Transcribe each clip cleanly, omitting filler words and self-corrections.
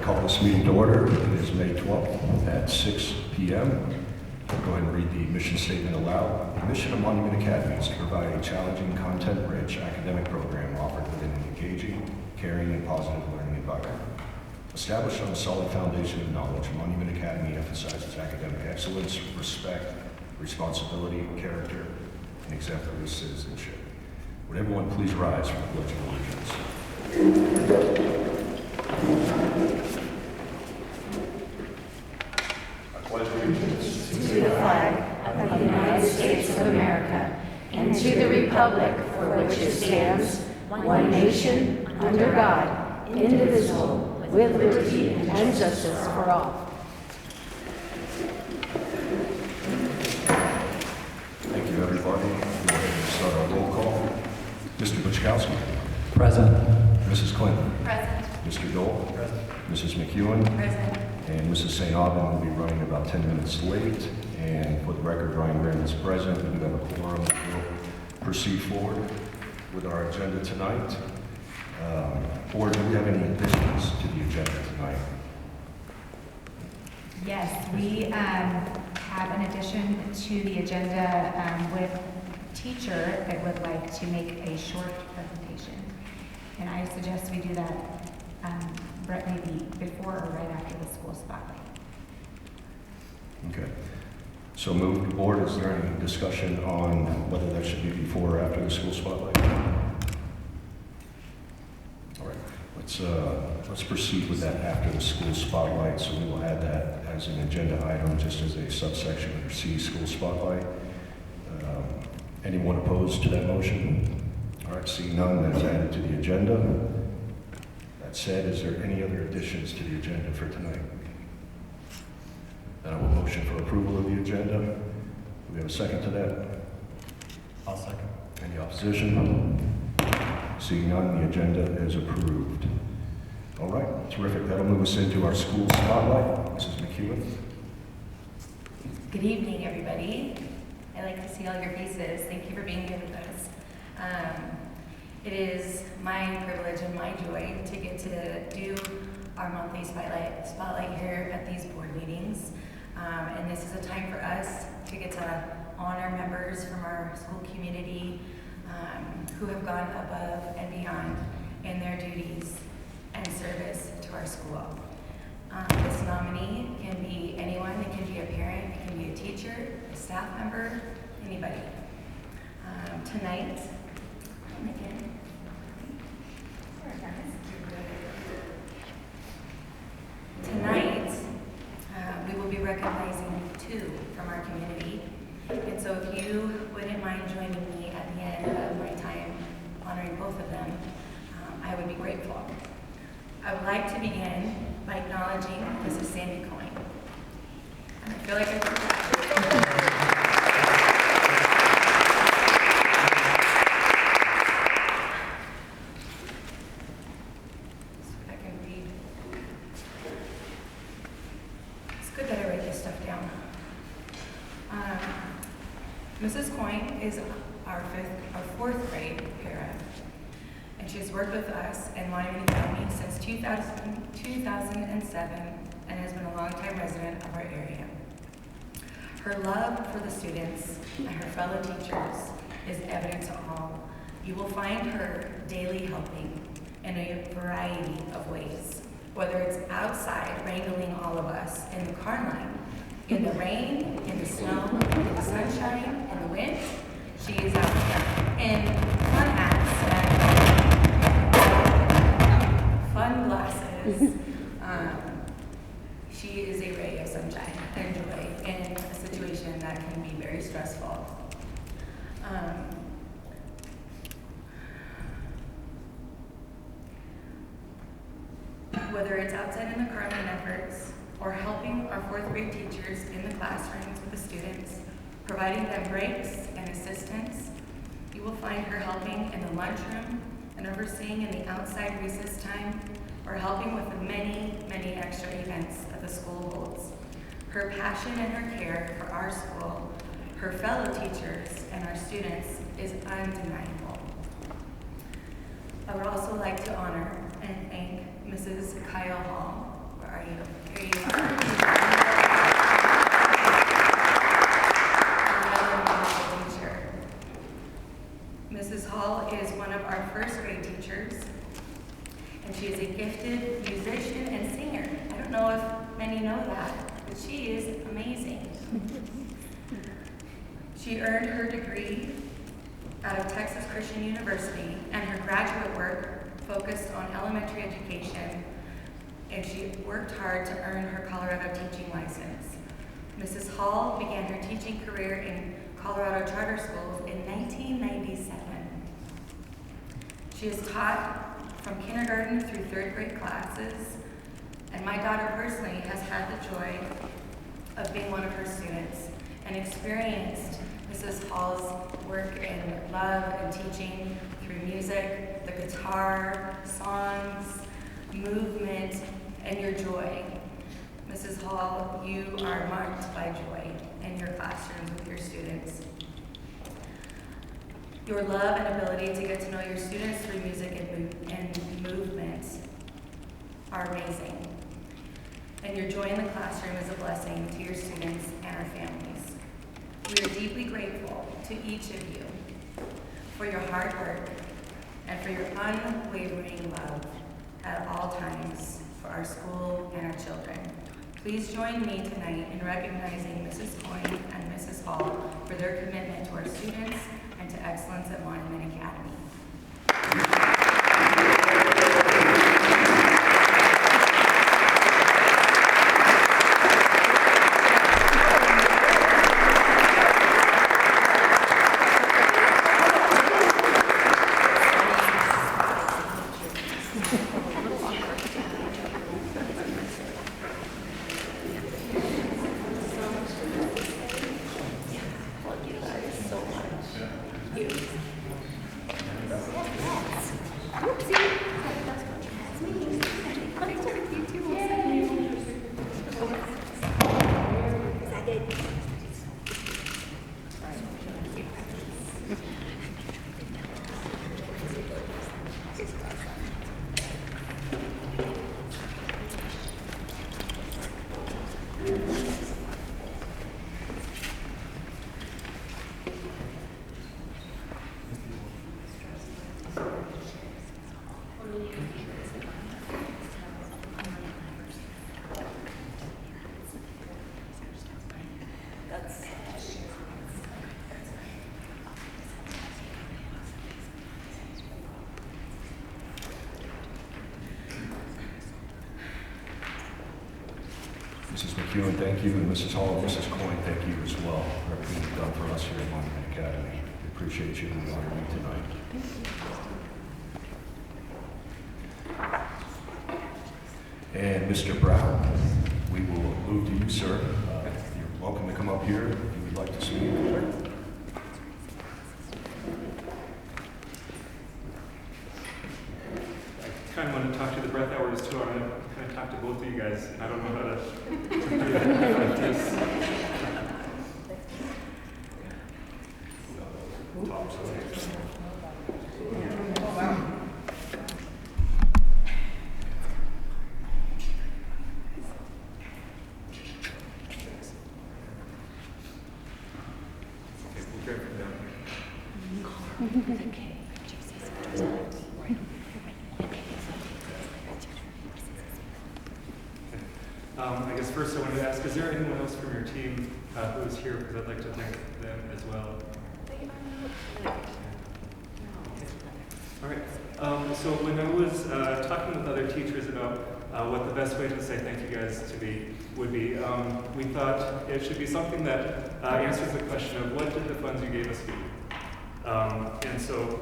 call this meeting to order. It is May 12th at 6 p.m. I'll go ahead and read the mission statement aloud. The mission of Monument Academy is to provide a challenging, content-rich academic program offered within an engaging, caring, and positive learning environment. Established on a solid foundation of knowledge, Monument Academy emphasizes academic excellence, respect, responsibility, character, and exemplary citizenship. Would everyone please rise for the Pledge of Allegiance? I pledge allegiance to the flag of the United States of America and to the republic for which it stands, one nation, under God, indivisible, with liberty and justice for all. Thank you, everybody. We'll go ahead and start our roll call. Mr. Buchkowski. Present. Mrs. Clinton. Present. Mr. Dole. Present. Mrs. McEwen. Present. And Mrs. St. Aubin will be running about 10 minutes late. And for the record, Ryan Graham is present. We do have a quorum. We'll proceed forward with our agenda tonight. Board, do we have any additions to the agenda tonight? Yes, we have an addition to the agenda with a teacher that would like to make a short presentation. And I suggest we do that maybe before or right after the school spotlight. Okay. So moved. Board, is there any discussion on whether that should be before or after the school spotlight? All right. Let's proceed with that after the school spotlight. So we will add that as an agenda item, just as a subsection under C, school spotlight. Anyone opposed to that motion? All right, seeing none, that is added to the agenda. That said, is there any other additions to the agenda for tonight? Then I will motion for approval of the agenda. Do we have a second to that? I'll second. Any opposition? Seeing none, the agenda is approved. All right, terrific. That'll move us into our school spotlight. Mrs. McEwen. Good evening, everybody. I like to see all your faces. Thank you for being here with us. It is my privilege and my joy to get to do our monthly spotlight here at these board meetings. And this is a time for us to get to honor members from our school community who have gone above and beyond in their duties and service to our school. This nominee can be anyone. It can be a parent, it can be a teacher, a staff member, anybody. Tonight, we will be recognizing two from our community. And so if you wouldn't mind joining me at the end of my time honoring both of them, I would be grateful. I would like to begin by acknowledging Mrs. Sandy Coyne. And I feel like I forgot. So I can read. It's good that I write this stuff down. Mrs. Coyne is our fourth grade para, and she's worked with us in Monument Academy since 2007 and has been a longtime resident of our area. Her love for the students and her fellow teachers is evident to all. You will find her daily helping in a variety of ways, whether it's outside wrangling all of us in the car line, in the rain, in the snow, in the sunshine, in the wind. She is out there in fun hats and fun glasses. She is a ray of sunshine and joy in a situation that can be very stressful. Whether it's outside in the car line efforts or helping our fourth grade teachers in the classrooms with the students, providing them breaks and assistance, you will find her helping in the lunchroom and overseeing in the outside recess time, or helping with the many, many extra events that the school holds. Her passion and her care for our school, her fellow teachers, and our students is undeniable. I would also like to honor and thank Mrs. Kyle Hall, you. Here you are. Another wonderful teacher. Mrs. Hall is one of our first grade teachers, and she is a gifted musician and singer. I don't know if many know that, but she is amazing. She earned her degree out of Texas Christian University, and her graduate work focused on elementary education, and she worked hard to earn her Colorado teaching license. Mrs. Hall began her teaching career in Colorado charter schools in 1997. She has taught from kindergarten through third grade classes, and my daughter personally has had the joy of being one of her students and experienced Mrs. Hall's work in love and teaching through music, the guitar, songs, movement, and your joy. Mrs. Hall, you are marked by joy in your classrooms with your students. Your love and ability to get to know your students through music and movement are amazing. And your joy in the classroom is a blessing to your students and our families. We are deeply grateful to each of you for your hard work and for your unwavering love at all times for our school and our children. Please join me tonight in recognizing Mrs. Coyne and Mrs. Hall for their commitment to our students and to excellence at Monument Academy. Mrs. McEwen, thank you, and Mrs. Hall, and Mrs. Coyne, thank you as well for everything you've done for us here at Monument Academy. We appreciate you and we honor you tonight. And Mr. Brown, we will move to you, sir. You're welcome to come up here if you would like to speak. I kind of want to talk to the breath hours too. I'm going to kind of talk to both of you guys. I don't know how to do that like this. Okay, we'll grab it down here. I guess first I wanted to ask, is there anyone else from your team who is here? Because I'd like to thank them as well. All right. So when I was talking with other teachers about what the best way to say thank you guys would be, we thought it should be something that answers the question of what did the funds you gave us do? And so,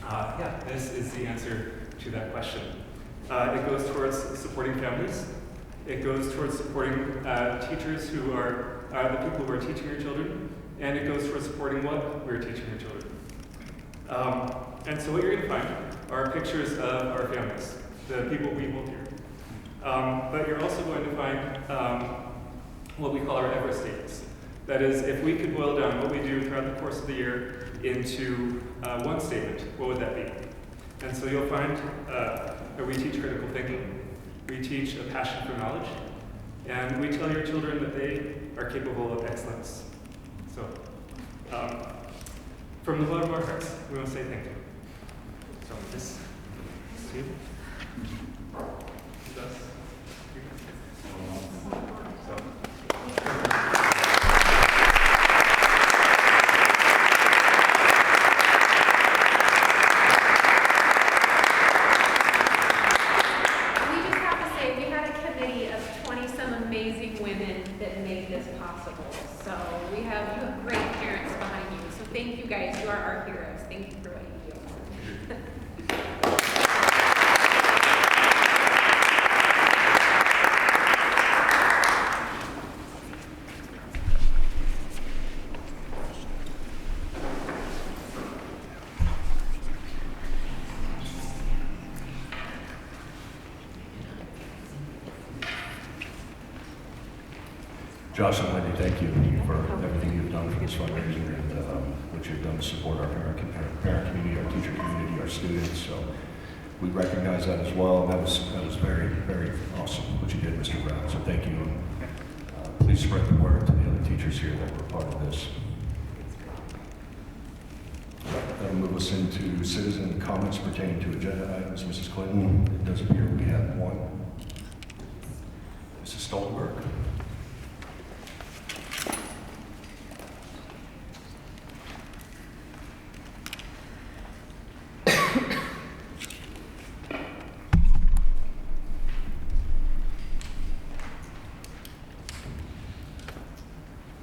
yeah, this is the answer to that question. It goes towards supporting families. It goes towards supporting teachers who are the people who are teaching your children, and it goes towards supporting what we're teaching your children. And so what you're going to find are pictures of our families, the people we hold here. But you're also going to find what we call our ever statements. That is, if we could boil down what we do throughout the course of the year into one statement, what would that be? And so you'll find that we teach critical thinking. We teach a passion for knowledge, and we tell your children that they are capable of excellence. So, from the bottom of our hearts, we want to say thank you. So, this is you. This is us. We just have to say, we had a committee of 20-some amazing women that made this possible. So you have great parents behind you. So thank you guys. You are our heroes. Thank you for what you do. Josh and Wendy, thank you for everything you've done for this fundraiser and what you've done to support our parent community, our teacher community, our students. So we recognize that as well. And that was very, very awesome what you did, Mr. Brown. So thank you. And, please spread the word to the other teachers here that were part of this. That'll move us into citizen comments pertaining to agenda items. Mrs. Clinton, it does appear we have one. Mrs. Stoltenberg.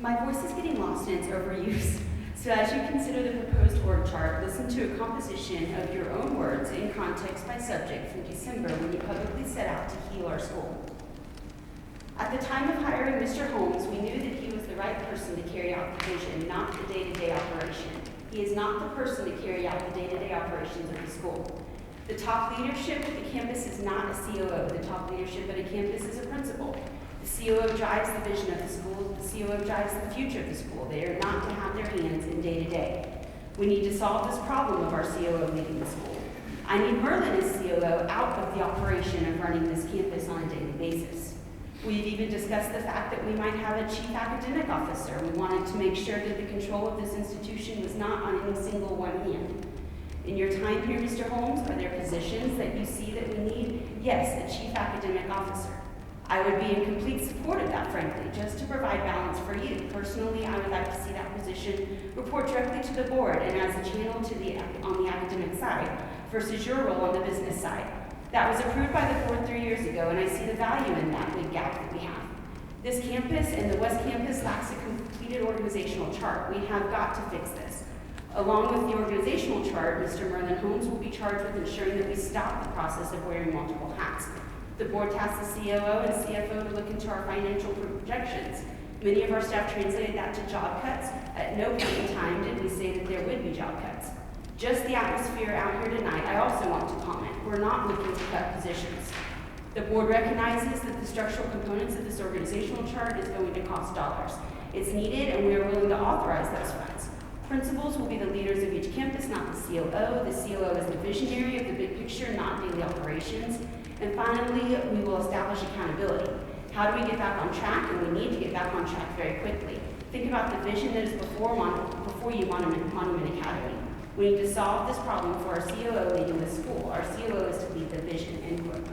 My voice is getting lost in its overuse, so as you consider the proposed org chart, listen to a composition of your own words in context by subject from December when you publicly set out to heal our school. At the time of hiring Mr. Holmes, we knew that he was the right person to carry out the vision, not the day-to-day operation. He is not the person to carry out the day-to-day operations of the school. The top leadership at the campus is not a COO. The top leadership at a campus is a principal. The COO drives the vision of the school. The COO drives the future of the school. They are not to have their hands in day-to-day. We need to solve this problem of our COO leading the school. I need Merlin as COO out of the operation of running this campus on a daily basis. We've even discussed the fact that we might have a chief academic officer. We wanted to make sure that the control of this institution was not on any single one hand. In your time here, Mr. Holmes, are there positions that you see that we need? Yes, a chief academic officer. I would be in complete support of that, frankly, just to provide balance for you. Personally, I would like to see that position report directly to the board and as a channel to on the academic side versus your role on the business side. That was approved by the board 3 years ago, and I see the value in that big gap that we have. This campus and the West Campus lacks a completed organizational chart. We have got to fix this. Along with the organizational chart, Mr. Merlin Holmes will be charged with ensuring that we stop the process of wearing multiple hats. The board tasked the COO and CFO to look into our financial projections. Many of our staff translated that to job cuts. At no point in time did we say that there would be job cuts. Just the atmosphere out here tonight, I also want to comment. We're not looking to cut positions. The board recognizes that the structural components of this organizational chart is going to cost dollars. It's needed, and we are willing to authorize those funds. Principals will be the leaders of each campus, not the COO. The COO is the visionary of the big picture, not daily operations. And finally, we will establish accountability. How do we get back on track? And we need to get back on track very quickly. Think about the vision that is before you, Monument Academy. We need to solve this problem for our COO leading the school. Our COO is to lead the vision, end quote.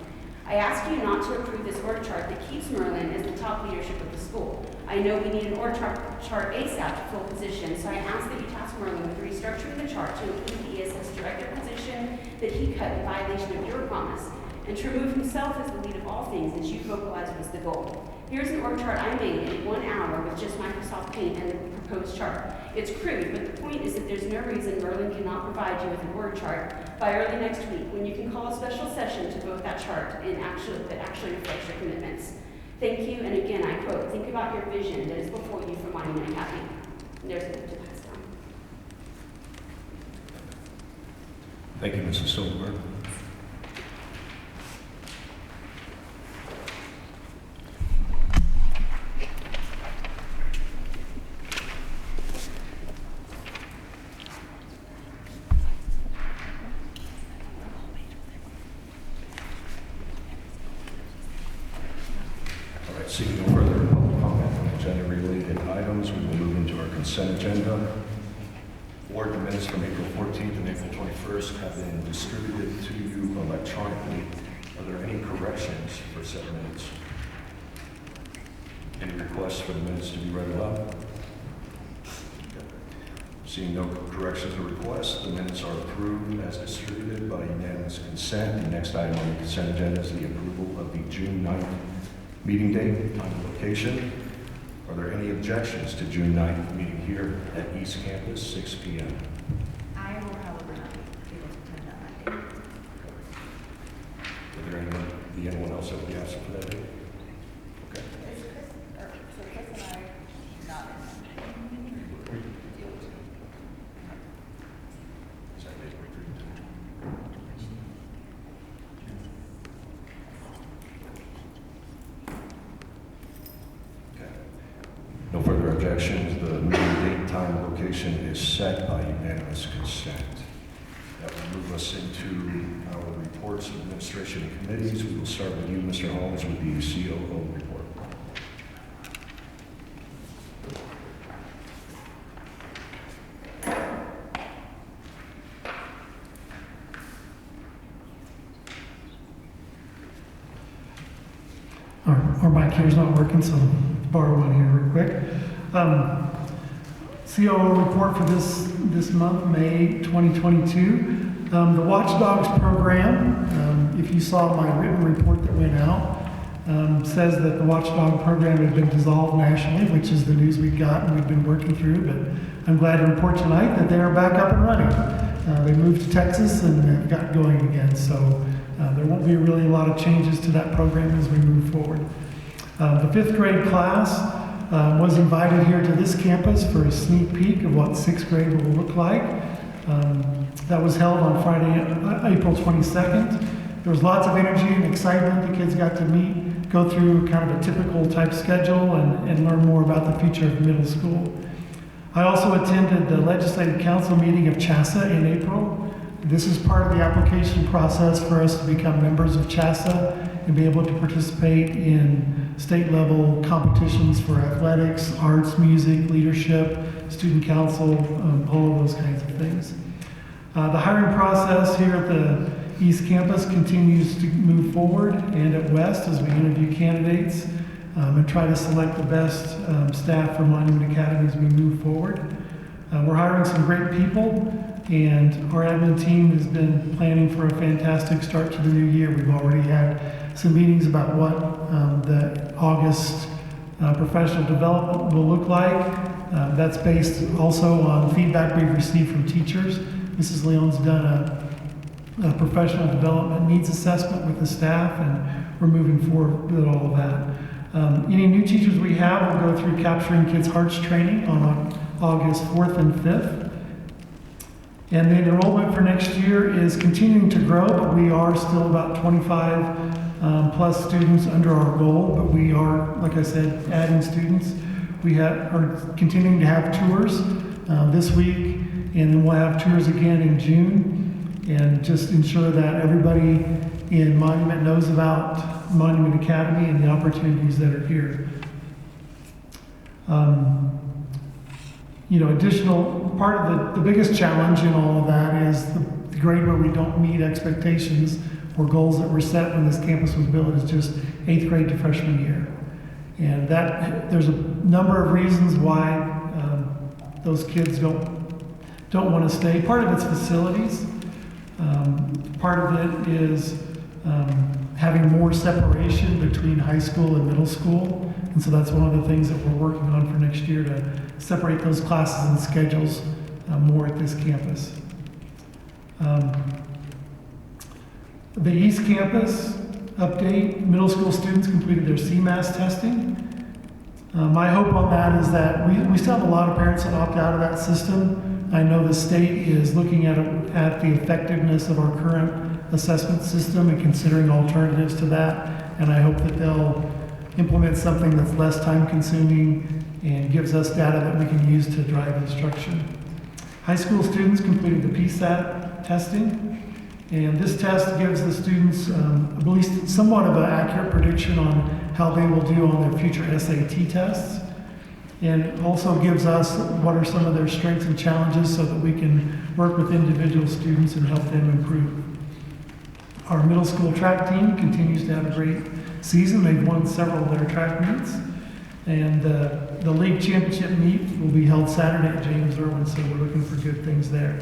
I ask you not to approve this org chart that keeps Merlin as the top leadership of the school. I know we need an org chart ASAP to fill positions, so I ask that you task Merlin with restructuring the chart to include the ESS director position that he cut in violation of your promise, and to remove himself as the lead of all things that you vocalized was the goal. Here's an org chart I made in 1 hour with just Microsoft Paint and the proposed chart. It's crude, but the point is that there's no reason Merlin cannot provide you with an org chart by early next week when you can call a special session to vote that chart that actually reflects your commitments. Thank you, and again, I quote, think about your vision that is before you for Monument Academy. And there's a to pass down. Thank you, Mrs. Stoltenberg. Seeing no further public comment on agenda-related items, we will move into our consent agenda. Board minutes from April 14th and April 21st have been distributed to you electronically. Are there any corrections for said minutes? Any requests for the minutes to be read aloud? Seeing no corrections or requests, the minutes are approved as distributed by unanimous consent. The next item on the consent agenda is the approval of the June 9th meeting date, time, and location. Are there any objections to June 9th meeting here at East Campus, 6 p.m.? I will probably not be able to attend that day. Are there anyone else that would be absent for that date? Okay. Is that date work for you too? Okay. No further objections. The meeting date, time, and location is set by unanimous consent. That will move us into our reports of administration and committees. We will start with you, Mr. Holmes, with the COO report. Our mic here's not working, so borrow one here real quick. COO report for this month, May 2022. The Watchdogs program, if you saw my written report that went out, says that the Watchdog program had been dissolved nationally, which is the news we got and we've been working through, but I'm glad to report tonight that they are back up and running. They moved to Texas and have got going again, so there won't be really a lot of changes to that program as we move forward. The 5th grade class was invited here to this campus for a sneak peek of what 6th grade will look like. That was held on Friday, April 22nd. There was lots of energy and excitement. The kids got to meet, go through kind of a typical type schedule and learn more about the future of middle school. I also attended the Legislative Council meeting of CHASA in April. This is part of the application process for us to become members of CHASA and be able to participate in state level competitions for athletics, arts, music, leadership, student council, all of those kinds of things. The hiring process here at the East Campus continues to move forward and at West as we interview candidates and try to select the best staff for Monument Academy as we move forward. We're hiring some great people, and our admin team has been planning for a fantastic start to the new year. We've already had some meetings about what the August professional development will look like. That's based also on feedback we've received from teachers. Mrs. Leon's done a professional development needs assessment with the staff, and we're moving forward with all of that. Any new teachers we have will go through Capturing Kids' Hearts training on August 4th and 5th. And the enrollment for next year is continuing to grow, but we are still about 25 plus students under our goal, but we are, like I said, adding students. We are continuing to have tours this week, and then we'll have tours again in June, and just ensure that everybody in Monument knows about Monument Academy and the opportunities that are here. Additional part of the biggest challenge in all of that is the grade where we don't meet expectations or goals that were set when this campus was built is just 8th grade to freshman year. And that there's a number of reasons why those kids don't want to stay. Part of it's facilities. Part of it is having more separation between high school and middle school. And so that's one of the things that we're working on for next year, to separate those classes and schedules more at this campus. The East Campus update, middle school students completed their CMAS testing. My hope on that is that we still have a lot of parents that opt out of that system. I know the state is looking at the effectiveness of our current assessment system and considering alternatives to that, and I hope that they'll implement something that's less time consuming and gives us data that we can use to drive instruction. High school students completed the PSAT testing, and this test gives the students at least somewhat of an accurate prediction on how they will do on their future SAT tests. And it also gives us what are some of their strengths and challenges so that we can work with individual students and help them improve. Our middle school track team continues to have a great season. They've won several of their track meets. And the league championship meet will be held Saturday at James Irwin, so we're looking for good things there.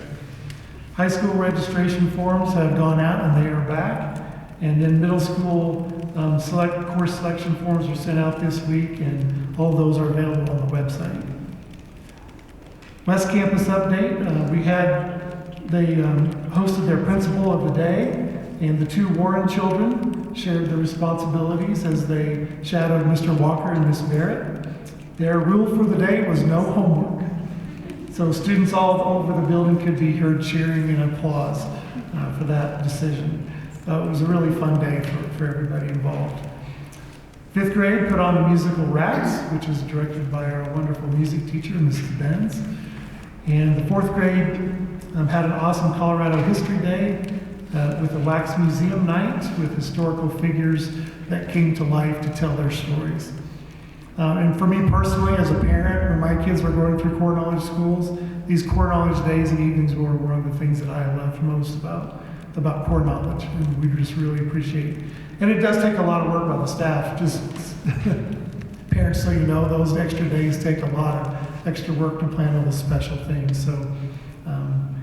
High school registration forms have gone out and they are back. And then middle school course selection forms were sent out this week, and all those are available on the website. West Campus update, they hosted their principal of the day, and the two Warren children shared the responsibilities as they shadowed Mr. Walker and Miss Barrett. Their rule for the day was no homework. So students all over the building could be heard cheering and applause for that decision. It was a really fun day for everybody involved. Fifth grade put on the musical Rats, which is directed by our wonderful music teacher, Mrs. Benz. And the fourth grade had an awesome Colorado History Day with a wax museum night with historical figures that came to life to tell their stories. And for me personally, as a parent, when my kids were going through core knowledge schools, these core knowledge days and evenings were one of the things that I loved most about core knowledge, and we just really appreciate. And it does take a lot of work by the staff. Just parents, so you know, those extra days take a lot of extra work to plan all the special things. So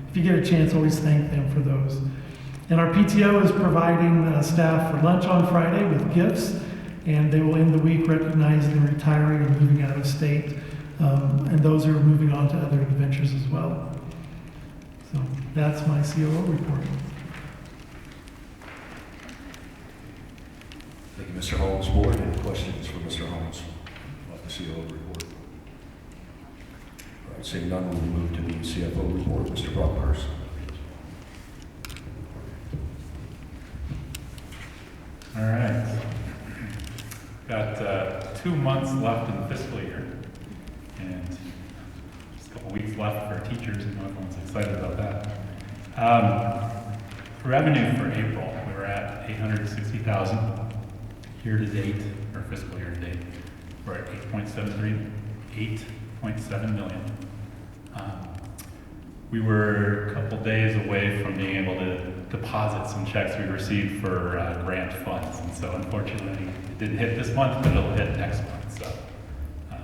if you get a chance, always thank them for those. And our PTO is providing staff for lunch on Friday with gifts, and they will end the week recognizing retiring and moving out of state, and those are moving on to other adventures as well. So that's my COO report. Thank you, Mr. Holmes. Board, any questions for Mr. Holmes about the COO report? All right, seeing none, we'll move to the CFO report. Mr. Brockhurst. All right. Got 2 months left in the fiscal year, and just a couple weeks left for teachers, and everyone's excited about that. Revenue for April, we were at $860,000. Year to date, or fiscal year to date, we're at 8.7 million. We were a couple days away from being able to deposit some checks we received for grant funds, and so unfortunately it didn't hit this month, but it'll hit next month. So I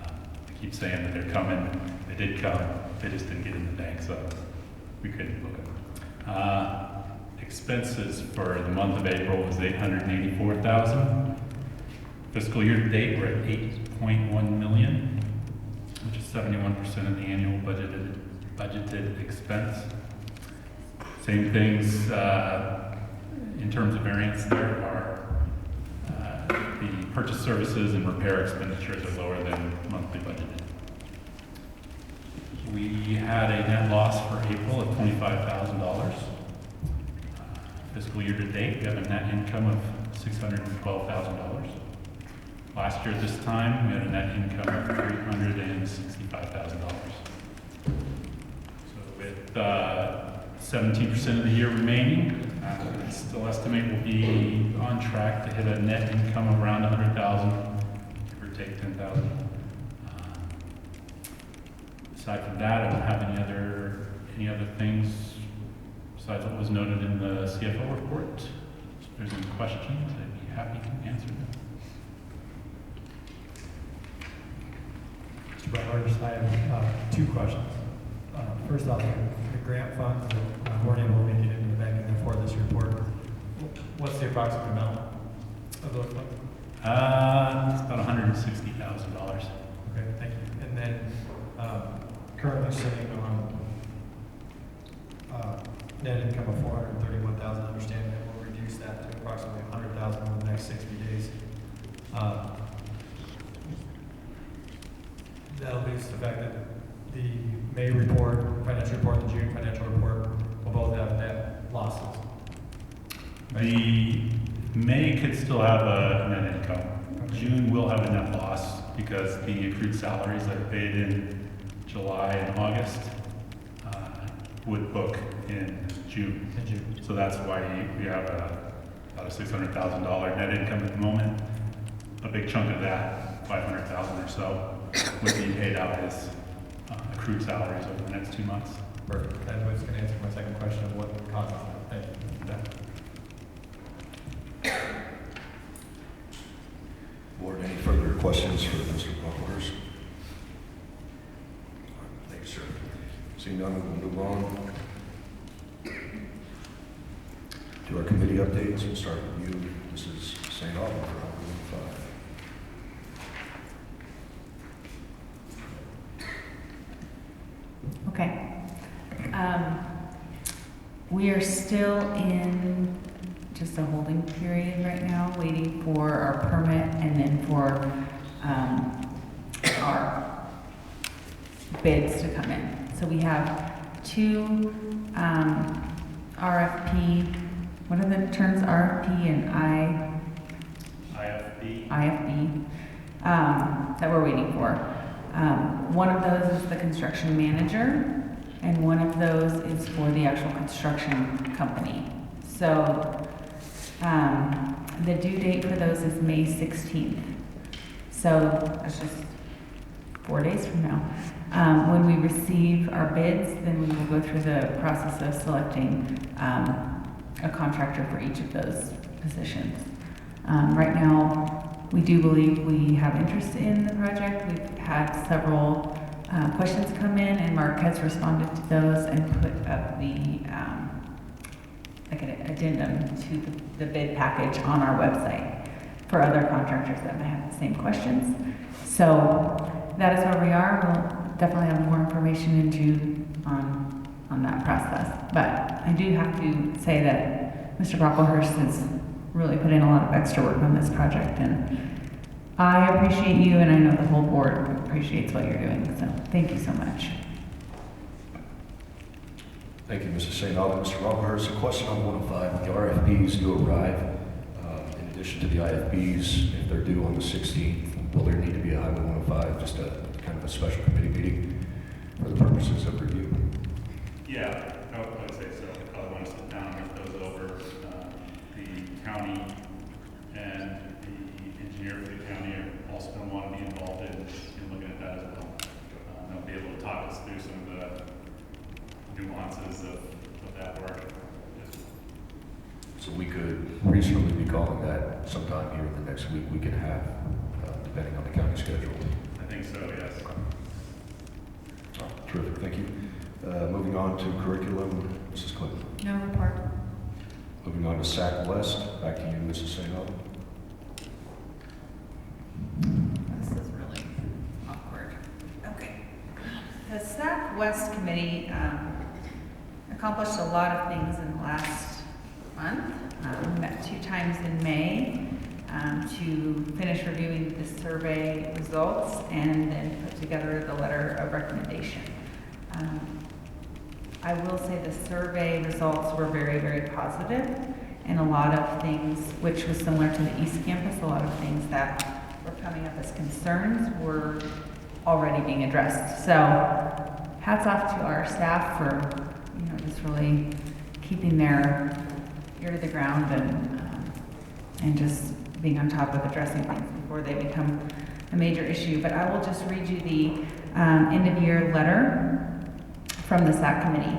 keep saying that they're coming. They did come. They just didn't get in the bank, so we couldn't book them. Expenses for the month of April was $884,000. Fiscal year to date, we're at $8.1 million, which is 71% of the annual budgeted expense. Same things in terms of variance. There are the purchase services and repair expenditures are lower than monthly budgeted. We had a net loss for April of $25,000. Fiscal year to date, we have a net income of $612,000. Last year at this time, we had a net income of $365,000. So with 17% of the year remaining, I still estimate we'll be on track to hit a net income of around $100,000, give or take $10,000. Aside from that, I don't have any other things besides what was noted in the CFO report. If there's any questions, I'd be happy to answer them. Mr. Brockhurst, I have 2 questions. First off, the grant funds that weren't able to make it into the bank and therefore this report, what's the approximate amount of those funds? It's about $160,000. Okay, thank you. And then currently sitting on net income of $431,000. Understand that we'll reduce that to approximately $100,000 in the next 60 days. That alludes to the fact that the May report, financial report, the June financial report will both have net losses. The May could still have a net income. Okay. June will have a net loss because the accrued salaries that are paid in July and August would book in June. So that's why we have about a $600,000 net income at the moment. a big chunk of that, 500,000 or so, would be paid out as accrued salaries over the next 2 months. Perfect. That was going to answer my second question of what causes that. Thank you. Board, any further questions for Mr. Brocklehurst? Thank you, sir. Seeing none, we'll move on to our committee updates. We'll start with you, Mrs. St. Aubin, for Highway 105. Okay. We are still in just a holding period right now, waiting for our permit and then for our bids to come in. So we have 2 RFP, what are the terms, RFP and IFB, that we're waiting for. One of those is the construction manager, and one of those is for the actual construction company. So the due date for those is May 16th. So that's just 4 days from now. When we receive our bids, then we will go through the process of selecting a contractor for each of those positions. Right now, we do believe we have interest in the project. We've had several questions come in, and Mark has responded to those and put up the like an addendum to the bid package on our website for other contractors that might have the same questions. So that is where we are. We'll definitely have more information in June on that process. But I do have to say that Mr. Brocklehurst has really put in a lot of extra work on this project, and I appreciate you, and I know the whole board appreciates what you're doing, so thank you so much. Thank you, Mrs. St. Aubin. Mr. Brocklehurst, a question on 105. The RFPs do arrive. In addition to the IFBs, if they're due on the 16th, will there need to be a Highway 105, just a kind of a special committee meeting for the purposes of review? Yeah, I would say so. I probably want to sit down and look those over. The county and the engineer for the county are also going to want to be involved in looking at that as well. They'll be able to talk us through some of the nuances of that work. So we could reasonably be calling that sometime here in the next week we can have, depending on the county schedule. I think so, yes. Oh, terrific, thank you. Moving on to curriculum, Mrs. Clinton. No report. Moving on to SAC West, back to you, Mrs. St. Aubin. This is really awkward. Okay. The SAC West Committee accomplished a lot of things in the last month. We met 2 times in May to finish reviewing the survey results and then put together the letter of recommendation. I will say the survey results were very, very positive, and a lot of things, which was similar to the East Campus, a lot of things that were coming up as concerns were already being addressed. So hats off to our staff for, just really keeping their ear to the ground and just being on top of addressing things before they become a major issue. But I will just read you the end of year letter from the SAC committee.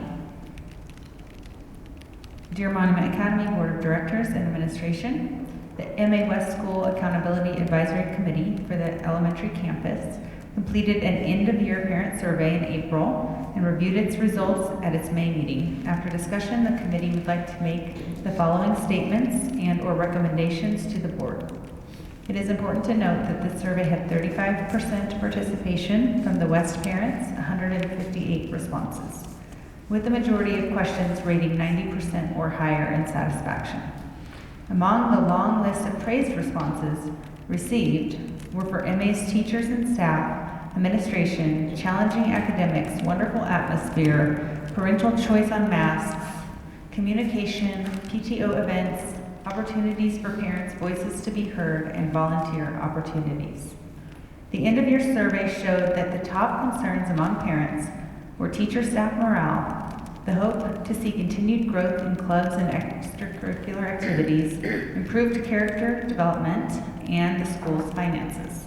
Dear Monument Academy Board of Directors and Administration, the MA West School Accountability Advisory Committee for the elementary campus completed an end-of-year parent survey in April and reviewed its results at its May meeting. After discussion, the committee would like to make the following statements and/or recommendations to the board. It is important to note that the survey had 35% participation from the West parents, 158 responses, with the majority of questions rating 90% or higher in satisfaction. Among the long list of praised responses received were for MA's teachers and staff, administration, challenging academics, wonderful atmosphere, parental choice on masks, communication, PTO events, opportunities for parents' voices to be heard, and volunteer opportunities. The end-of-year survey showed that the top concerns among parents were teacher-staff morale, the hope to see continued growth in clubs and extracurricular activities, improved character development, and the school's finances.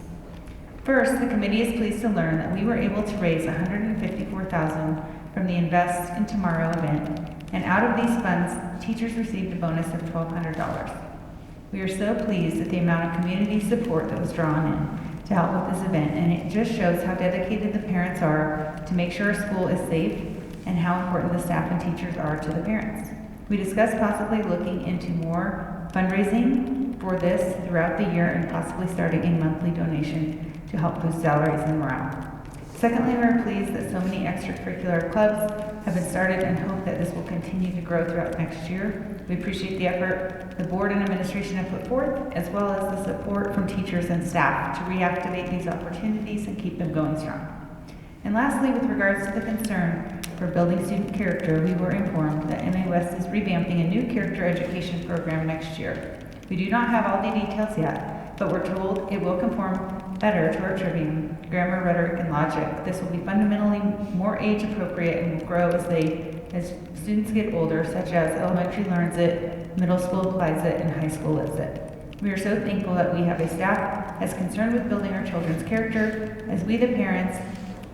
First, the committee is pleased to learn that we were able to raise $154,000 from the Invest in Tomorrow event, and out of these funds, teachers received a bonus of $1,200. We are so pleased at the amount of community support that was drawn in to help with this event, and it just shows how dedicated the parents are to make sure our school is safe and how important the staff and teachers are to the parents. We discussed possibly looking into more fundraising for this throughout the year and possibly starting a monthly donation to help boost salaries and morale. Secondly, we are pleased that so many extracurricular clubs have been started and hope that this will continue to grow throughout next year. We appreciate the effort the board and administration have put forth, as well as the support from teachers and staff to reactivate these opportunities and keep them going strong. And lastly, with regards to the concern for building student character, we were informed that MA West is revamping a new character education program next year. We do not have all the details yet, but we're told it will conform better to our trivium, grammar, rhetoric, and logic. This will be fundamentally more age appropriate and will grow as students get older, such as elementary learns it, middle school applies it, and high school lives it. We are so thankful that we have a staff as concerned with building our children's character as we the parents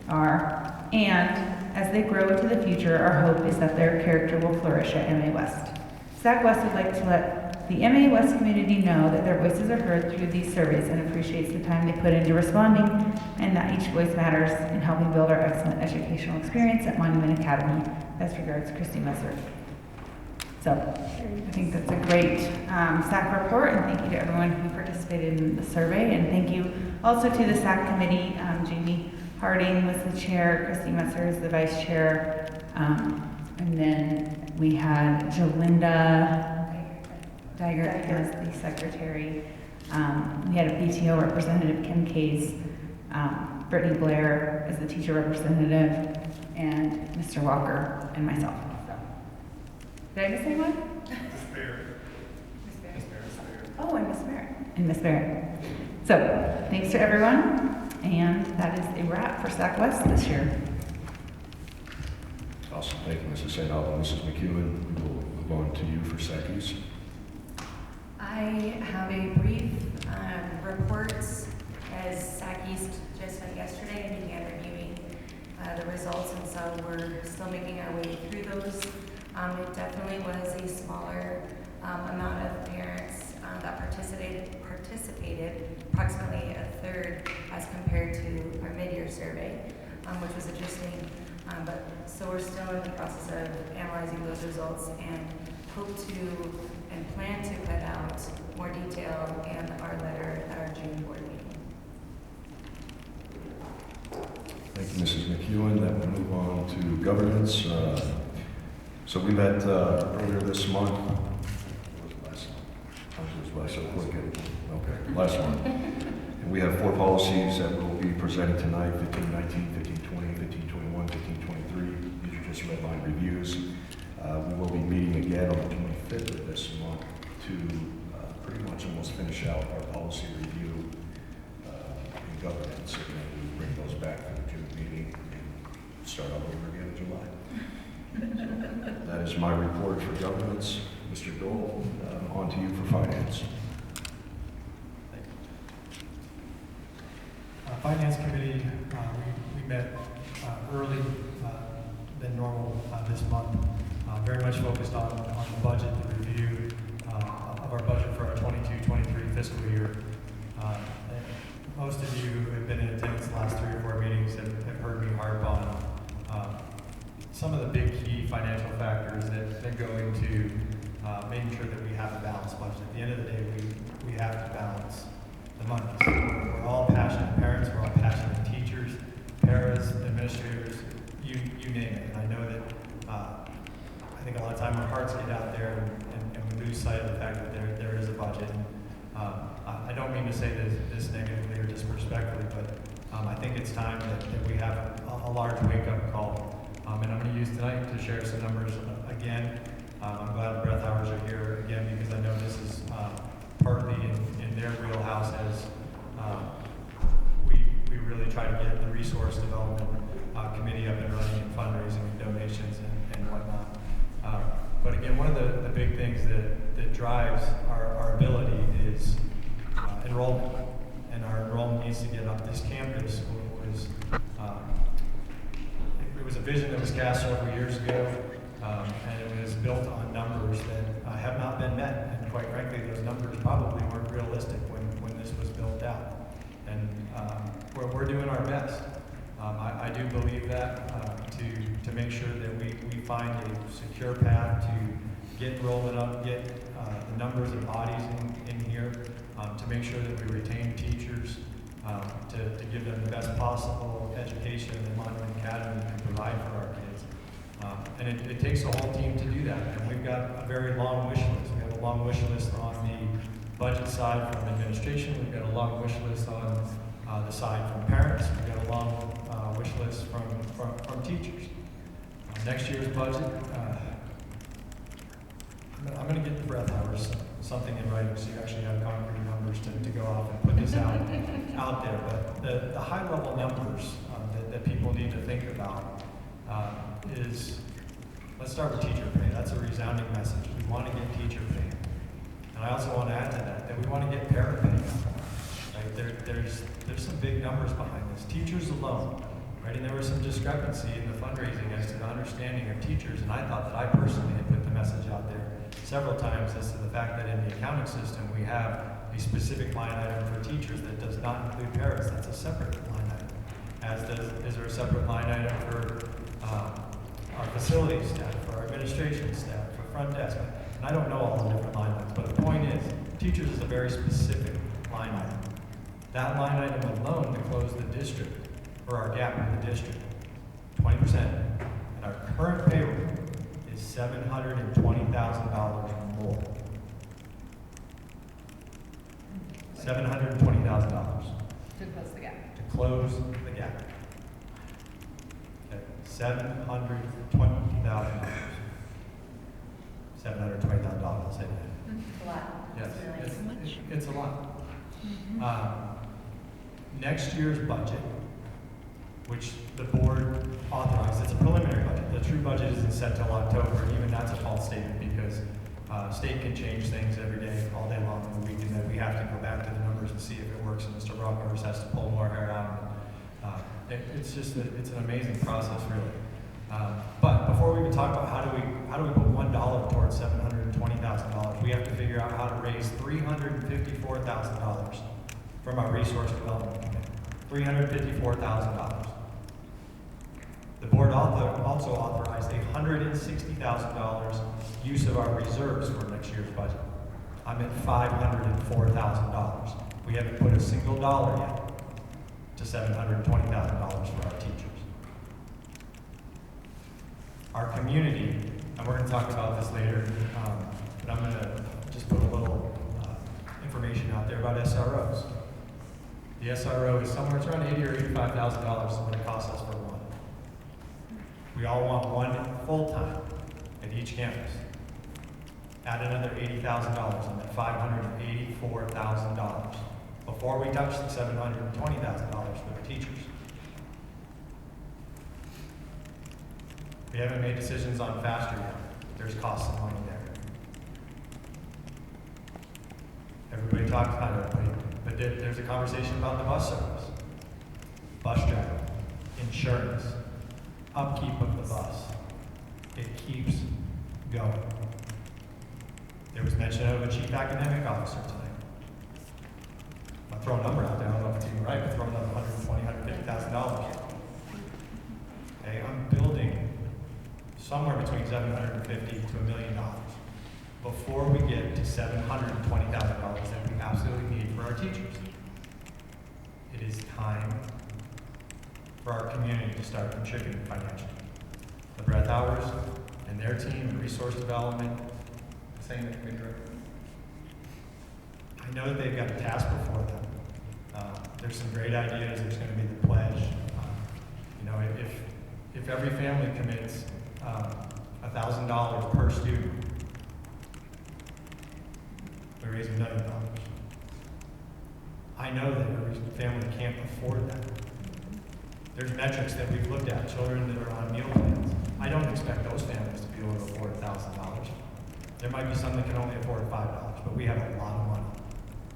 are, and as they grow into the future, our hope is that their character will flourish at MA West. SAC West would like to let the MA West community know that their voices are heard through these surveys and appreciates the time they put into responding, and that each voice matters in helping build our excellent educational experience at Monument Academy. Best regards, Christy Messer. So, I think that's a great SAC report, and thank you to everyone who participated in the survey, and thank you also to the SAC committee. Jamie Harding was the chair, Christy Messer is the vice chair, and then we had Jolinda Diger as the secretary. We had a PTO representative, Kim Case, Brittany Blair as the teacher representative, and Mr. Walker and myself. So. Did I miss anyone? Miss Barrett. Oh, and Miss Barrett. And Miss Barrett. So, thanks to everyone, and that is a wrap for SAC West this year. Awesome. Thank you, Mrs. St. Alban. Mrs. McEwen, we will move on to you for SAC East. I have a brief report, as SAC East just went yesterday and began reviewing the results, and so we're still making our way through those. It definitely was a smaller amount of parents that participated, approximately a third as compared to our mid-year survey, which was interesting. But so we're still in the process of analyzing those results and hope to and plan to put out more detail in our letter at our June board meeting. Thank you, Mrs. McEwen. Then we'll move on to governance. So we met earlier this month. What was last month? Okay, last month. And we have 4 policies that we'll be presenting tonight: 1519, 1520, 1521, 1523. These are just red line reviews. We will be meeting again on the 25th of this month to pretty much almost finish out our policy review in governance, and then we bring those back to the June meeting and start all over again in July. So that is my report for governance. Mr. Dole, on to you for finance. Finance committee, we met early than normal this month. Very much focused on the budget, the review of our budget for our 22-23 fiscal year. Most of you who have been in attendance the last 3 or 4 meetings have heard me harp on some of the big key financial factors that go into making sure that we have a balanced budget. At the end of the day, we have to balance the money. So we're all passionate parents, we're all passionate teachers, paras, administrators, you name it. And I know that I think a lot of time our hearts get out there and we lose sight of the fact that there is a budget. I don't mean to say this negatively or disrespectfully, but I think it's time that we have a large wake-up call. And I'm going to use tonight to share some numbers again. I'm glad breath hours are here again because I know this is partly in their wheelhouse as we really try to get the resource development committee up and running and fundraising and donations and whatnot. But again, one of the big things that drives our ability is enrollment. And our enrollment needs to get up. This campus was, it was a vision that was cast several years ago, and it was built on numbers that have not been met. And quite frankly, those numbers probably weren't realistic when this was built out. And we're doing our best. I do believe that to make sure that we find a secure path to get enrollment up, get the numbers of bodies in here, to make sure that we retain teachers, to give them the best possible education that Monument Academy can provide for our kids. And it takes a whole team to do that. And we've got a very long wish list. We have a long wish list on the budget side from administration. We've got a long wish list on the side from parents. We've got a long wish list from teachers. Next year's budget, I'm going to get the breath hours, something in writing, so you actually have concrete numbers to go off and put this out there. But the high level numbers that people need to think about is, let's start with teacher pay. That's a resounding message. We want to get teacher pay. And I also want to add to that we want to get para pay. Right? There's some big numbers behind this. Teachers alone, right? And there was some discrepancy in the fundraising as to the understanding of teachers, and I thought that I personally had put the message out there several times as to the fact that in the accounting system we have a specific line item for teachers that does not include paras. That's a separate line item. Is there a separate line item for our facilities staff, for our administration staff, for front desk? And I don't know all the different line items, but the point is, teachers is a very specific line item. That line item alone to close the district, or our gap in the district, 20%. And our current payroll is $720,000 more. $720,000. To close the gap. To close the gap. Okay, $720,000. $720,000, I'll say that. A lot. Yes, It's really it's a lot. Next year's budget, which the board authorized, it's a preliminary budget. The true budget isn't set till October, and even that's a false statement because state can change things every day, all day long in the week, and then we have to go back to the numbers and see if it works, and Mr. Brockers has to pull more hair out. It's just it's an amazing process, really. But before we even talk about how do we put $1 towards $720,000, we have to figure out how to raise $354,000 from our resource development committee. $354,000. The board also authorized $160,000 use of our reserves for next year's budget. I'm at $504,000. We haven't put a single dollar yet to $720,000 for our teachers. Our community, and we're going to talk about this later, but I'm going to just put a little information out there about SROs. The SRO is somewhere around $80,000 or $85,000 is what it costs us for one. We all want one full-time at each campus. Add another $80,000, and then $584,000 before we touch the $720,000 for the teachers. We haven't made decisions on faster yet. There's costs and money there. Everybody talks about it, but there's a conversation about the bus service, bus driver, insurance, upkeep of the bus. It keeps going. There was mention of a chief academic officer tonight. I'll throw a number out there. I don't know if it's even right, but throw another $120,000, $150,000. Okay, I'm building somewhere between $750,000 to $1 million before we get to $720,000 that we absolutely need for our teachers. It is time for our community to start contributing financially. The Breath Hours and their team and resource development, saying that I know that they've got a task before them. There's some great ideas. There's going to be the pledge. If every family commits $1,000 per student, we raise $1 million. I know that every family can't afford that. There's metrics that we've looked at, children that are on meal plans. I don't expect those families to be able to afford $1,000. There might be some that can only afford $5, but we have a lot of money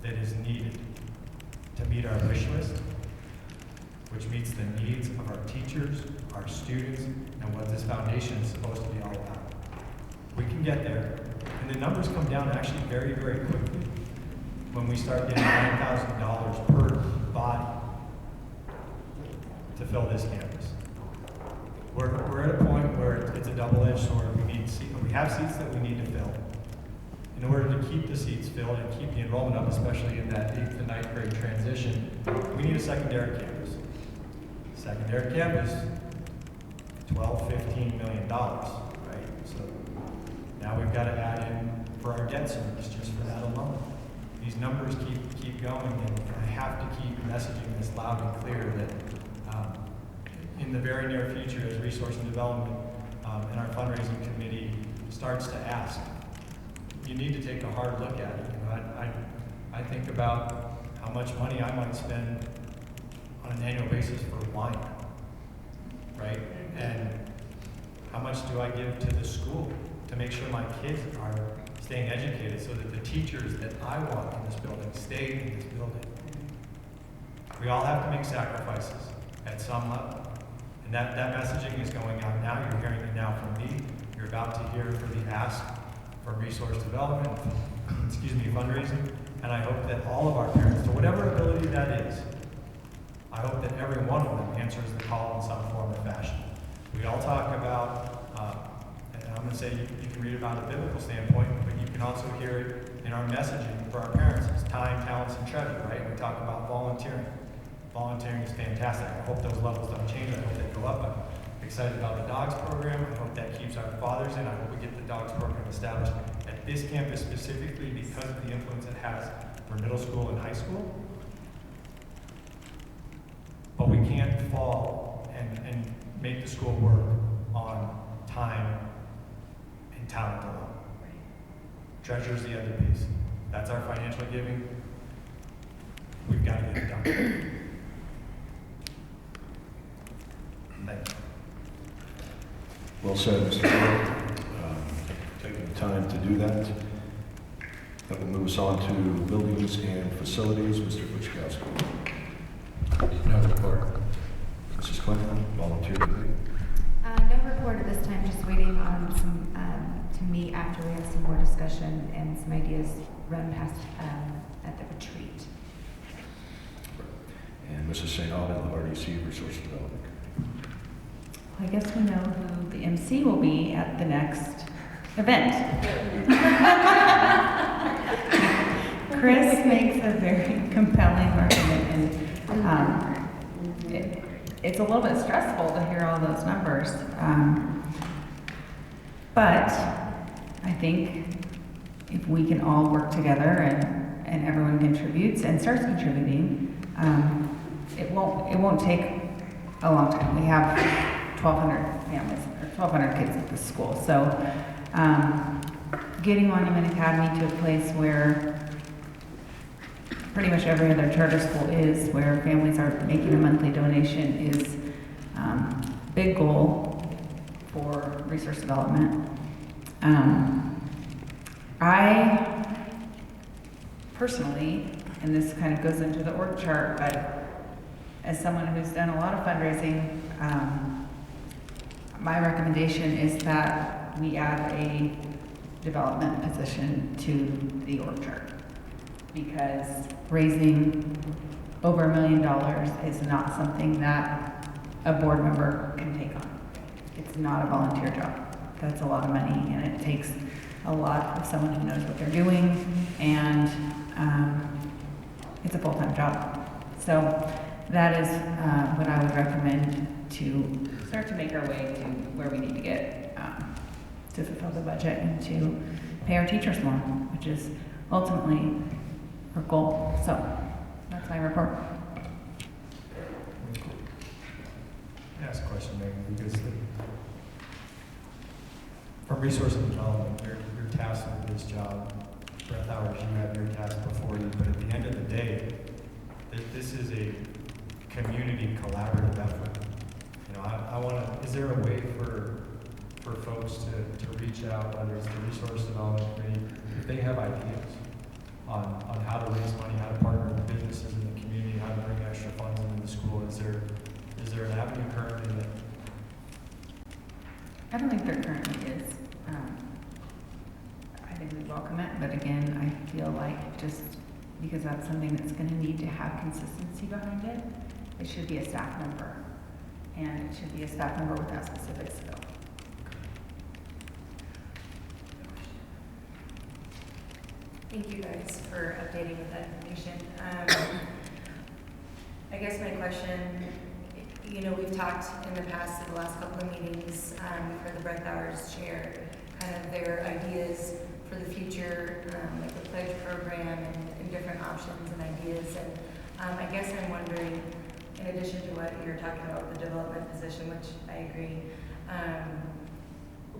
that is needed to meet our wish list, which meets the needs of our teachers, our students, and what this foundation is supposed to be all about. We can get there, and the numbers come down actually very, very quickly when we start getting $9,000 per body to fill this campus. We're at a point where it's a double-edged sword. We have seats that we need to fill. In order to keep the seats filled and keep the enrollment up, especially in that 8th to 9th grade transition, we need a secondary campus. Secondary campus, $12–15 million, right? So now we've got to add in for our debt service just for that alone. These numbers keep going, and I have to keep messaging this loud and clear that in the very near future, as resource and development and our fundraising committee starts to ask, you need to take a hard look at it. You know, I think about how much money I might spend on an annual basis for wine, right? And how much do I give to the school to make sure my kids are staying educated so that the teachers that I want in this building stay in this building? We all have to make sacrifices at some level. And that messaging is going out now. You're hearing it now from me. You're about to hear for the ask for resource development, fundraising. And I hope that all of our parents, to whatever ability that is, I hope that every one of them answers the call in some form or fashion. We all talk about, and I'm going to say you can read about a biblical standpoint, but you can also hear it in our messaging for our parents. It's time, talents, and treasure, right? We talk about volunteering. Volunteering is fantastic. I hope those levels don't change. I hope they go up. I'm excited about the DOGS program. I hope that keeps our fathers in. I hope we get the DOGS program established at this campus specifically because of the influence it has for middle school and high school. But we can't fall and make the school work on time and talent alone. Treasure is the other piece. That's our financial giving. We've got to get it done. Thank you. Well said, Mr. Ford. Taking the time to do that. That will move us on to buildings and facilities. Mr. Buczkowski. No report. Mrs. Clinton, volunteer today. No report at this time, just waiting on some, to meet after we have some more discussion and some ideas run past at the retreat. And Mrs. St. Aubin, the RDC Resource Development. I guess we know who the MC will be at the next event. Chris makes a very compelling argument, and it's a little bit stressful to hear all those numbers. But I think if we can all work together and everyone contributes and starts contributing, it won't take a long time. We have 1,200 families, or 1,200 kids at this school. So getting Monument Academy to a place where pretty much every other charter school is, where families are making a monthly donation, is big goal for resource development. I personally, and this kind of goes into the org chart, but as someone who's done a lot of fundraising, my recommendation is that we add a development position to the org chart, because raising over $1 million is not something that a board member can take on. It's not a volunteer job. That's a lot of money, and it takes a lot of someone who knows what they're doing, and it's a full-time job. So that is what I would recommend to start to make our way to where we need to get to fulfill the budget and to pay our teachers more, which is ultimately our goal. So that's my report. Ask a question, Megan, because from resource and development, you're tasked with this job. Breath hours, you have your task before you, but at the end of the day, this is a community collaborative effort. You know, I want to, is there a way for folks to reach out, whether it's the resource development committee, if they have ideas? on how to raise money, how to partner with businesses in the community, how to bring extra funds into the school. Is there an avenue currently that? I don't think there currently is. I think we welcome it, but again, I feel like just because that's something that's gonna need to have consistency behind it, it should be a staff member. And it should be a staff member with that specific skill. Thank you guys for updating with that information. I guess my question, we've talked in the past, in the last couple of meetings, for the breath hours chair, kind of their ideas for the future, like the pledge program and different options and ideas. And I guess I'm wondering, in addition to what you're talking about, the development position, which I agree,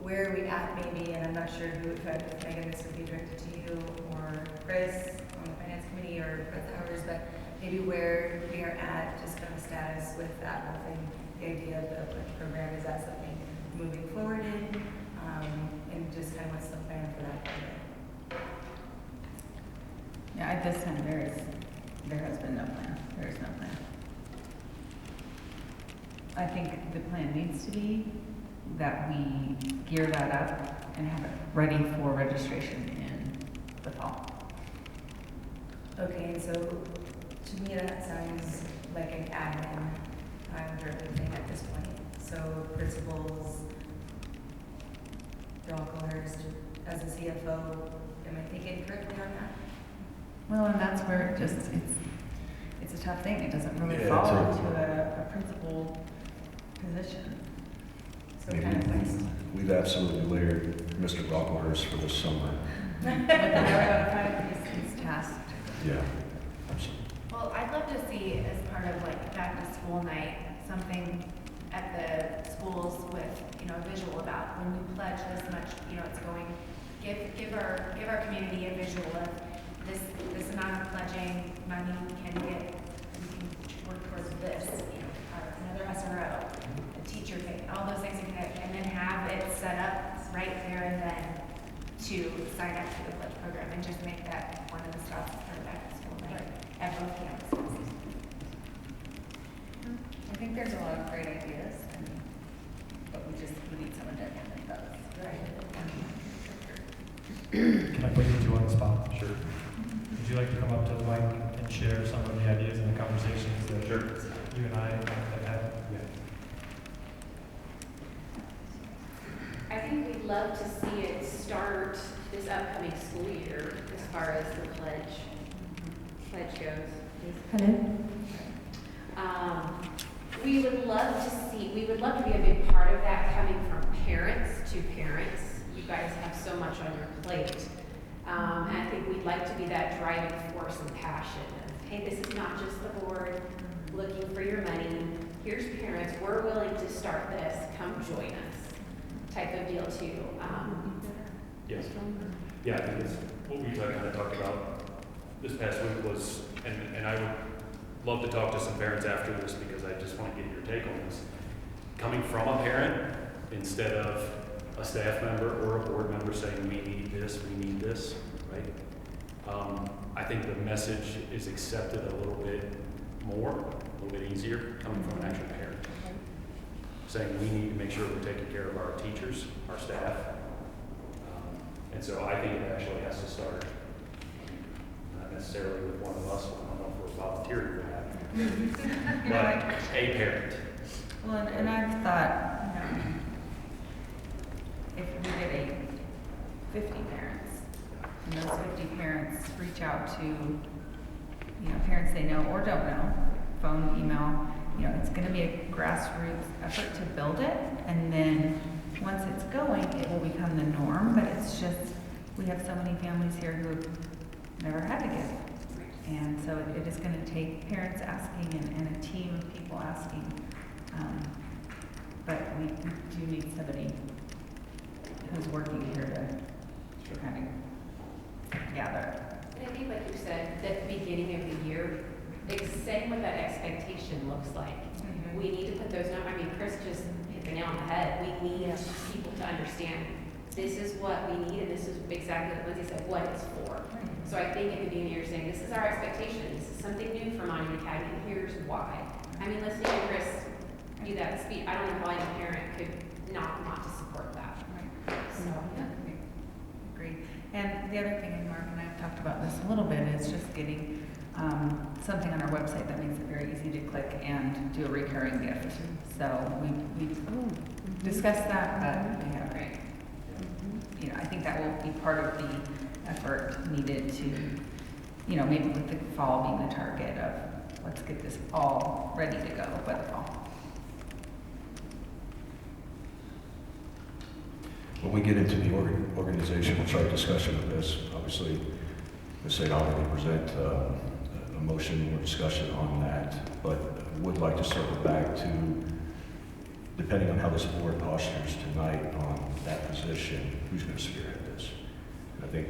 where are we at maybe, and I'm not sure if Megan, this would be directed to you or Chris on the finance committee or breath hours, but maybe where we are at, just kind of status with that whole thing, the idea of the pledge program, is that something moving forward in, and just kind of what's the plan for that program? Yeah, at this time, there has been no plan. There is no plan. I think the plan needs to be that we gear that up and have it ready for registration in the fall. Okay, and so to me that sounds like an admin driven thing at this point. So principals, dog owners, as a CFO, am I thinking correctly on that? Well, and that's where it just, it's a tough thing. It doesn't really Yeah, fall it's into a principal position. So Maybe kind of nice. we've absolutely layered Mr. Rock orders for this summer. But the notified is tasked. Yeah. Well, I'd love to see as part of like back to school night, something at the schools with, visual about when you pledge this much, it's going, give our community a visual of this amount of pledging money we can work towards this, another SRO, a teacher pay, all those things, and then have it set up right there and then to sign up to the pledge program and just make that one of the stops for back to school night at both campuses. I think there's a lot of great ideas, but we need someone to implement those. Right. Can I put you two on the spot? Sure. Would you like to come up to the mic and share some of the ideas and the conversations that you and I have had? I think we'd love to see it start this upcoming school year as far as the pledge goes. Hello? We would love to be a big part of that, coming from parents to parents. You guys have so much on your plate. And I think we'd like to be that driving force and passion of, hey, this is not just the board looking for your money. Here's parents, we're willing to start this, come join us, type of deal too. Yes. Yeah, I think it's what we kind of talked about this past week was, and I would love to talk to some parents after this because I just want to get your take on this. Coming from a parent instead of a staff member or a board member saying, we need this, right? I think the message is accepted a little bit more, a little bit easier coming from an actual parent. Saying we need to make sure we're taking care of our teachers, our staff. And so I think it actually has to start, not necessarily with one of us, I don't know if we're volunteering for that, but a parent. Well, and I've thought, if we did 50 parents, and those 50 parents reach out to, parents they know or don't know, phone, email, it's gonna be a grassroots effort to build it, and then once it's going, it will become the norm, but it's just, we have so many families here who never had to give. And so it is gonna take parents asking and a team of people asking. But we do need somebody who's working here to kind of gather. And I think, like you said, that beginning of the year, saying what that expectation looks like. Mm-hmm. We need to put those numbers. I mean, Chris just hit the nail on the head. We need people to understand this is what we need, and this is exactly what Lindsay said, what it's for. So I think at the beginning you're saying, this is our expectation, this is something new for Monument Academy, and here's why. I mean, listening to Chris do that speech, I don't know why a parent could not want to support that. So, yeah. Agreed. And the other thing, and Mark and I have talked about this a little bit, is just getting something on our website that makes it very easy to click and do a recurring gift. So we discussed that, but we have, you know, I think that will be part of the effort needed to, you know, maybe with the fall being the target of, let's get this all ready to go by the fall. When we get into the organizational chart discussion of this, obviously, Ms. St. already present a motion or discussion on that, but would like to circle back to, depending on how this board postures tonight on that position, who's going to spearhead this? I think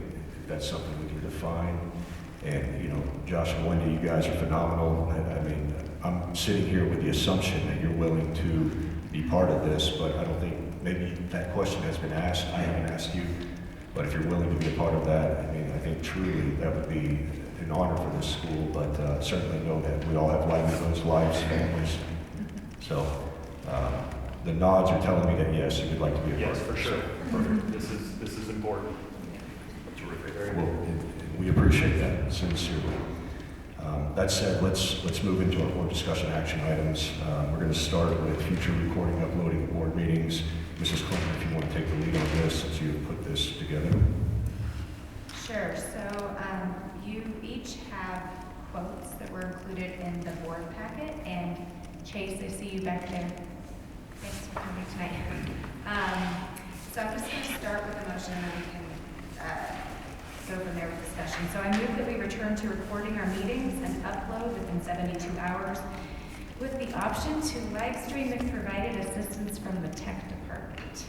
that's something we can define. And, you know, Josh and Wendy, you guys are phenomenal. I mean, I'm sitting here with the assumption that you're willing to be part of this, but I don't think maybe that question has been asked. I haven't asked you, but if you're willing to be a part of that, I mean, I think truly that would be an honor for this school, but certainly know that we all have livelihoods, lives, families. So the nods are telling me that yes, you would like to be a part Yes, of for this. sure. Perfect. This is important. Terrific. Very Well, good. and we appreciate that sincerely. That said, let's move into our board discussion action items. We're going to start with future recording, uploading of board meetings. Mrs. Clinton, if you want to take the lead on this, since you put this together. Sure, so you each have quotes that were included in the board packet, and Chase, I see you back there. Thanks for coming tonight. So I'm just going to start with the motion, and then we can go from there with discussion. So I move that we return to recording our meetings and upload within 72 hours with the option to live stream if provided assistance from the tech department.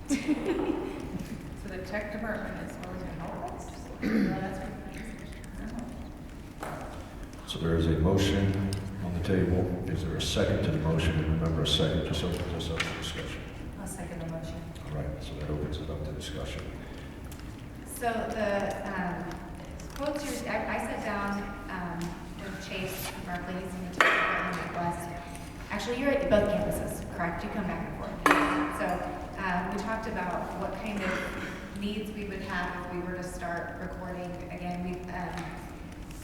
So the tech department is always going to help us? So there is a motion on the table. Is there a second to the motion? And remember, a second just opens us up to discussion. I'll second the motion. All right, so that opens it up to discussion. So the quotes, I sat down with Chase, Mark, ladies in the tech department, West. Actually, you're at both campuses, correct? You come back and forth. So we talked about what kind of needs we would have if we were to start recording again. We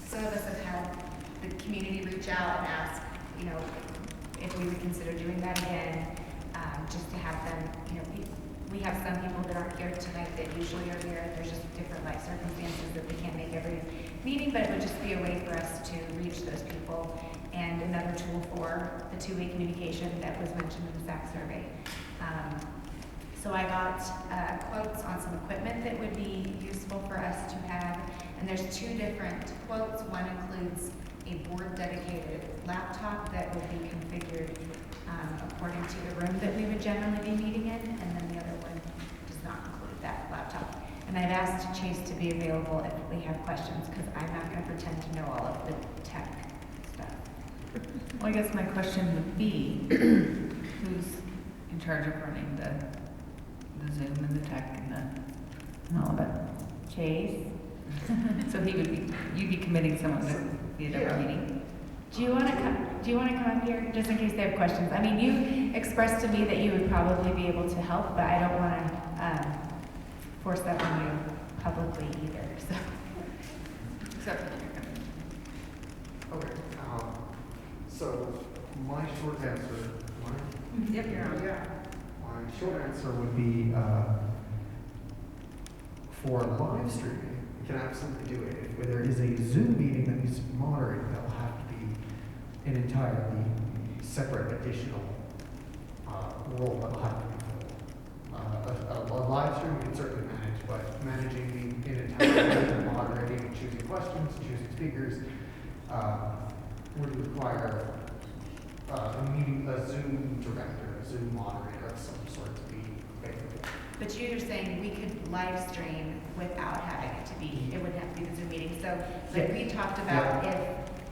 some of us have had the community reach out and ask, you know, if we would consider doing that again, just to have them, you know, we have some people that aren't here tonight that usually are here. There's just different life circumstances that we can't make every meeting, but it would just be a way for us to reach those people, and another tool for the two-way communication that was mentioned in the SAC survey. So I got quotes on some equipment that would be useful for us to have, and there's two different quotes. One includes a board-dedicated laptop that would be configured according to the room that we would generally be meeting in, and then the other one does not include that laptop. And I've asked Chase to be available if we have questions, because I'm not going to pretend to know all of the tech stuff. Well, I guess my question would be, who's in charge of running the Zoom and the tech and all of it? Chase? So you'd be committing someone to be at every meeting? Do you want to come up here, just in case they have questions? I mean, you expressed to me that you would probably be able to help, but I don't want to force that on you publicly either, so. Except that you're coming. Okay, so my short answer, Yep, you're on. my short answer would be, for live streaming, you can absolutely do it. If there is a Zoom meeting that needs to be moderated, that'll have to be an entirely separate additional role that'll have to be filled. A live stream we can certainly manage, but managing an entire moderating and choosing questions, choosing speakers, would require a Zoom director, a Zoom moderator of some sort to be available. But you're saying we could live stream without having it to be, it wouldn't have to be the Zoom meeting. So like we talked about,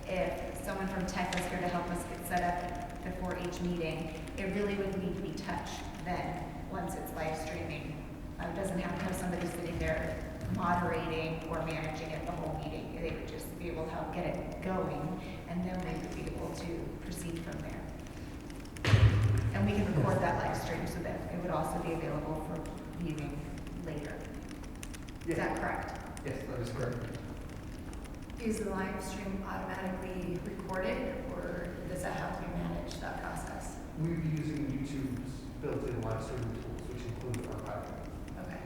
if someone from tech was here to help us get set up before each meeting, it really would need to be touched then, once it's live streaming. It doesn't have to have somebody sitting there moderating or managing it the whole meeting. They would just be able to help get it going, and then they would be able to proceed from there. And we can record that live stream so that it would also be available for viewing later. Is that correct? Yes, that is correct. Is the live stream automatically recorded, or does that have to be managed, that process? We'll be using YouTube's built-in live streaming tools, which include archiving. Okay.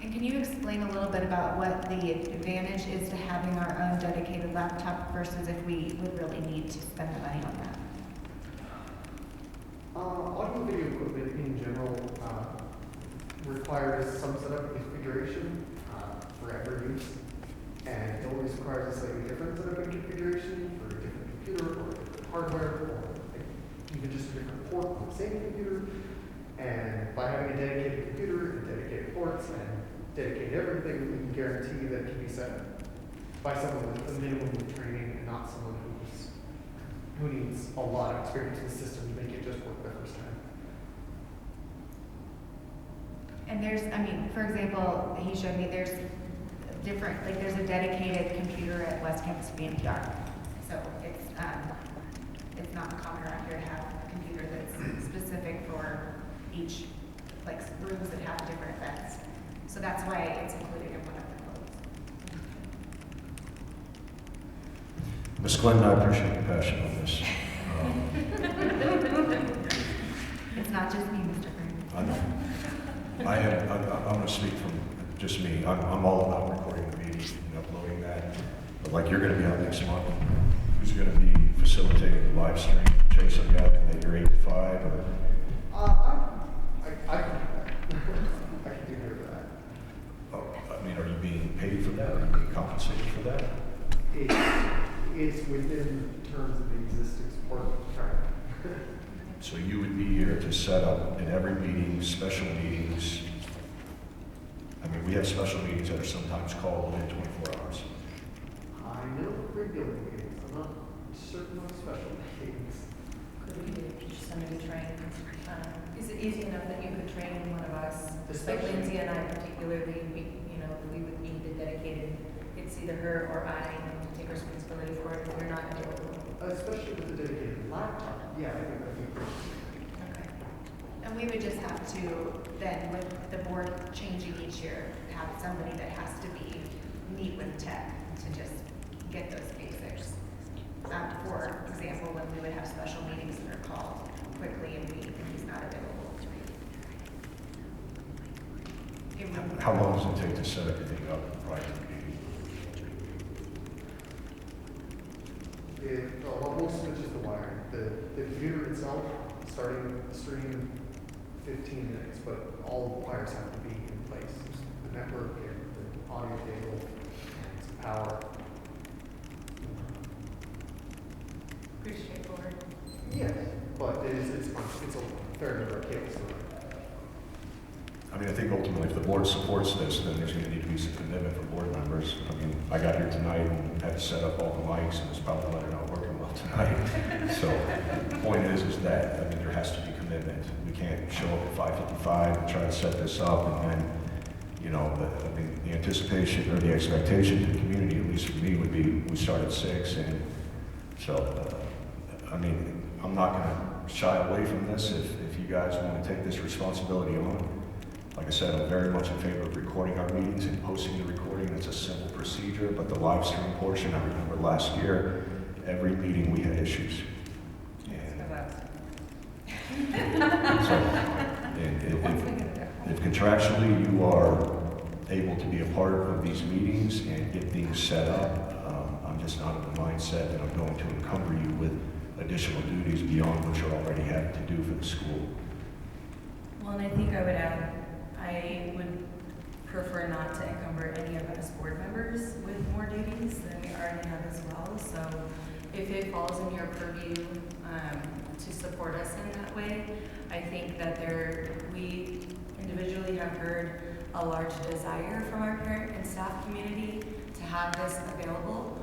And can you explain a little bit about what the advantage is to having our own dedicated laptop versus if we would really need to spend the money on that? Audio video equipment in general requires some setup and configuration for every use, and it always requires a slightly different setup and configuration for a different computer or different hardware or even just a different port on the same computer. And by having a dedicated computer and dedicated ports and dedicated everything, we can guarantee that it can be set by someone with a minimum of training and not someone who needs a lot of experience in the system to make it just work the first time. And there's, I mean, for example, he showed me there's different, like there's a dedicated computer at West Campus BNPR. So it's not common around here to have a computer that's specific for each, like rooms that have different events. So that's why it's included in one of the codes. Ms. Glenn, I appreciate your passion on this. It's not just me, Mr. Green. I know. I'm going to speak from just me. I'm all about recording the meeting and uploading that. But like you're going to be on next month, who's going to be facilitating the live stream? Chase, I've got that you're 8 to 5 or? I can do here for that. Oh, I mean, are you being paid for that? Are you being compensated for that? It's within terms of the existing support contract. So you would be here to set up in every meeting, special meetings. I mean, we have special meetings that are sometimes called within 24 hours. I know regular meetings. I'm not certain on special meetings. Could we teach somebody to train? Is it easy enough that you could train one of us? Like Lindsay and I particularly, we would need the dedicated, it's either her or I to take responsibility for it if we're not available. Especially with the dedicated laptop. Yeah, I think that'd be great. Okay. And we would just have to, then with the board changing each year, have somebody that has to meet with tech to just get those basics. For example, when we would have special meetings that are called quickly and he's not available. How long does it take to set everything up prior to the meeting? Well, most of it's just the wiring. The computer itself, starting the stream, 15 minutes, but all the wires have to be in place. The network and the audio cable and some power. Pretty straightforward. Yes, but it's a fair number of cables to run. I mean, I think ultimately if the board supports this, then there's going to need to be some commitment from board members. I mean, I got here tonight and had to set up all the mics and it's probably why they're not working well tonight. So the point is that, I mean, there has to be commitment. We can't show up at 5:55 and try to set this up and then, I mean, the anticipation or the expectation to the community, at least for me, would be we start at 6 and so, I mean, I'm not going to shy away from this if you guys want to take this responsibility on. Like I said, I'm very much in favor of recording our meetings and posting the recording. That's a simple procedure, but the live stream portion, I remember last year, every meeting we had issues. If contractually you are able to be a part of these meetings and get things set up, I'm just not of the mindset that I'm going to encumber you with additional duties beyond what you're already having to do for the school. Well, and I think I would add, I would prefer not to encumber any of us board members with more duties than we already have as well. So if it falls in your purview to support us in that way, I think that we individually have heard a large desire from our parent and staff community to have this available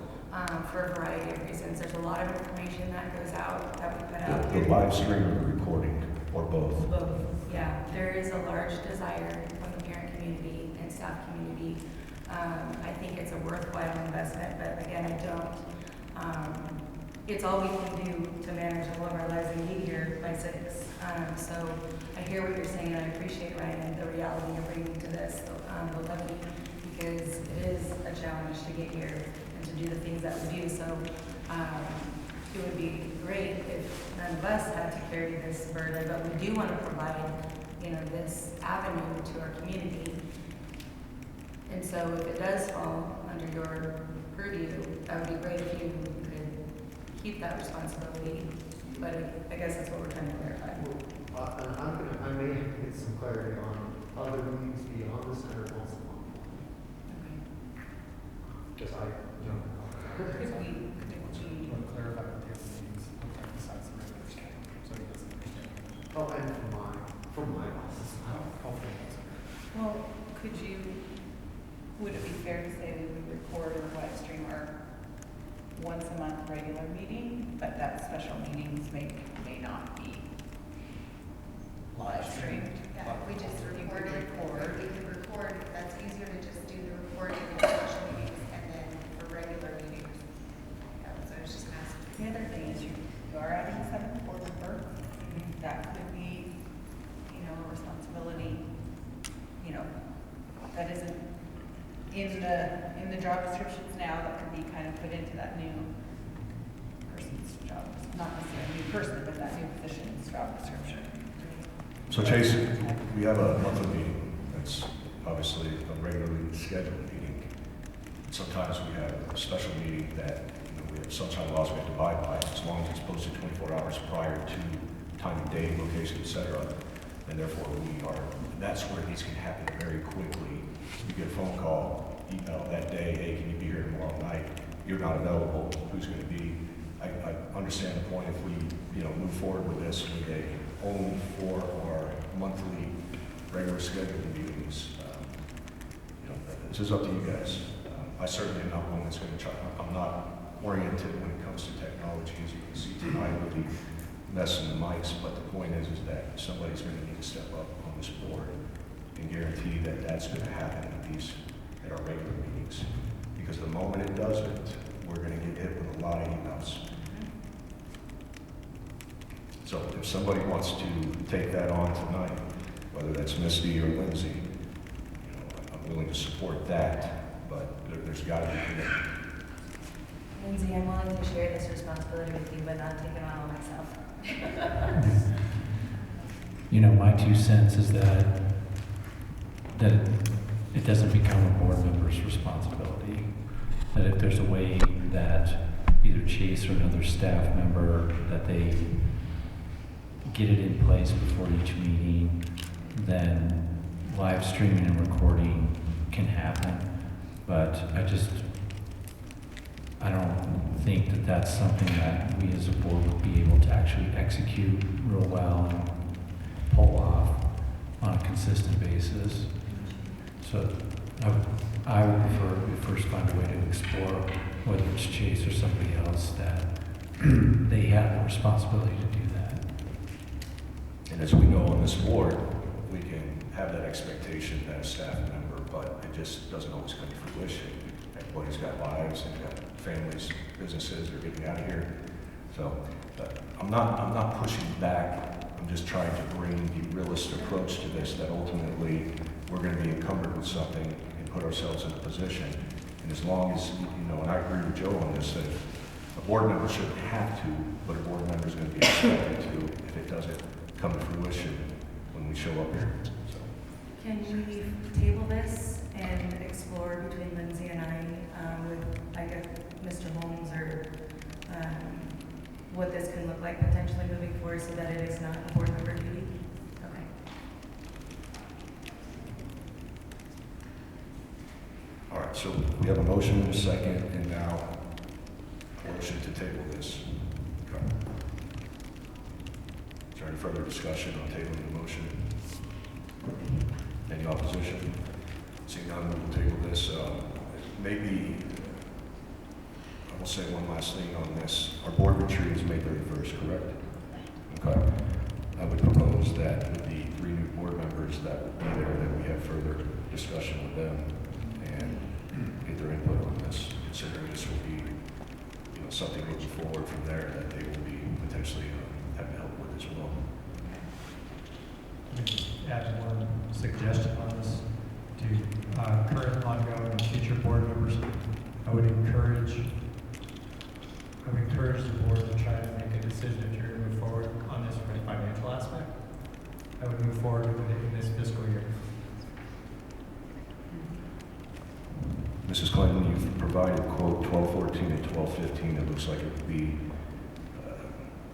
for a variety of reasons. There's a lot of information that goes out, that we put out The here. live stream or the recording, or both? Both, Yeah, there is a large desire from the parent community and staff community. I think it's a worthwhile investment, but again, I don't. It's all we can do to manage all of our lives and be here by 6. So I hear what you're saying, and I appreciate, Ryan, the reality you're bringing to this, the levity, because it is a challenge to get here and to do the things that we do. So it would be great if none of us had to carry this burden, but we do want to provide, this avenue to our community. And so if it does fall under your purview, that would be great if you could keep that responsibility. But I guess that's what we're trying to clarify. I may have to get some clarity on other meetings beyond the center council. Because I don't know. Want to clarify what the other meetings look like besides the regular schedule, so he doesn't understand. Oh, and from my office. Hopefully that's okay. Well, would it be fair to say that we record or live stream our once a month regular meeting, but that special meetings may not be live streamed? Yeah, we just record it, we can record, that's easier to just do the recording of special meetings and then for regular meetings. Yeah, so I was just asking. The other thing is you are adding 7 board member. That could be, a responsibility, that isn't in the job descriptions now, that could be kind of put into that new person's job, not necessarily a new person, but that new position's job description. So Chase, we have a monthly meeting. That's obviously a regularly scheduled meeting. Sometimes we have a special meeting that we have sunshine laws we have to abide by, as long as it's posted 24 hours prior to time of day, location, etc. And therefore that's where these can happen very quickly. You get a phone call, email that day, hey, can you be here tomorrow night? You're not available, who's going to be? I understand the point if we move forward with this with only for our monthly regular scheduled meetings. This is up to you guys. I certainly am not one that's going to try. I'm not oriented when it comes to technology, as you can see tonight with the mess in the mics. But the point is that somebody's going to need to step up on this board and guarantee that that's going to happen at our regular meetings. Because the moment it doesn't, we're going to get hit with a lot of emails. So if somebody wants to take that on tonight, whether that's Misty or Lindsay, I'm willing to support that, but there's got to be commitment. Lindsay, I'm willing to share this responsibility with you, but not take it on myself. My 2 cents is that it doesn't become a board member's responsibility. That if there's a way that either Chase or another staff member, that they get it in place before each meeting, then live streaming and recording can happen. But I don't think that that's something that we as a board would be able to actually execute real well and pull off on a consistent basis. So I would prefer we first find a way to explore whether it's Chase or somebody else that they have the responsibility to do that. And as we know on this board, we can have that expectation that a staff member, but it just doesn't always come to fruition. Everybody's got lives and got families, businesses, they're getting out of here. So I'm not pushing back. I'm just trying to bring the realist approach to this, that ultimately we're going to be encumbered with something and put ourselves in a position. And as long as, and I agree with Joe on this, that a board member shouldn't have to, but a board member is going to be expected to if it doesn't come to fruition when we show up here. So. Can we table this and explore between Lindsay and I with, Mr. Holmes or what this can look like potentially moving forward so that it is not a board member duty? Okay. All right, so we have a motion and a second, and now a motion to table this. Okay. Is there any further discussion on tabling the motion? Any opposition? Seeing none, we will table this. Maybe, I will say one last thing on this. Our board retreat is May 31st, correct? Okay. I would propose that with the 3 new board members that will be there, that we have further discussion with them and get their input on this, considering this will be, something moving forward from there that they will be potentially having help with as well. Let me just add one suggestion on this to current, ongoing, and future board members. I would encourage the board to try to make a decision if you're going to move forward on this from a financial aspect. I would move forward with it in this fiscal year. Mrs. Clinton, you've provided quote 1214 and 1215. It looks like it would be,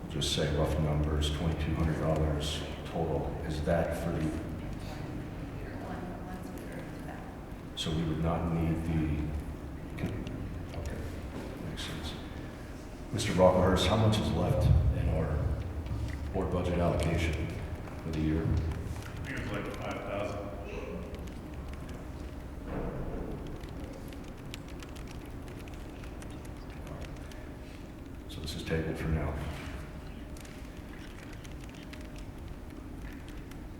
just say rough numbers, $2,200 total. Is that for the? So we would not need the. Okay, makes sense. Mr. Brocklehurst, how much is left in our board budget allocation for the year? I think it's like 5,000. So this is tabled for now.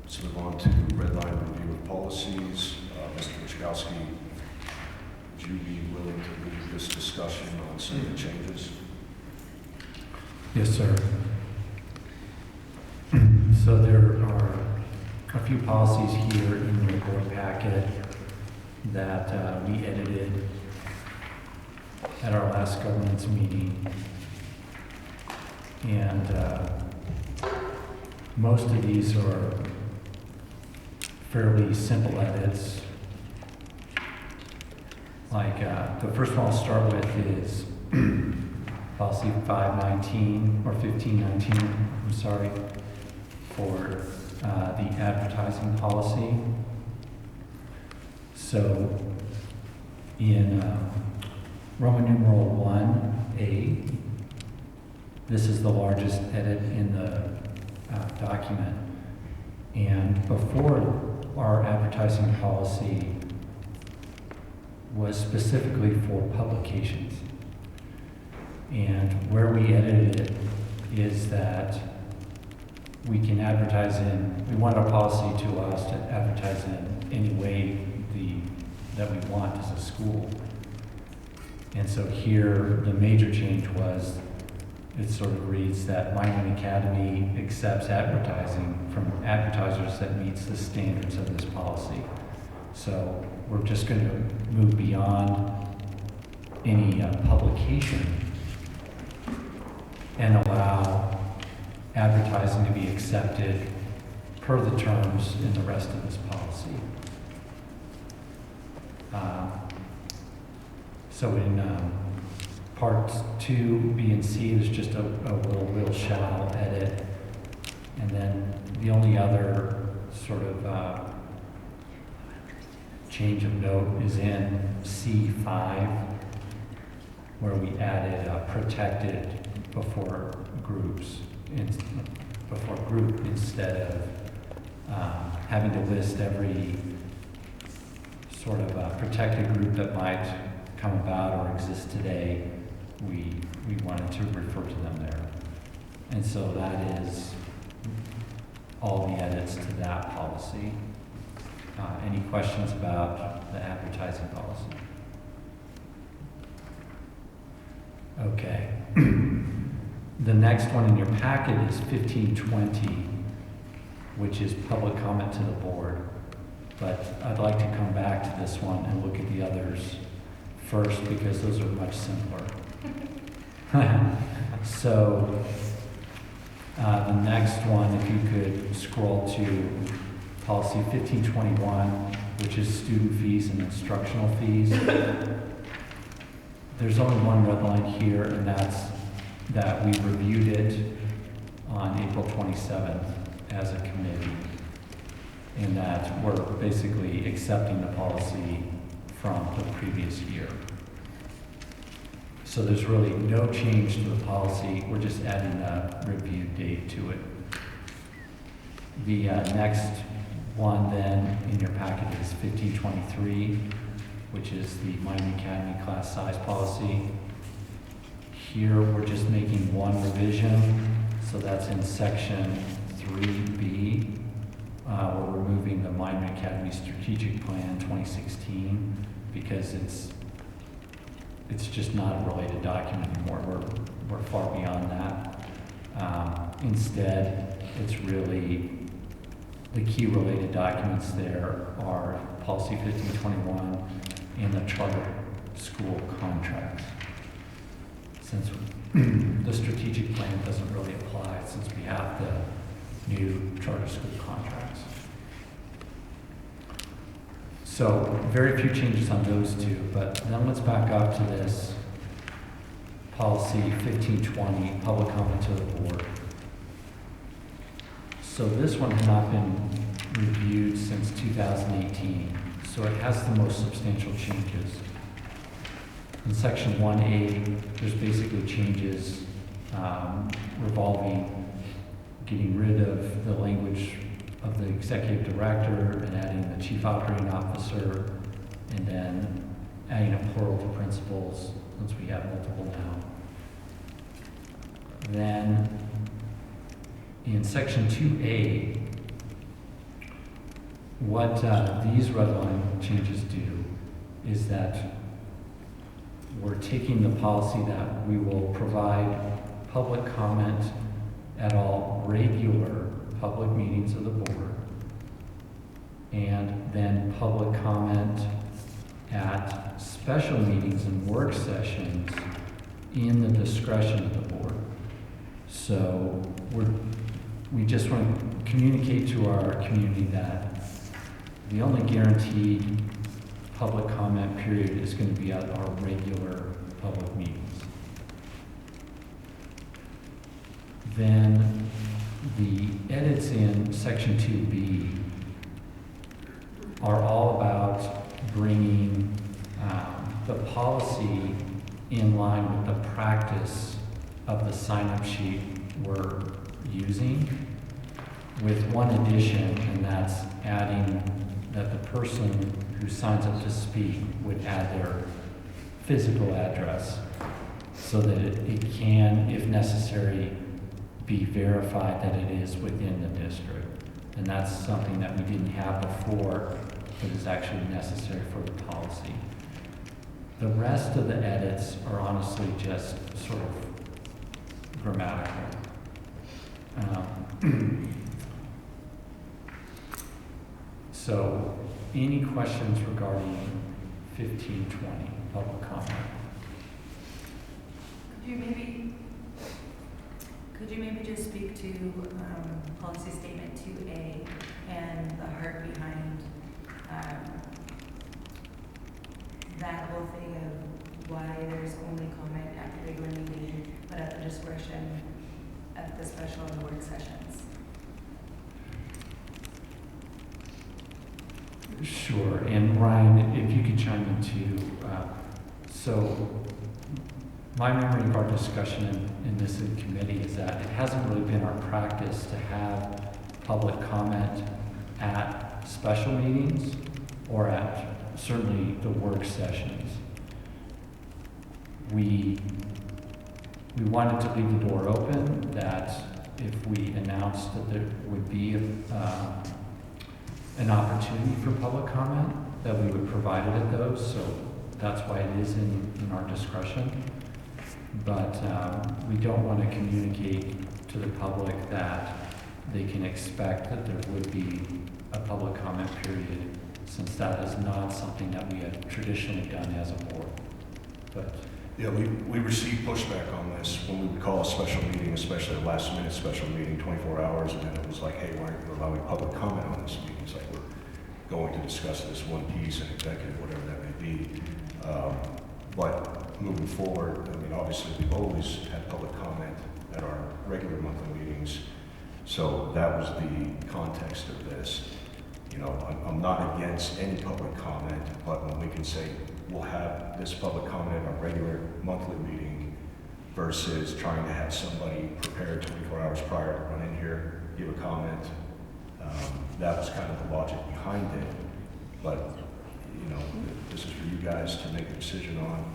Let's move on to red line review of policies. Mr. Wichkowski, would you be willing to lead this discussion on some of the changes? Yes, sir. So there are a few policies here in your board packet that we edited at our last governance meeting. And most of these are fairly simple edits. Like the first one I'll start with is policy 519 or 1519, I'm sorry, for the advertising policy. So in Roman numeral 1A, this is the largest edit in the document. And before, our advertising policy was specifically for publications. And where we edited it is that we can advertise we want our policy to allow us to advertise in any way that we want as a school. And so here, the major change was, it sort of reads that Monument Academy accepts advertising from advertisers that meets the standards of this policy. So we're just going to move beyond any publication and allow advertising to be accepted per the terms in the rest of this policy. So in parts 2, B, and C, there's just a little will shall edit. And then the only other sort of change of note is in C5, where we added protected before groups, before group, instead of having to list every sort of protected group that might come about or exist today. We wanted to refer to them there. And so that is all the edits to that policy. Any questions about the advertising policy? Okay. The next one in your packet is 1520, which is public comment to the board. But I'd like to come back to this one and look at the others first, because those are much simpler. So the next one, if you could scroll to policy 1521, which is student fees and instructional fees. There's only one red line here, and that's that we reviewed it on April 27th as a committee, and that we're basically accepting the policy from the previous year. So there's really no change to the policy. We're just adding a review date to it. The next one then in your packet is 1523, which is the Monument Academy class size policy. Here we're just making one revision, so that's in section 3B we're removing the Monument Academy Strategic Plan 2016 because it's just not a related document anymore. We're far beyond that. Instead, it's really the key related documents there are Policy 1521 and the charter school contracts. Since the strategic plan doesn't really apply since we have the new charter school contracts. So very few changes on those two, but then let's back up to this policy 1520, public comment to the board. So this one has not been reviewed since 2018, so it has the most substantial changes. In section 1A, there's basically changes revolving getting rid of the language of the executive director and adding the chief operating officer, and then adding a plural to principals since we have multiple now. Then in section 2A, what these red line changes do is that we're taking the policy that we will provide public comment at all regular public meetings of the board, and then public comment at special meetings and work sessions in the discretion of the board. So we just want to communicate to our community that the only guaranteed public comment period is going to be at our regular public meetings. Then the edits in section 2B are all about bringing the policy in line with the practice of the sign-up sheet we're using, with one addition, and that's adding that the person who signs up to speak would add their physical address so that it can, if necessary, be verified that it is within the district. And that's something that we didn't have before, but is actually necessary for the policy. The rest of the edits are honestly just sort of grammatical. So, any questions regarding 1520, public comment? Could you maybe just speak to policy statement 2A and the heart behind that whole thing of why there's only comment at the regular meeting, but at the discretion at the special and the work sessions? Sure, and Ryan, if you could chime in too. So my memory of our discussion in this committee is that it hasn't really been our practice to have public comment at special meetings or at certainly the work sessions. We wanted to leave the door open that if we announced that there would be an opportunity for public comment, that we would provide it at those. So that's why it is in our discretion. But we don't want to communicate to the public that they can expect that there would be a public comment period, since that is not something that we have traditionally done as a board. But yeah, we received pushback on this when we would call a special meeting, especially a last minute special meeting, 24 hours, and then it was like, hey, why aren't you allowing public comment on this meeting? It's like, we're going to discuss this one piece and executive, whatever that may be. But moving forward, I mean, obviously we've always had public comment at our regular monthly meetings. So that was the context of this. You know, I'm not against any public comment, but when we can say we'll have this public comment at our regular monthly meeting versus trying to have somebody prepared 24 hours prior to run in here, give a comment, that was kind of the logic behind it. But, you know, this is for you guys to make a decision on,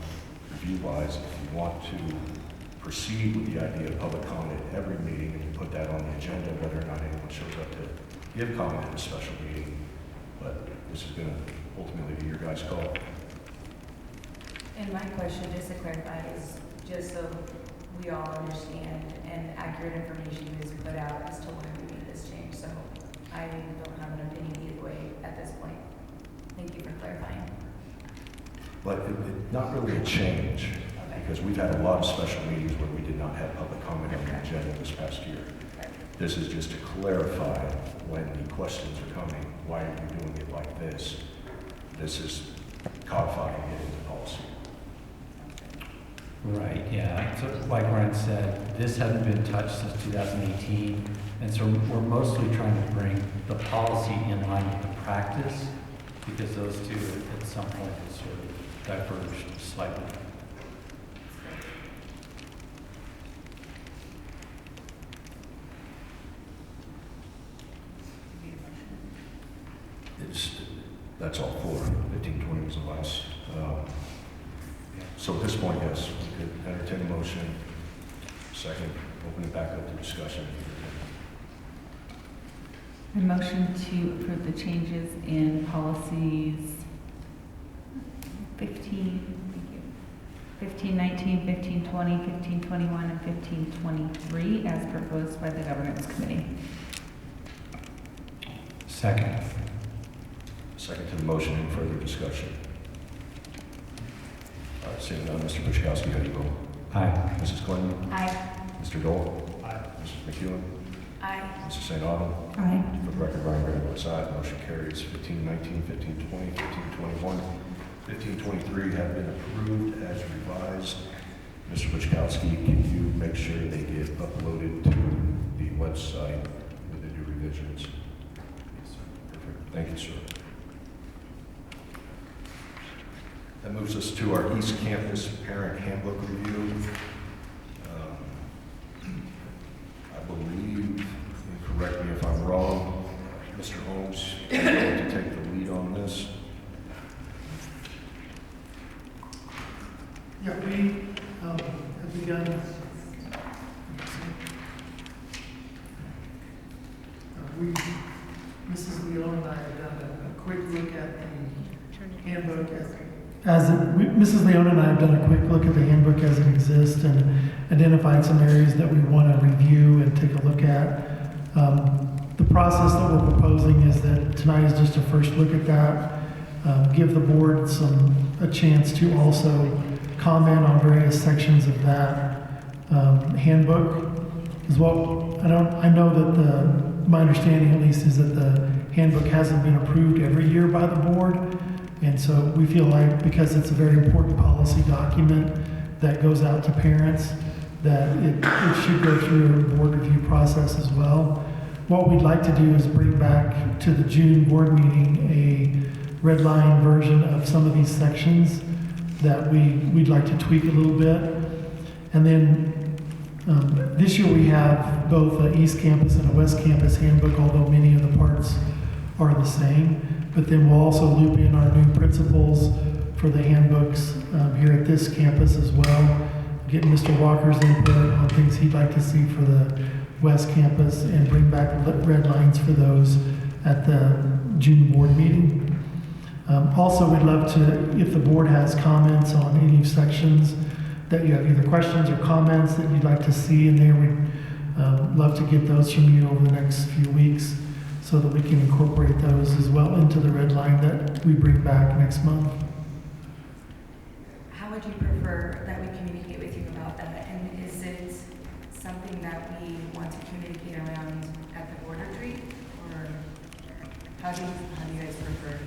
review-wise, if you want to proceed with the idea of public comment at every meeting and you put that on the agenda, whether or not anyone shows up to give comment at a special meeting, but this is going to ultimately be your guys' call. And my question, just to clarify, is just so we all understand and accurate information is put out as to why we made this change. So I don't have an opinion either way at this point. Thank you for clarifying. But not really a change, because we've had a lot of special meetings where we did not have public comment on the agenda this past year. This is just to clarify when the questions are coming, why are you doing it like this? This is codifying it into policy. Right, yeah. So like Ryan said, this hasn't been touched since 2018, and so we're mostly trying to bring the policy in line with the practice, because those two at some point have sort of diverged slightly. That's all four. 1520 was the last. So at this point, yes, we could entertain a motion. Second, open it back up to discussion. A motion to approve the changes in policies 1519, 1520, 1521, and 1523 as proposed by the Governance Committee. Second. Second to the motion, any further discussion? All right, seeing none, Mr. Buczkowski, how do you vote? Aye. Mrs. Clinton? Aye. Mr. Dole? Aye. Mrs. McEwen? Aye. Mrs. St. Autumn? Aye. For the record, Ryan Gray votes aye. Motion carries. 1519, 1520, 1521, 1523 have been approved as revised. Mr. Buczkowski, can you make sure they get uploaded to the website with the new revisions? Yes, sir. Perfect. Thank you, sir. That moves us to our East Campus Parent Handbook Review. I believe, and correct me if I'm wrong, Mr. Holmes, you're going to take the lead on this. Yeah, we have begun. Mrs. Leon and I have done a quick look at the handbook Mrs. Leon and I have done a quick look at the handbook as it exists and identified some areas that we want to review and take a look at. The process that we're proposing is that tonight is just a first look at that, give the board a chance to also comment on various sections of that handbook. As well, I know that my understanding at least is that the handbook hasn't been approved every year by the board. And so we feel like because it's a very important policy document that goes out to parents, that it should go through a board review process as well. What we'd like to do is bring back to the June board meeting a red line version of some of these sections that we'd like to tweak a little bit. And then this year we have both an East Campus and a West Campus handbook, although many of the parts are the same. But then we'll also loop in our new principles for the handbooks here at this campus as well. Get Mr. Walker's input on things he'd like to see for the West Campus and bring back red lines for those at the June board meeting. Also, we'd love to, if the board has comments on any sections that you have either questions or comments that you'd like to see in there, we'd love to get those from you over the next few weeks, so that we can incorporate those as well into the red line that we bring back next month. How would you prefer that we communicate with you about that? And is it something that we want to communicate around at the board retreat? Or how do you guys prefer?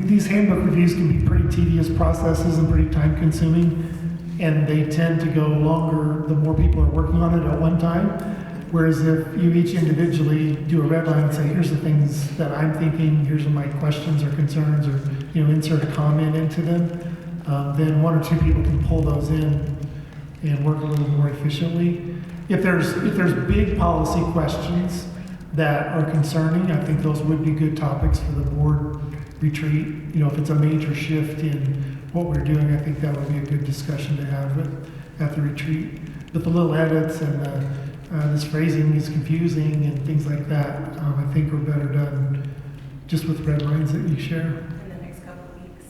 These handbook reviews can be pretty tedious processes and pretty time consuming, and they tend to go longer the more people are working on it at one time. Whereas if you each individually do a red line and say, here's the things that I'm thinking, here's my questions or concerns, or insert a comment into them, then one or two people can pull those in and work a little more efficiently. If there's big policy questions that are concerning, I think those would be good topics for the board retreat. If it's a major shift in what we're doing, I think that would be a good discussion to have at the retreat. But the little edits and the this phrasing is confusing and things like that, I think are better done just with red lines that you share. In the next couple of weeks.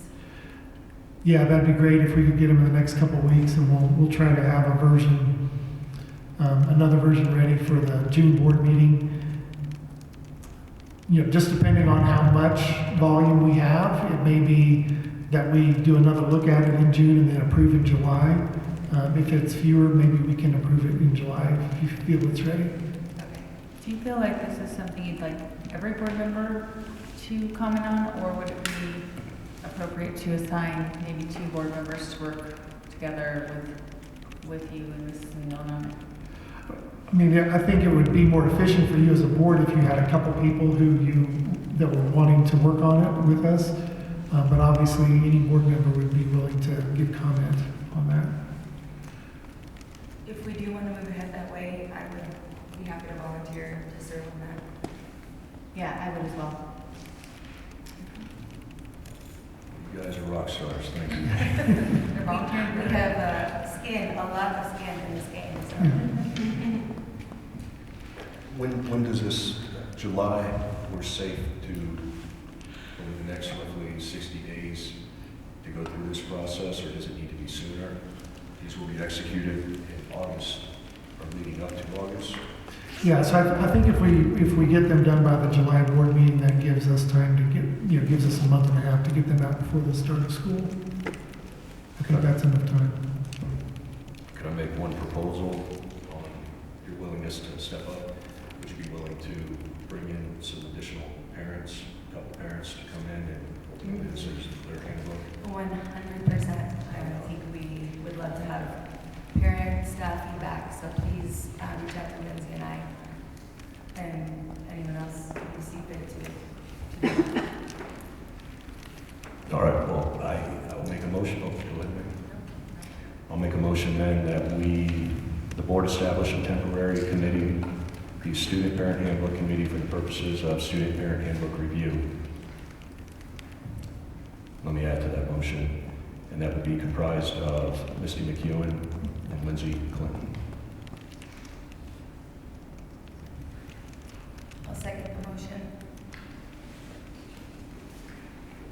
Yeah, that'd be great if we could get them in the next couple of weeks, and we'll try to have a version, another version ready for the June board meeting. You know, just depending on how much volume we have, it may be that we do another look at it in June and then approve in July. If it's fewer, maybe we can approve it in July if you feel it's ready. Do you feel like this is something you'd like every board member to comment on, or would it be appropriate to assign maybe 2 board members to work together with you and Mrs. Milne? I mean, I think it would be more efficient for you as a board if you had a couple people that were wanting to work on it with us. But obviously, any board member would be willing to give comment on that. If we do want to move ahead that way, I would be happy to volunteer to serve on that. Yeah, I would as well. You guys are rock stars, thank you. They're volunteering. We have skin, a lot of skin in this game, so. When does this, July, we're safe to, over the next roughly 60 days, to go through this process, or does it need to be sooner? These will be executed in August, or leading up to August. Yeah, so I think if we get them done by the July board meeting, that gives us time to gives us a month and a half to get them out before the start of school. I think that's enough time. Could I make one proposal on your willingness to step up? Would you be willing to bring in some additional parents, a couple parents to come in and ultimately this is their handbook? 100%. I think we would love to have parent, staff feedback, so please reach out to Lindsay and I, and anyone else who see fit to. All right, well, I will make a motion. Oh, go ahead, Mary. I'll make a motion then that the board establish a temporary committee, the Student Parent Handbook Committee, for the purposes of Student Parent Handbook review. Let me add to that motion, and that would be comprised of Misty McEwen and Lindsay Clinton. I'll second the motion.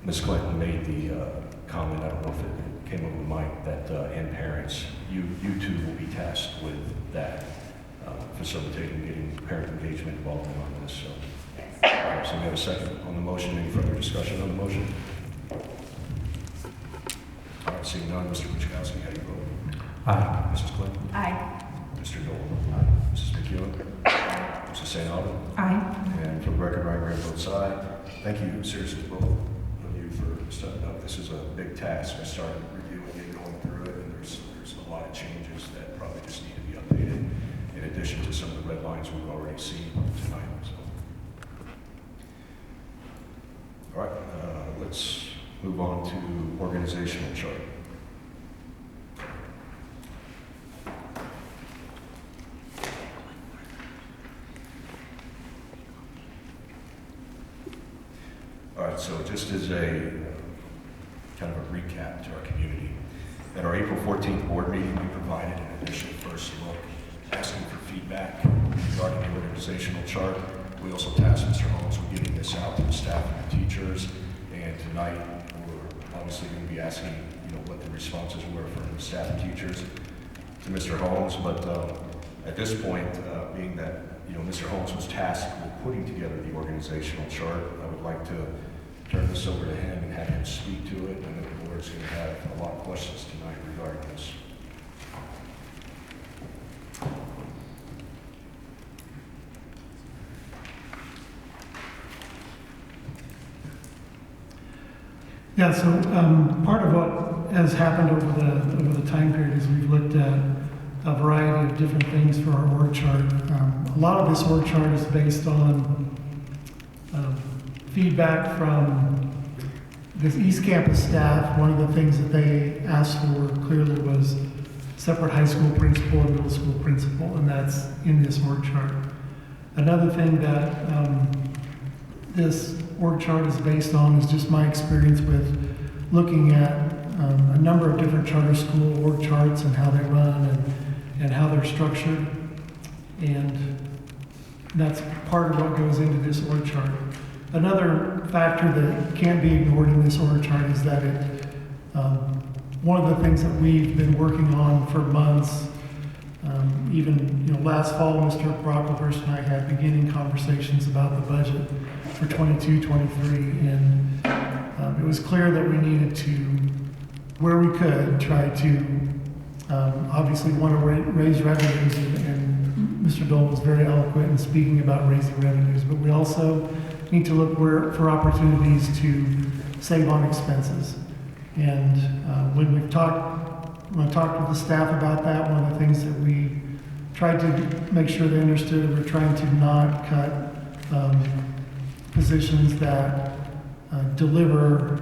Ms. Clinton made the comment, I don't know if it came up with Mike, that and parents, you two will be tasked with that, facilitating, getting parent engagement involved on this. So, all right, so we have a second on the motion. Any further discussion on the motion? All right, seeing none, Mr. Kuchkowski, how do you vote? Aye. Mrs. Clinton? Aye. Mr. Dole? Aye. Mrs. McEwen? Mrs. St. Alban? Aye. And for the record, Ryan Graham votes aye. Thank you, seriously, both of you for stepping up. This is a big task. I started reviewing it, going through it, and there's a lot of changes that probably just need to be updated, in addition to some of the red lines we've already seen tonight. So, all right, let's move on to organizational chart. All right, so just as a kind of a recap to our community, at our April 14th board meeting, we provided an initial first look, asking for feedback regarding the organizational chart. We also tasked Mr. Holmes with getting this out to the staff and the teachers, and tonight we're obviously going to be asking, what the responses were from the staff and teachers to Mr. Holmes. But at this point, being that Mr. Holmes was tasked with putting together the organizational chart, I would like to turn this over to him and have him speak to it. I know the board's going to have a lot of questions tonight regarding this. Yeah, so part of what has happened over the time period is we've looked at a variety of different things for our org chart. A lot of this org chart is based on feedback from this East Campus staff. One of the things that they asked for clearly was separate high school principal and middle school principal, and that's in this org chart. Another thing that this org chart is based on is just my experience with looking at a number of different charter school org charts and how they run and how they're structured. And that's part of what goes into this org chart. Another factor that can't be ignored in this org chart is that one of the things that we've been working on for months, even last fall, Mr. Brocklehurst and I had beginning conversations about the budget for 22-23, and it was clear that we needed to, where we could, try to obviously want to raise revenues, and Mr. Dole was very eloquent in speaking about raising revenues, but we also need to look for opportunities to save on expenses. And when I talked with the staff about that, one of the things that we tried to make sure they understood, we're trying to not cut positions that deliver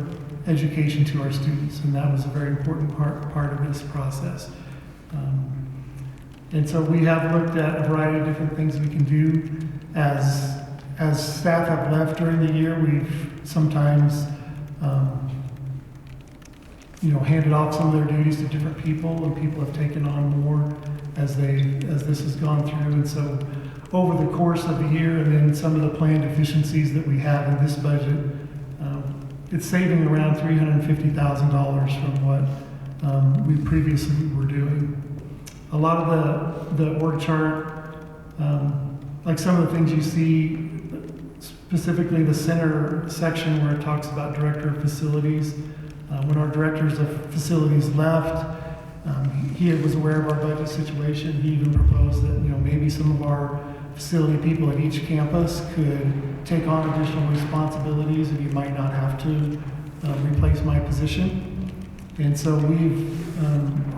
education to our students, and that was a very important part of this process. And so we have looked at a variety of different things we can do. As staff have left during the year, we've sometimes handed off some of their duties to different people, and people have taken on more as this has gone through. And so over the course of the year, and then some of the planned efficiencies that we have in this budget, it's saving around $350,000 from what we previously were doing. A lot of the org chart, like some of the things you see, specifically the center section where it talks about director of facilities. When our directors of facilities left, he was aware of our budget situation. He even proposed that maybe some of our facility people at each campus could take on additional responsibilities, and you might not have to replace my position. And so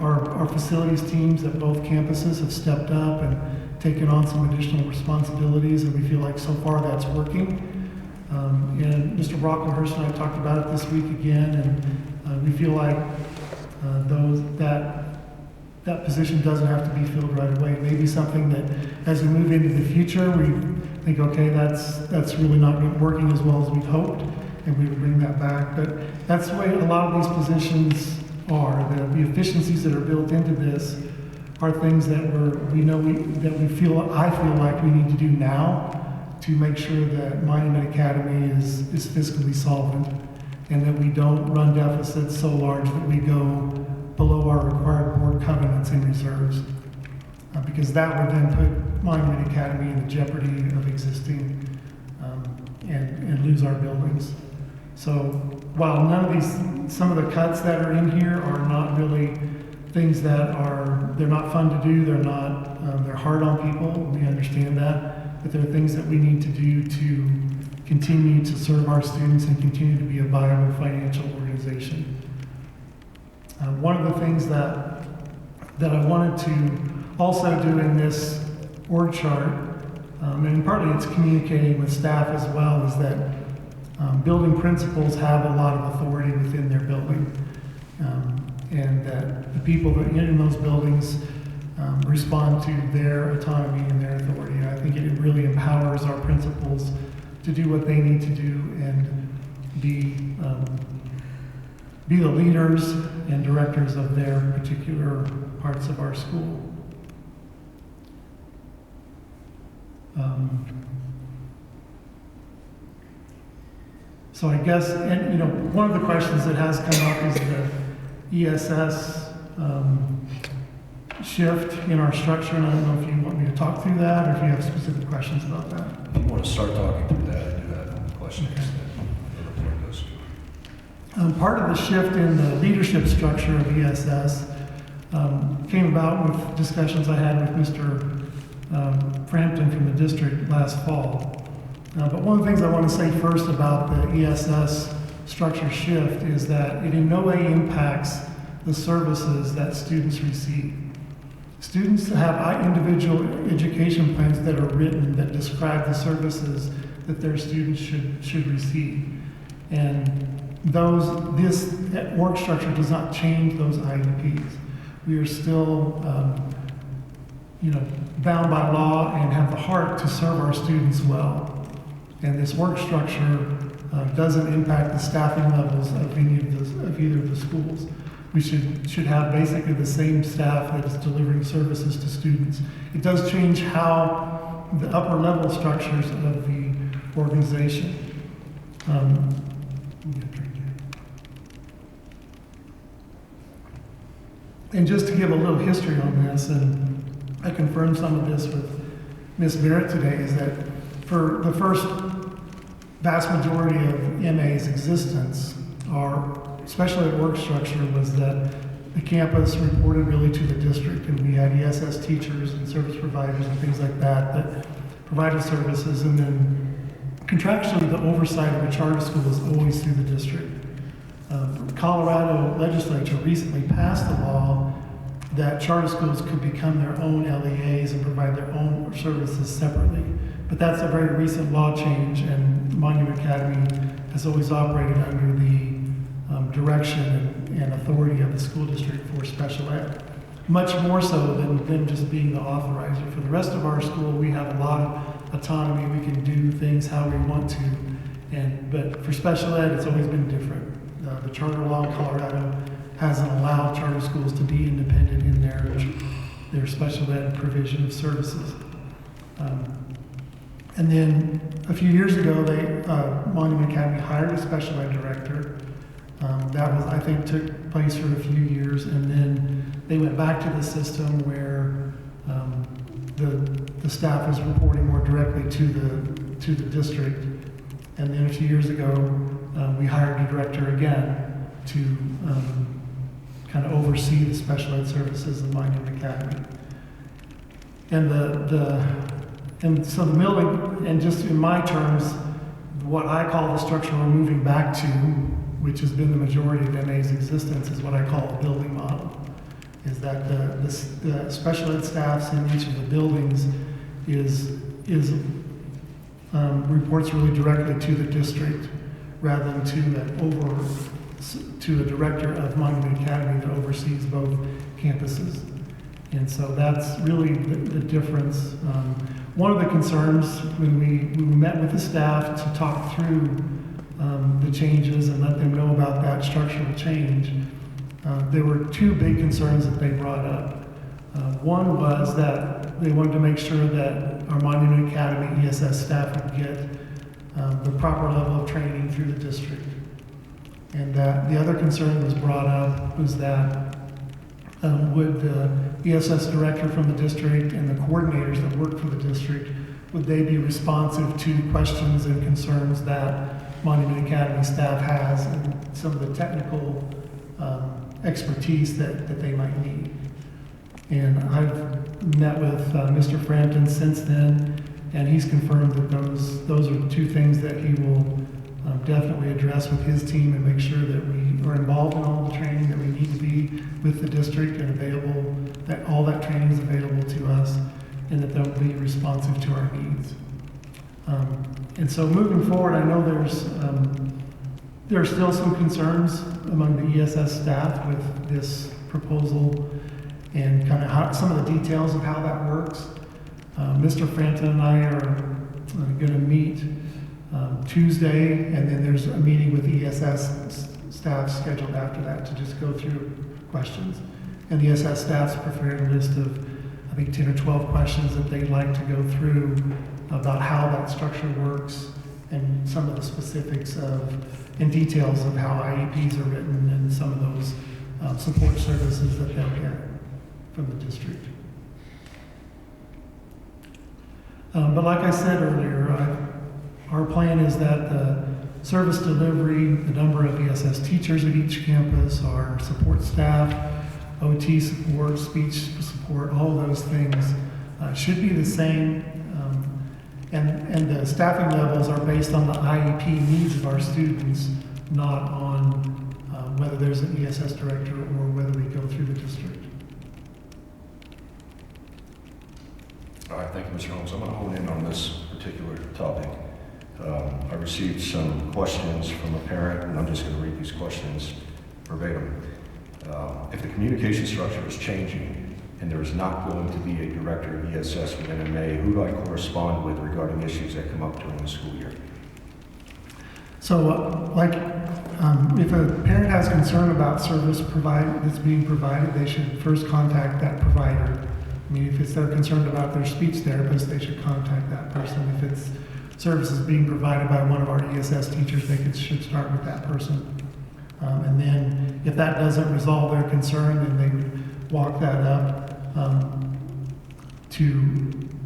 our facilities teams at both campuses have stepped up and taken on some additional responsibilities, and we feel like so far that's working. And Mr. Brocklehurst and I talked about it this week again, and we feel like that position doesn't have to be filled right away. Maybe something that, as we move into the future, we think, okay, that's really not working as well as we'd hoped, and we would bring that back. But that's the way a lot of these positions are. The efficiencies that are built into this are things that I feel like we need to do now to make sure that Monument Academy is fiscally solvent, and that we don't run deficits so large that we go below our required board covenants and reserves, because that would then put Monument Academy in the jeopardy of existing and lose our buildings. So while some of the cuts that are in here are not really things they're not fun to do, they're hard on people, we understand that, but they're things that we need to do to continue to serve our students and continue to be a viable financial organization. One of the things that I wanted to also do in this org chart, and partly it's communicating with staff as well, is that building principals have a lot of authority within their building, and that the people that in those buildings respond to their autonomy and their authority. And I think it really empowers our principals to do what they need to do and be the leaders and directors of their particular parts of our school. So I guess, and one of the questions that has come up is the ESS shift in our structure, and I don't know if you want me to talk through that or if you have specific questions about that. If you want to start talking through that, I do have questions that the report goes to. Part of the shift in the leadership structure of ESS came about with discussions I had with Mr. Frampton from the district last fall. But one of the things I want to say first about the ESS structure shift is that it in no way impacts the services that students receive. Students have individual education plans that are written that describe the services that their students should receive. And this org structure does not change those IEPs. We are still bound by law and have the heart to serve our students well. And this work structure doesn't impact the staffing levels of either of the schools. we should have basically the same staff that is delivering services to students. It does change how the upper level structures of the organization. And just to give a little history on this, and I confirmed some of this with Ms. Barrett today, is that for the first vast majority of MA's existence, our special ed work structure was that the campus reported really to the district, and we had ESS teachers and service providers and things like that that provided services, and then contractually the oversight of a charter school was always through the district. The Colorado legislature recently passed a law that charter schools could become their own LEAs and provide their own services separately. But that's a very recent law change, and Monument Academy has always operated under the direction and authority of the school district for special ed. Much more so than them just being the authorizer. For the rest of our school, we have a lot of autonomy. We can do things how we want to. But for special ed, it's always been different. The charter law in Colorado hasn't allowed charter schools to be independent in their special ed provision of services. And then a few years ago, Monument Academy hired a special ed director. That was, I think, took place for a few years, and then they went back to the system where the staff was reporting more directly to the district. And then a few years ago, we hired a director again to kind of oversee the special ed services of Monument Academy. And so the building, and just in my terms, what I call the structure we're moving back to, which has been the majority of MA's existence, is what I call a building model. Is that the special ed staffs in each of the buildings reports really directly to the district, rather than to a director of Monument Academy that oversees both campuses. And so that's really the difference. One of the concerns when we met with the staff to talk through the changes and let them know about that structural change, there were two big concerns that they brought up. One was that they wanted to make sure that our Monument Academy ESS staff would get the proper level of training through the district. And that the other concern that was brought up was that would the ESS director from the district and the coordinators that work for the district, would they be responsive to questions and concerns that Monument Academy staff has and some of the technical expertise that they might need. And I've met with Mr. Frampton since then, and he's confirmed that those are two things that he will definitely address with his team and make sure that we are involved in all the training that we need to be with the district and available, that all that training is available to us, and that they'll be responsive to our needs. And so moving forward, I know there are still some concerns among the ESS staff with this proposal and kind of some of the details of how that works. Mr. Frampton and I are going to meet Tuesday, and then there's a meeting with the ESS staff scheduled after that to just go through questions. And the ESS staff's prepared a list of, I think, 10 or 12 questions that they'd like to go through about how that structure works and some of the specifics and details of how IEPs are written and some of those support services that they'll get from the district. But like I said earlier, our plan is that the service delivery, the number of ESS teachers at each campus, our support staff, OT support, speech support, all of those things should be the same. And the staffing levels are based on the IEP needs of our students, not on whether there's an ESS director or whether we go through the district. All right, thank you, Mr. Holmes. I'm going to hone in on this particular topic. I received some questions from a parent, and I'm just going to read these questions verbatim. If the communication structure is changing and there is not going to be a director of ESS within MA, who do I correspond with regarding issues that come up during the school year? So, if a parent has concern about service that's being provided, they should first contact that provider. I mean, if they're concerned about their speech therapist, they should contact that person. If it's services being provided by one of our ESS teachers, should start with that person. And then, if that doesn't resolve their concern, then they would walk that up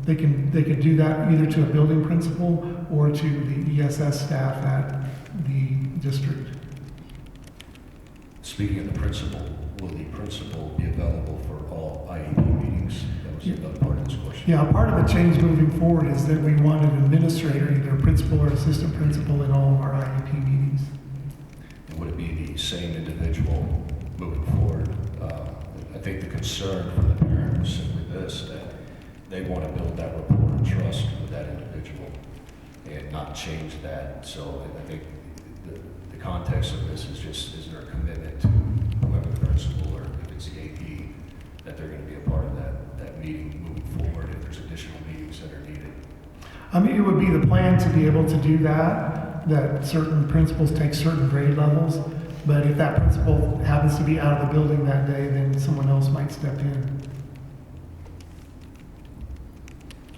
they could do that either to a building principal or to the ESS staff at the district. Speaking of the principal, will the principal be available for all IEP meetings? That was another part of this question. Yeah, part of the change moving forward is that we want an administrator, either a principal or assistant principal, in all of our IEP meetings. And would it be the same individual moving forward? I think the concern from the parent was simply this, that they want to build that rapport and trust with that individual and not change that. So I think the context of this is just, is there a commitment to whoever the principal or if it's the AP, that they're going to be a part of that meeting moving forward if there's additional meetings that are needed? I mean, it would be the plan to be able to do that certain principals take certain grade levels, but if that principal happens to be out of the building that day, then someone else might step in.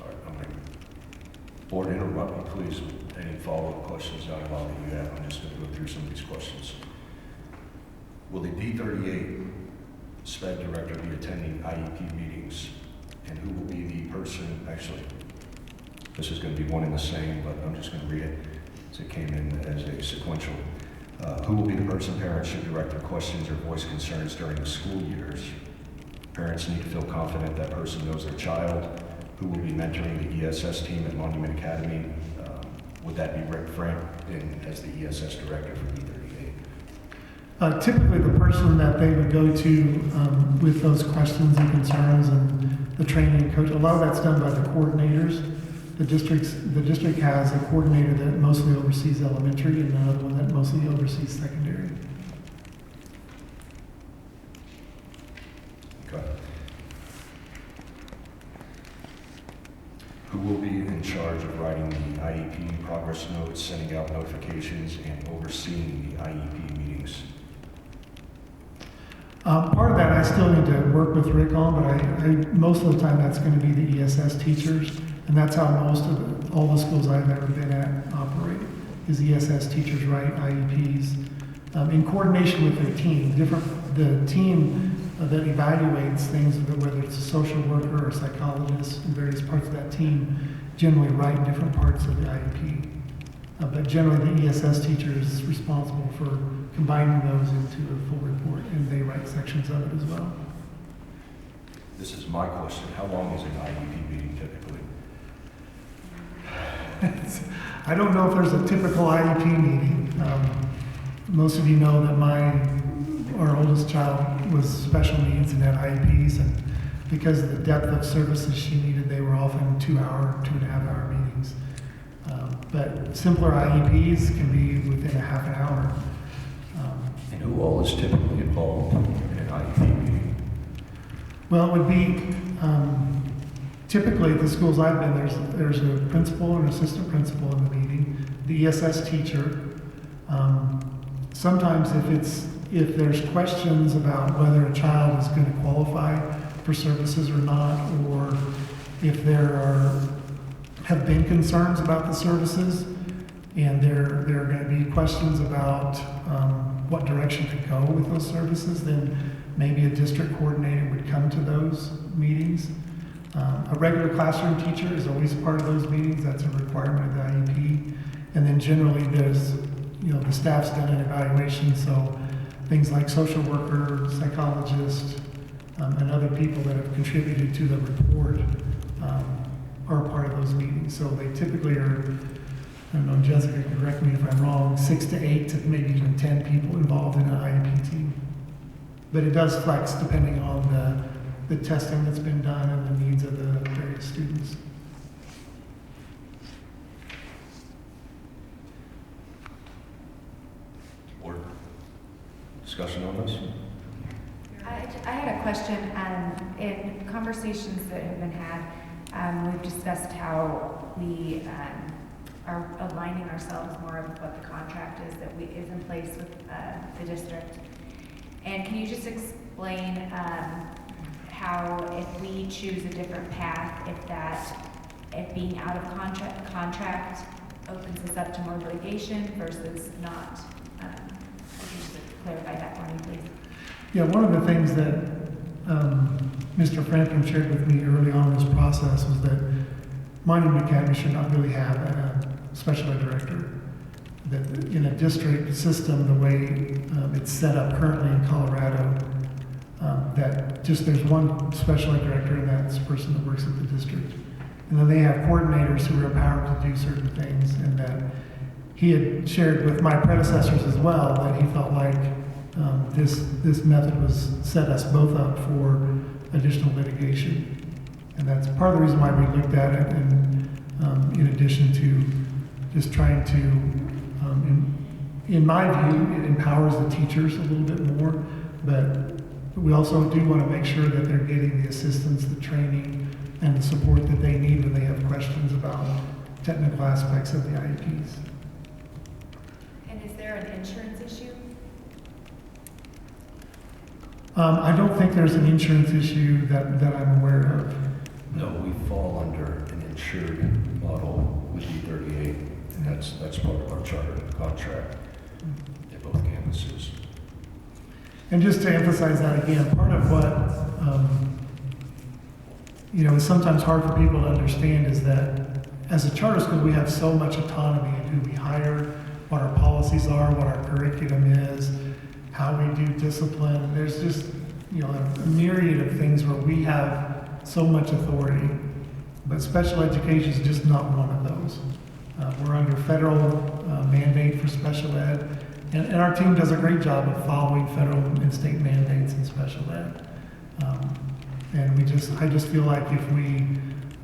All right, I'm going to board interrupt me, please, with any follow-up questions out of all that you have. I'm just going to go through some of these questions. Will the D38 SPED director be attending IEP meetings? And who will be the person, actually, this is going to be one and the same, but I'm just going to read it as it came in as a sequential. Who will be the person parents should direct their questions or voice concerns during the school years? Parents need to feel confident that person knows their child. Who will be mentoring the ESS team at Monument Academy? Would that be Rick Frank as the ESS director for D38? Typically, the person that they would go to with those questions and concerns and the training coach, a lot of that's done by the coordinators. The district has a coordinator that mostly oversees elementary and another one that mostly oversees secondary. Okay. Who will be in charge of writing the IEP progress notes, sending out notifications, and overseeing the IEP meetings? Part of that I still need to work with Rick on, but most of the time that's going to be the ESS teachers, and that's how most of all the schools I've ever been at operate, is ESS teachers write IEPs in coordination with their team. The team that evaluates things, whether it's a social worker or a psychologist, and various parts of that team generally write different parts of the IEP. But generally the ESS teacher is responsible for combining those into a full report, and they write sections of it as well. This is my question. How long is an IEP meeting typically? I don't know if there's a typical IEP meeting. Most of you know that our oldest child was special needs and had IEPs, and because of the depth of services she needed, they were often 2.5-hour meetings. But simpler IEPs can be within a half an hour. And who all is typically involved in an IEP meeting? Well, it would be typically at the schools I've been, there's a principal or an assistant principal in the meeting, the ESS teacher. Sometimes if there's questions about whether a child is going to qualify for services or not, or if there have been concerns about the services, and there are going to be questions about what direction to go with those services, then maybe a district coordinator would come to those meetings. A regular classroom teacher is always part of those meetings. That's a requirement of the IEP. And then generally there's, the staff's done an evaluation, so things like social worker, psychologist, and other people that have contributed to the report are part of those meetings. So they typically are, I don't know, Jessica can correct me if I'm wrong, 6 to 8 to maybe even 10 people involved in an IEP team. But it does flex depending on the testing that's been done and the needs of the various students. Board discussion on this? I had a question. In conversations that have been had, we've discussed how we are aligning ourselves more with what the contract is that is in place with the district. And can you just explain how if we choose a different path, if being out of contract opens us up to more litigation versus not? Can you just clarify that for me, please? Yeah, one of the things that Mr. Frampton shared with me early on in this process was that Monument Academy should not really have a special ed director. That in a district system, the way it's set up currently in Colorado, that just there's one special ed director, and that's the person that works at the district. And then they have coordinators who are empowered to do certain things, and that he had shared with my predecessors as well that he felt like this method was set us both up for additional litigation. And that's part of the reason why we looked at it, and in addition to just trying to, in my view, it empowers the teachers a little bit more, but we also do want to make sure that they're getting the assistance, the training, and the support that they need when they have questions about technical aspects of the IEPs. And is there an insurance issue? I don't think there's an insurance issue that I'm aware of. No, we fall under an insured model with E38, and that's part of our charter contract at both campuses. And just to emphasize that again, part of what is sometimes hard for people to understand is that as a charter school, we have so much autonomy in who we hire, what our policies are, what our curriculum is, how we do discipline. There's just a myriad of things where we have so much authority, but special education is just not one of those. We're under federal mandate for special ed, and our team does a great job of following federal and state mandates in special ed. And I just feel like if we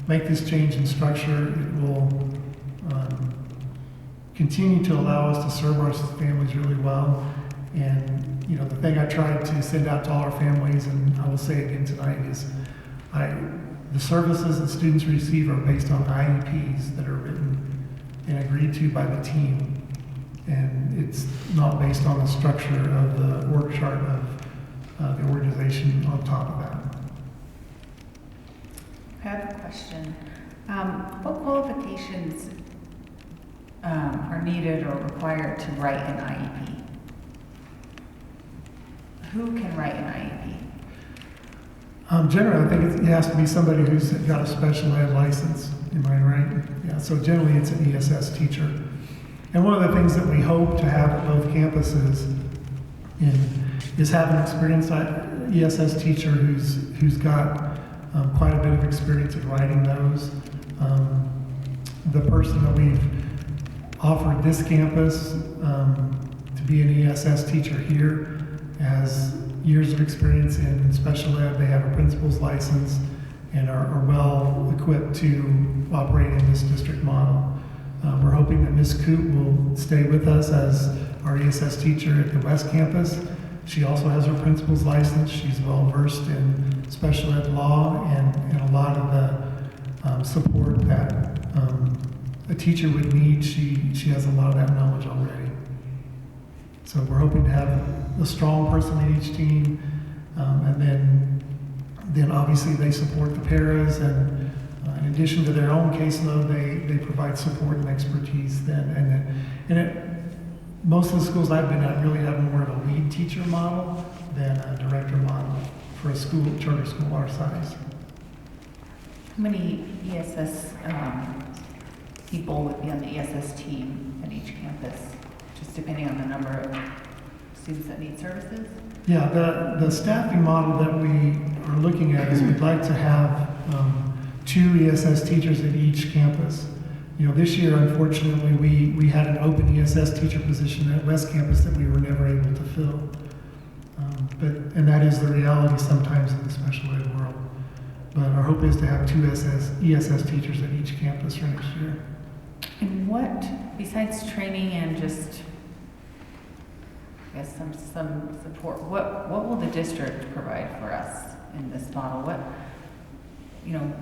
make this change in structure, it will continue to allow us to serve our families really well. And the thing I tried to send out to all our families, and I will say again tonight, is the services that students receive are based on IEPs that are written and agreed to by the team. And it's not based on the structure of the org chart of the organization on top of that. I have a question. What qualifications are needed or required to write an IEP? Who can write an IEP? Generally, I think it has to be somebody who's got a special ed license. Am I right? Yeah, so generally it's an ESS teacher. And one of the things that we hope to have at both campuses is have an experienced ESS teacher who's got quite a bit of experience in writing those. The person that we've offered this campus to be an ESS teacher here has years of experience in special ed. They have a principal's license and are well equipped to operate in this district model. We're hoping that Ms. Coop will stay with us as our ESS teacher at the West Campus. She also has her principal's license. She's well versed in special ed law and a lot of the support that a teacher would need. She has a lot of that knowledge already. So we're hoping to have a strong person in each team, and then obviously they support the paras, and in addition to their own caseload, they provide support and expertise. Most of the schools I've been at really have more of a lead teacher model than a director model for a school, charter school our size. How many ESS people would be on the ESS team at each campus, just depending on the number of students that need services? Yeah, the staffing model that we are looking at is we'd like to have 2 ESS teachers at each campus. This year, unfortunately, we had an open ESS teacher position at West Campus that we were never able to fill. And that is the reality sometimes in the special ed world. But our hope is to have 2 ESS teachers at each campus for next year. And what, besides training and just, I guess, some support, what will the district provide for us in this model?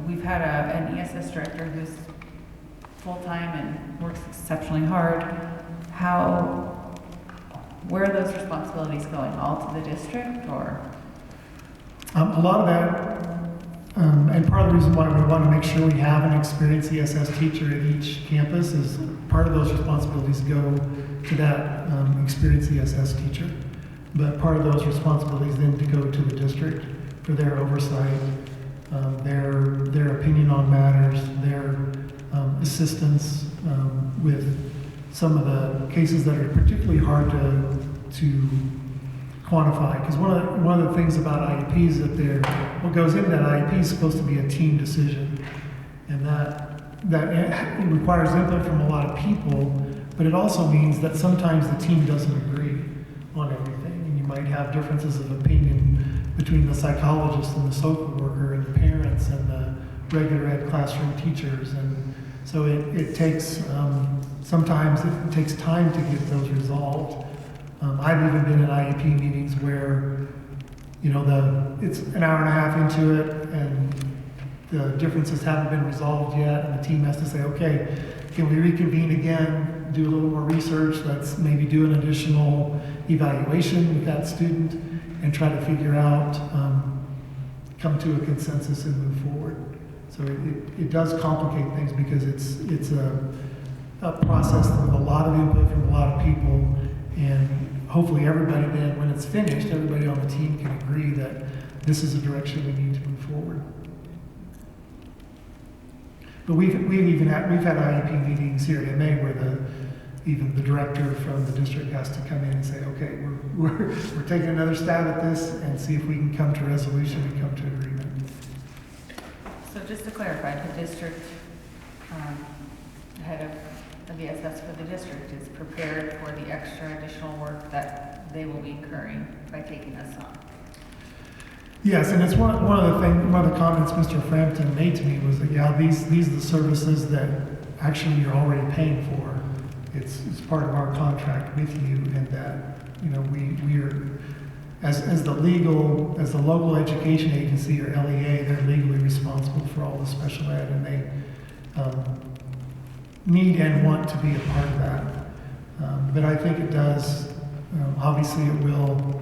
We've had an ESS director who's full-time and works exceptionally hard. Where are those responsibilities going? All to the district, or? A lot of that, and part of the reason why we want to make sure we have an experienced ESS teacher at each campus is part of those responsibilities go to that experienced ESS teacher. But part of those responsibilities then to go to the district for their oversight, their opinion on matters, their assistance with some of the cases that are particularly hard to quantify. Because one of the things about IEP is that what goes into that IEP is supposed to be a team decision, and that it requires input from a lot of people. But it also means that sometimes the team doesn't agree on everything, and you might have differences of opinion between the psychologist and the social worker and the parents and the regular ed classroom teachers. And so it takes, sometimes it takes time to get those resolved. I've even been in IEP meetings where, it's an hour and a half into it and the differences haven't been resolved yet, and the team has to say, okay, can we reconvene again, do a little more research, let's maybe do an additional evaluation with that student and try to figure out, come to a consensus and move forward. So it does complicate things because it's a process with a lot of input from a lot of people, and hopefully everybody then, when it's finished, everybody on the team can agree that this is the direction we need to move forward. But we've had IEP meetings here at MA where even the director from the district has to come in and say, okay, we're taking another stab at this and see if we can come to resolution and come to agreement. So just to clarify, the district, head of ESS for the district is prepared for the extra additional work that they will be incurring by taking this on. Yes, and it's one of the comments Mr. Frampton made to me was that, yeah, these are the services that actually you're already paying for. It's part of our contract with you, and that, we are, as the local education agency, or LEA, they're legally responsible for all the special ed, and they need and want to be a part of that. But I think it does, obviously it will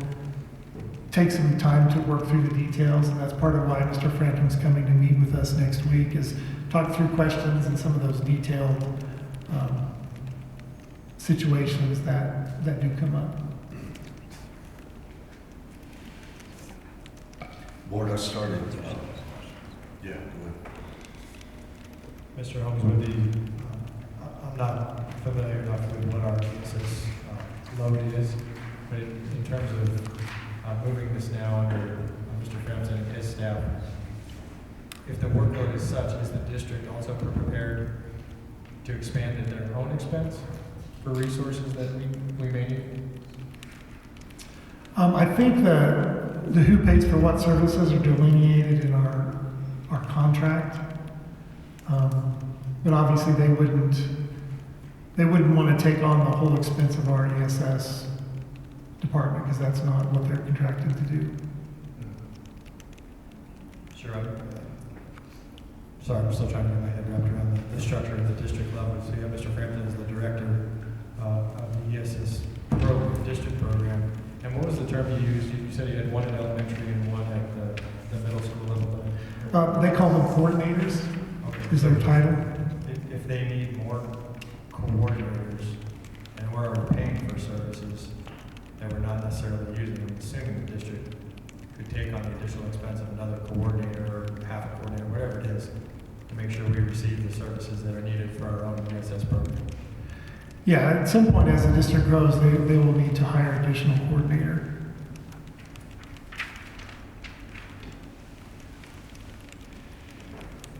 take some time to work through the details, and that's part of why Mr. Frampton's coming to meet with us next week, is talk through questions and some of those detailed situations that do come up. Board, I started, yeah, go ahead. Mr. Holmes, I'm not familiar enough with what our ESS load is, but in terms of moving this now under Mr. Frampton and his staff, if the workload is such, is the district also prepared to expand at their own expense for resources that we may need? I think the who pays for what services are delineated in our contract, but obviously they wouldn't want to take on the whole expense of our ESS department, because that's not what they're contracted to do. Sure. Sorry, I'm still trying to get my head wrapped around the structure of the district level. So you have Mr. Frampton as the director of the ESS program, district program. And what was the term you used? You said you had one at elementary and one at the middle school level. They call them coordinators, is their title. If they need more coordinators, and we're already paying for services that we're not necessarily using, I'm assuming the district could take on the additional expense of another coordinator or half a coordinator, whatever it is, to make sure we receive the services that are needed for our own ESS program. Yeah, at some point as the district grows, they will need to hire additional coordinator.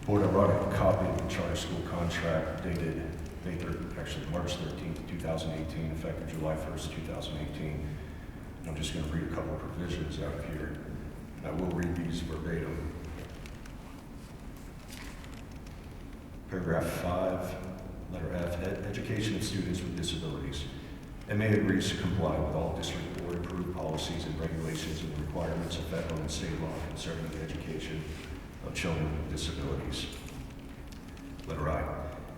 Board, I brought a copy of the charter school contract dated March 13th, 2018, effective July 1st, 2018. I'm just going to read a couple of provisions out of here. And I will read these verbatim. Paragraph 5, letter F, education of students with disabilities. MA agrees to comply with all district board approved policies and regulations and requirements of federal and state law concerning the education of children with disabilities. Letter I,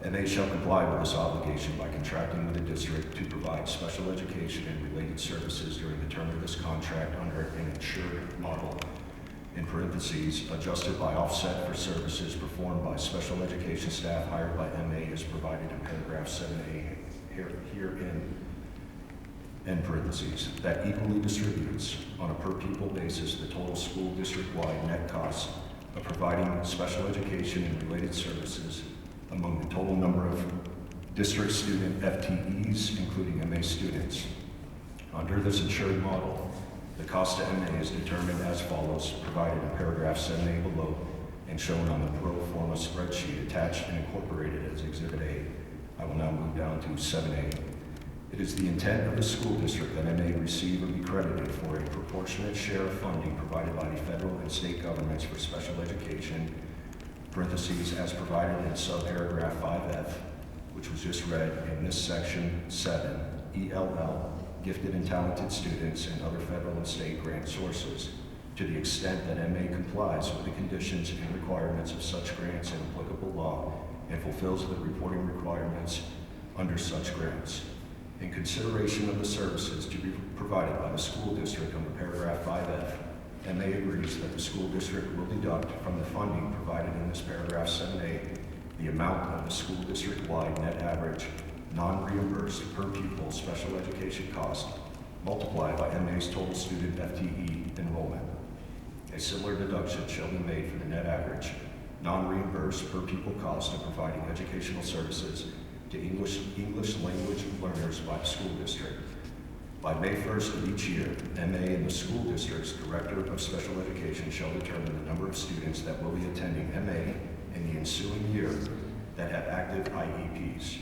MA shall comply with this obligation by contracting with the district to provide special education and related services during the term of this contract under an insured model, in parentheses, adjusted by offset for services performed by special education staff hired by MA as provided in paragraph 7A herein, in parentheses, that equally distributes on a per pupil basis the total school district-wide net cost of providing special education and related services among the total number of district student FTEs, including MA students. Under this insured model, the cost to MA is determined as follows, provided in paragraph 7A below and shown on the pro forma spreadsheet attached and incorporated as Exhibit A. I will now move down to 7A. It is the intent of the school district that MA receive or be credited for a proportionate share of funding provided by the federal and state governments for special education, parentheses, as provided in subparagraph 5F, which was just read in this section 7, ELL, gifted and talented students and other federal and state grant sources, to the extent that MA complies with the conditions and requirements of such grants and applicable law and fulfills the reporting requirements under such grants. In consideration of the services to be provided by the school district under paragraph 5F, MA agrees that the school district will deduct from the funding provided in this paragraph 7A the amount of the school district-wide net average non-reimbursed per pupil special education cost multiplied by MA's total student FTE enrollment. A similar deduction shall be made for the net average non-reimbursed per pupil cost of providing educational services to English language learners by the school district. By May 1st of each year, MA and the school district's Director of Special Education shall determine the number of students that will be attending MA in the ensuing year that have active IEPs.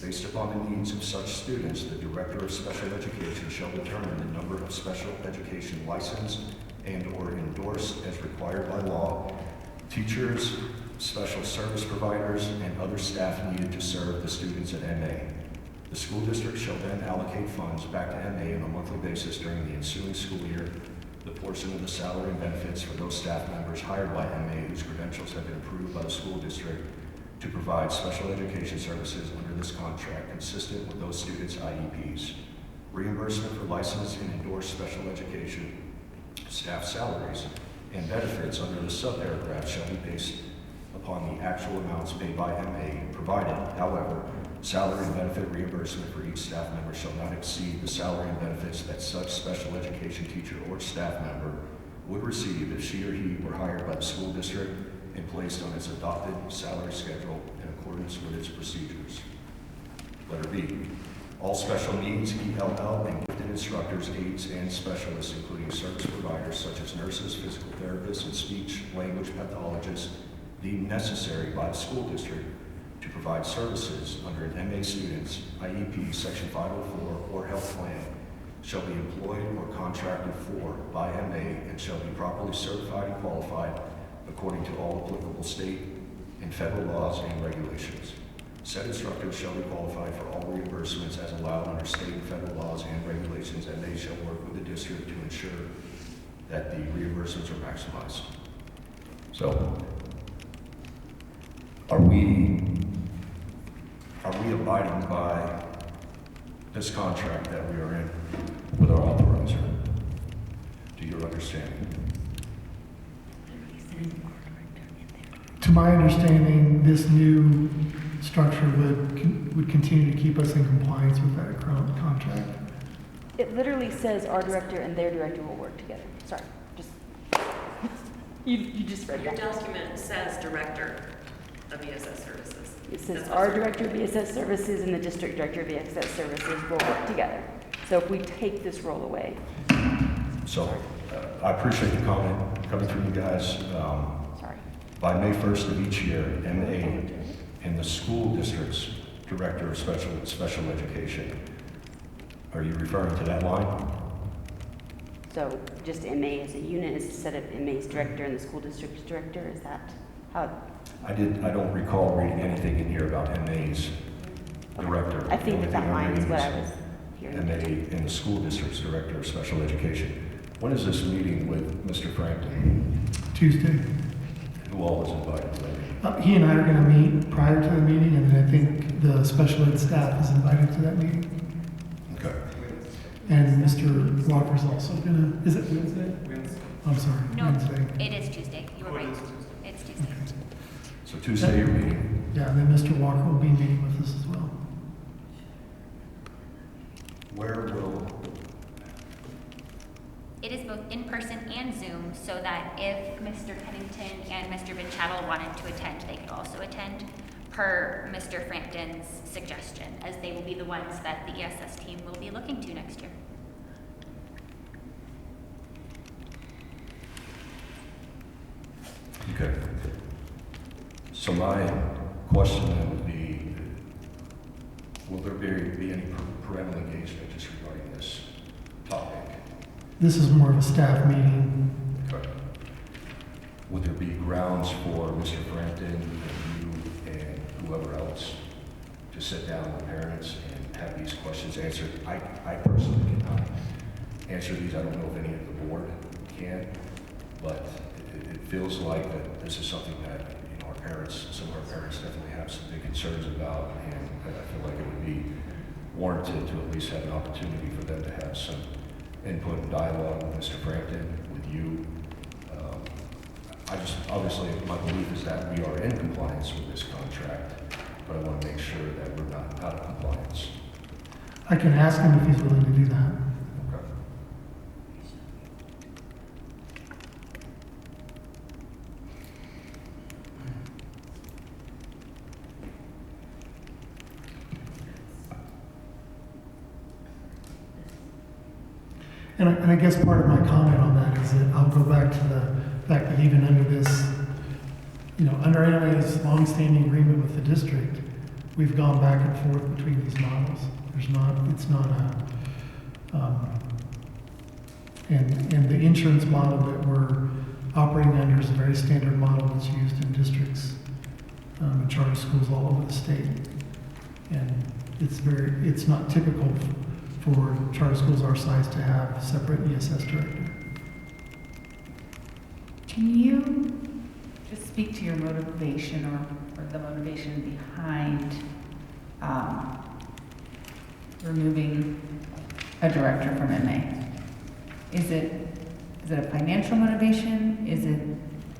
Based upon the needs of such students, the Director of Special Education shall determine the number of special education licensed and/or endorsed as required by law, teachers, special service providers, and other staff needed to serve the students at MA. The school district shall then allocate funds back to MA on a monthly basis during the ensuing school year, the portion of the salary and benefits for those staff members hired by MA whose credentials have been approved by the school district to provide special education services under this contract consistent with those students' IEPs. Reimbursement for licensed and endorsed special education staff salaries and benefits under the subparagraph shall be based upon the actual amounts paid by MA, provided, however, salary and benefit reimbursement for each staff member shall not exceed the salary and benefits that such special education teacher or staff member would receive if she or he were hired by the school district and placed on its adopted salary schedule in accordance with its procedures. Letter B. All special needs, ELL, and gifted instructors, aides, and specialists, including service providers such as nurses, physical therapists, and speech language pathologists, deemed necessary by the school district to provide services under an MA student's IEP Section 504 or health plan shall be employed or contracted for by MA and shall be properly certified and qualified according to all applicable state and federal laws and regulations. Said instructors shall be qualified for all reimbursements as allowed under state and federal laws and regulations, and they shall work with the district to ensure that the reimbursements are maximized. So, are we abiding by this contract that we are in with our authorizer? To your understanding? To my understanding, this new structure would continue to keep us in compliance with that current contract. It literally says our director and their director will work together. Sorry, just, you just read Your that. document says Director of ESS Services. It says That's our what's director of ESS services and the district director of ESS services will work together. So if we take this role away. So, I appreciate the comment coming from you guys. Sorry. By May 1st of each year, MA and the school district's director of special education. Are you referring to that line? So just MA as a unit instead of MA's director and the school district's director, is that how? I don't recall reading anything in here about MA's director. I think The only that thing I'm line is reading what I was hearing. MA and the school district's director of special education. When is this meeting with Mr. Frampton? Tuesday. Who all is invited to that meeting? He and I are going to meet prior to the meeting, and then I think the special ed staff is invited to that meeting. Okay. And Mr. Walker's also going to, is it Wednesday? Wednesday. I'm sorry, No, Wednesday. it is Tuesday. You were right. It's Tuesday. So Tuesday, your meeting. Yeah, and then Mr. Walker will be meeting with us as well. Where will, It is both in person and Zoom, so that if Mr. Pennington and Mr. Van Chattel wanted to attend, they could also attend, per Mr. Frampton's suggestion, as they will be the ones that the ESS team will be looking to next year. okay. So my question then would be, will there be any parental engagement just regarding this topic? This is more of a staff meeting. Okay. Would there be grounds for Mr. Frampton and you and whoever else to sit down with parents and have these questions answered? I personally cannot answer these. I don't know if any of the board can, but it feels like that this is something that, you know, our parents, some of our parents definitely have some big concerns about, and I feel like it would be warranted to at least have an opportunity for them to have some input and dialogue with Mr. Frampton, with you. Obviously, my belief is that we are in compliance with this contract, but I want to make sure that we're not out of compliance. I can ask him if he's willing to do that. Okay. And I guess part of my comment on that is that I'll go back to the fact that even under this, you know, under NLA's longstanding agreement with the district, we've gone back and forth between these models. It's not and the insurance model that we're operating under is a very standard model that's used in districts and charter schools all over the state. And it's not typical for charter schools our size to have a separate ESS director. Can you just speak to your motivation or the motivation behind removing a director from MA? Is it a financial motivation? Is it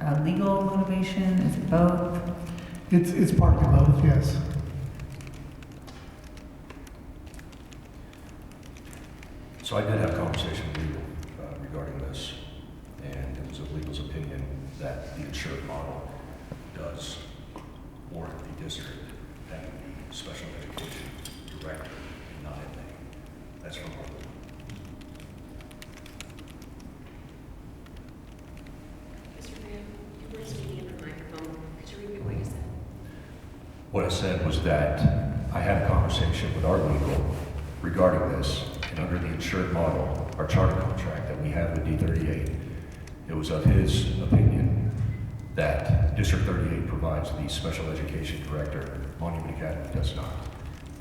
a legal motivation? Is it both? It's partly both, yes. So I did have a conversation with legal regarding this, and it was of legal's opinion that the insured model does warrant the district having the special education director and not MA. That's from our legal. Mr. Graham, you were speaking in the microphone. Could you repeat what you said? What I said was that I had a conversation with our legal regarding this, and under the insured model, our charter contract that we have with D38, it was of his opinion that District 38 provides the special education director, Monument Academy does not.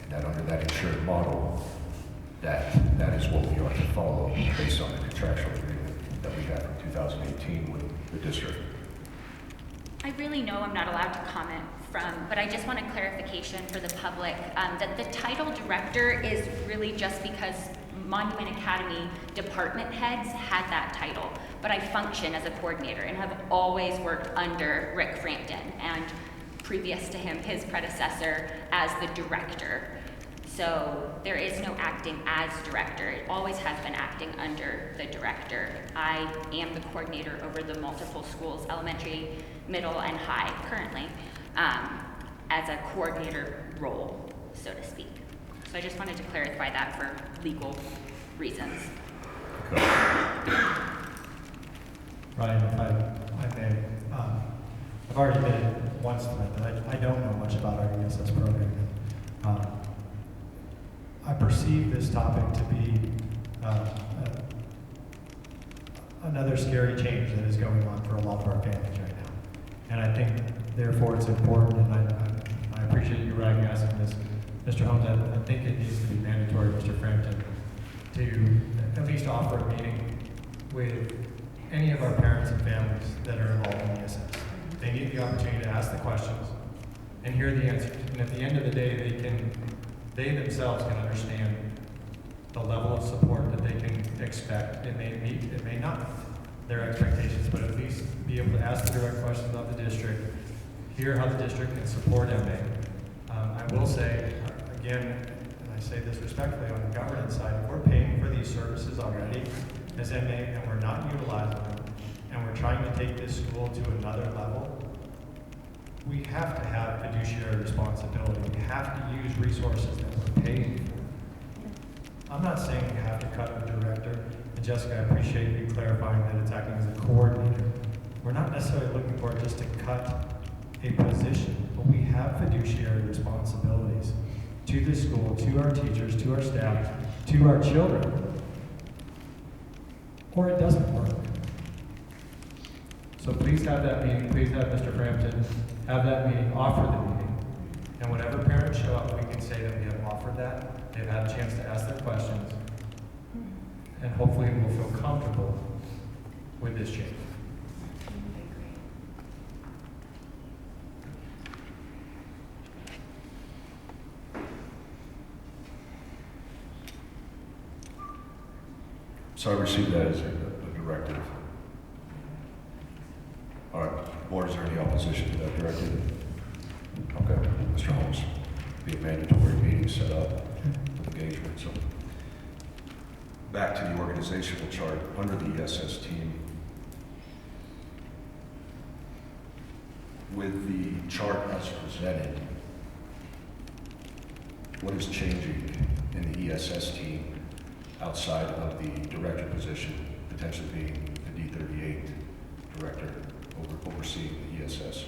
And that under that insured model, that is what we are to follow based on the contractual agreement that we had from 2018 with the district. I really know I'm not allowed to comment but I just want a clarification for the public that the title director is really just because Monument Academy department heads had that title, but I function as a coordinator and have always worked under Rick Frampton, and previous to him, his predecessor as the director. So there is no acting as director. It always has been acting under the director. I am the coordinator over the multiple schools, elementary, middle, and high currently, as a coordinator role, so to speak. So I just wanted to clarify that for legal reasons. Ryan, if I may, I've already been it once tonight, but I don't know much about our ESS program. I perceive this topic to be another scary change that is going on for a lot of our families right now. And I think, therefore, it's important, and I appreciate you recognizing this, Mr. Holmes. I think it needs to be mandatory, Mr. Frampton, to at least offer a meeting with any of our parents and families that are involved in ESS. they need the opportunity to ask the questions and hear the answers. And at the end of the day, they themselves can understand the level of support that they can expect. It may meet, it may not meet their expectations, but at least be able to ask the direct questions about the district, hear how the district can support MA. I will say, again, and I say this respectfully, on the governance side, if we're paying for these services already as MA and we're not utilizing them, and we're trying to take this school to another level, we have to have fiduciary responsibility. We have to use resources that we're paying for. I'm not saying we have to cut a director, and Jessica, I appreciate you clarifying that it's acting as a coordinator. We're not necessarily looking for it just to cut a position, but we have fiduciary responsibilities to the school, to our teachers, to our staff, to our children, or it doesn't work. So please have that meeting, please have Mr. Frampton have that meeting, offer the meeting, and whenever parents show up, we can say that we have offered that, they've had a chance to ask their questions, and hopefully we'll feel comfortable with this change. So I received that as a directive. All right, board, is there any opposition to that directive? Okay, Mr. Holmes, be a mandatory meeting set up with engagement. So back to the organizational chart under the ESS team. With the chart as presented, what is changing in the ESS team outside of the director position, potentially being the D38 director overseeing the ESS?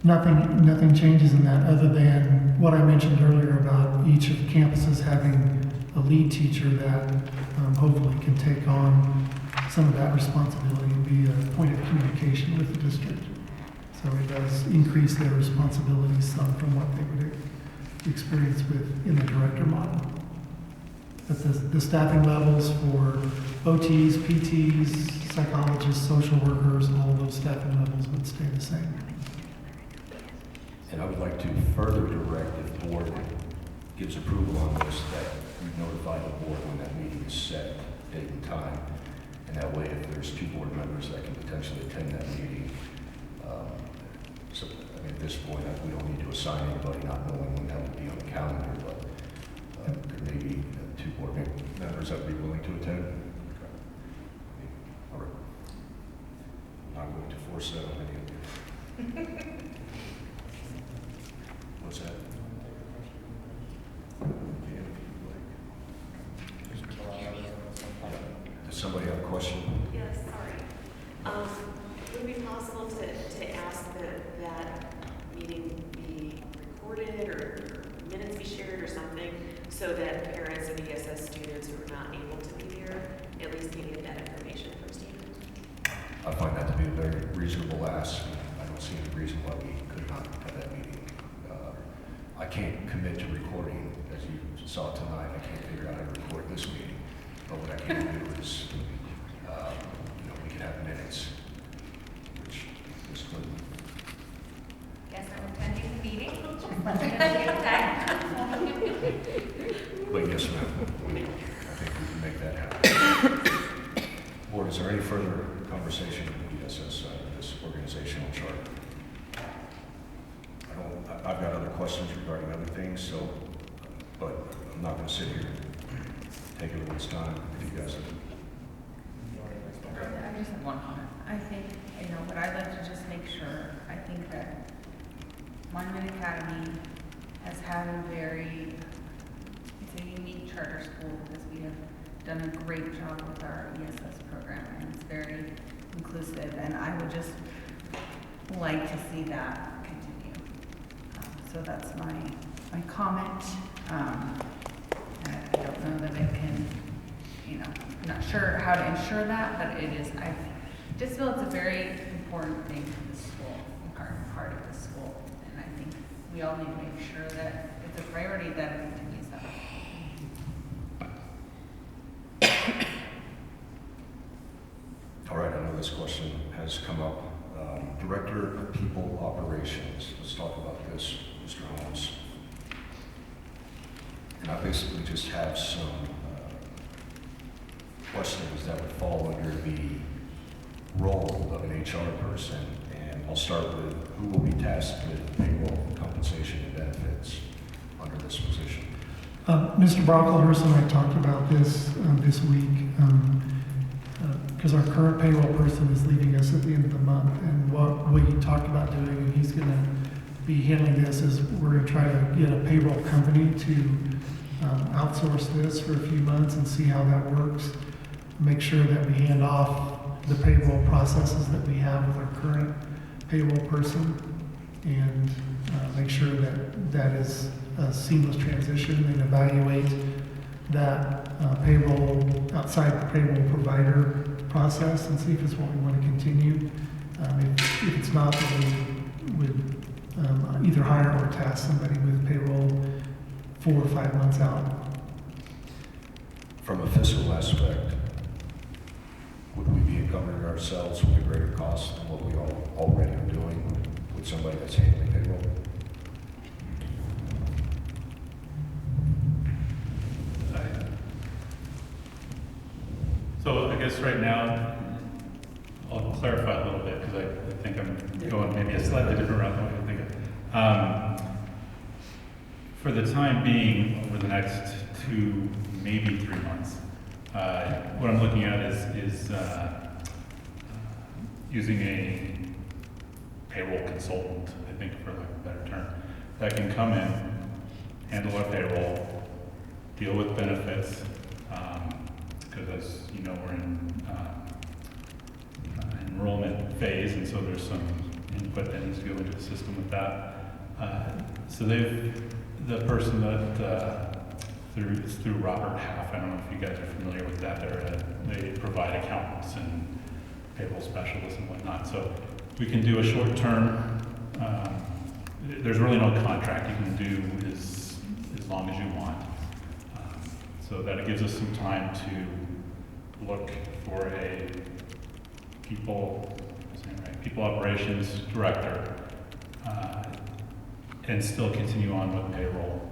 Nothing changes in that other than what I mentioned earlier about each of the campuses having a lead teacher that hopefully can take on some of that responsibility and be a point of communication with the district. So it does increase their responsibilities some from what they would experience with in the director model. But the staffing levels for OTs, PTs, psychologists, social workers, all those staffing levels would stay the same. And I would like to further direct, if the board gives approval on this, that you notify the board when that meeting is set, date and time. And that way, if there's two board members that can potentially attend that meeting, so I mean, at this point, we don't need to assign anybody not knowing when that would be on the calendar, but there may be two board members that would be willing to attend. All right. I'm not going to force that on any of you. What's that? Does somebody have a question? Yes, sorry. Would it be possible to ask that meeting be recorded or minutes be shared or something so that parents of ESS students who are not able to be here at least can get that information from students? I find that to be a very reasonable ask. I don't see any reason why we could not have that meeting. I can't commit to recording, as you saw tonight. I can't figure out how to record this meeting. But what I can do is, we can have minutes, which is good. Guess I'm attending the meeting. But yes, ma'am. I think we can make that happen. Board, is there any further conversation with the ESS side of this organizational chart? I've got other questions regarding other things, so, but I'm not going to sit here and take everyone's time. If you guys have. I just have one comment. I think, what I'd like to just make sure, I think that Monument Academy has had it's a unique charter school because we have done a great job with our ESS program and it's very inclusive, and I would just like to see that continue. So that's my comment. I don't know that it can, I'm not sure how to ensure that, but it is, I just feel it's a very important thing for the school, part of the school. And I think we all need to make sure that it's a priority that it continues that way. All right, I know this question has come up Director of People Operations. Let's talk about this, Mr. Holmes. And I basically just have some questions that would fall under the role of an HR person. And I'll start with who will be tasked with payroll, compensation, and benefits under this position. Mr. Brocklehurst and I talked about this this week because our current payroll person is leaving us at the end of the month. And what we talked about doing, and he's going to be handling this, is we're going to try to get a payroll company to outsource this for a few months and see how that works. Make sure that we hand off the payroll processes that we have with our current payroll person, and make sure that that is a seamless transition, and evaluate that payroll outside the payroll provider process and see if it's what we want to continue. If it's not, then we would either hire or task somebody with payroll 4 or 5 months out. From a fiscal aspect, would we be encumbering ourselves with a greater cost than what we already are doing with somebody that's handling payroll? So I guess right now, I'll clarify a little bit because I think I'm going maybe a slightly different route than what I think of. For the time being, over the next 2, maybe 3 months, what I'm looking at is using a payroll consultant, I think for lack of a better term, that can come in, handle our payroll, deal with benefits, because as you know, we're in enrollment phase, and so there's some input that needs to go into the system with that. So the person that it's through Robert Half. I don't know if you guys are familiar with that. They provide accountants and payroll specialists and whatnot. So we can do a short term. There's really no contract. You can do as long as you want. So that it gives us some time to look for a people operations director, and still continue on with payroll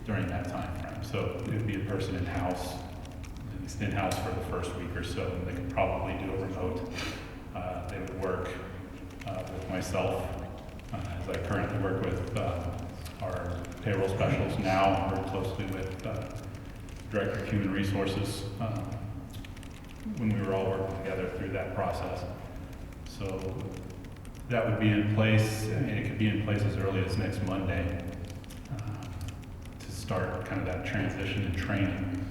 during that time frame. So it would be a person in-house, at least in-house for the first week or so, and they could probably do a remote. They would work with myself, as I currently work with our payroll specialists now, work closely with Director of Human Resources when we were all working together through that process. So that would be in place, and it could be in place as early as next Monday to start kind of that transition and training.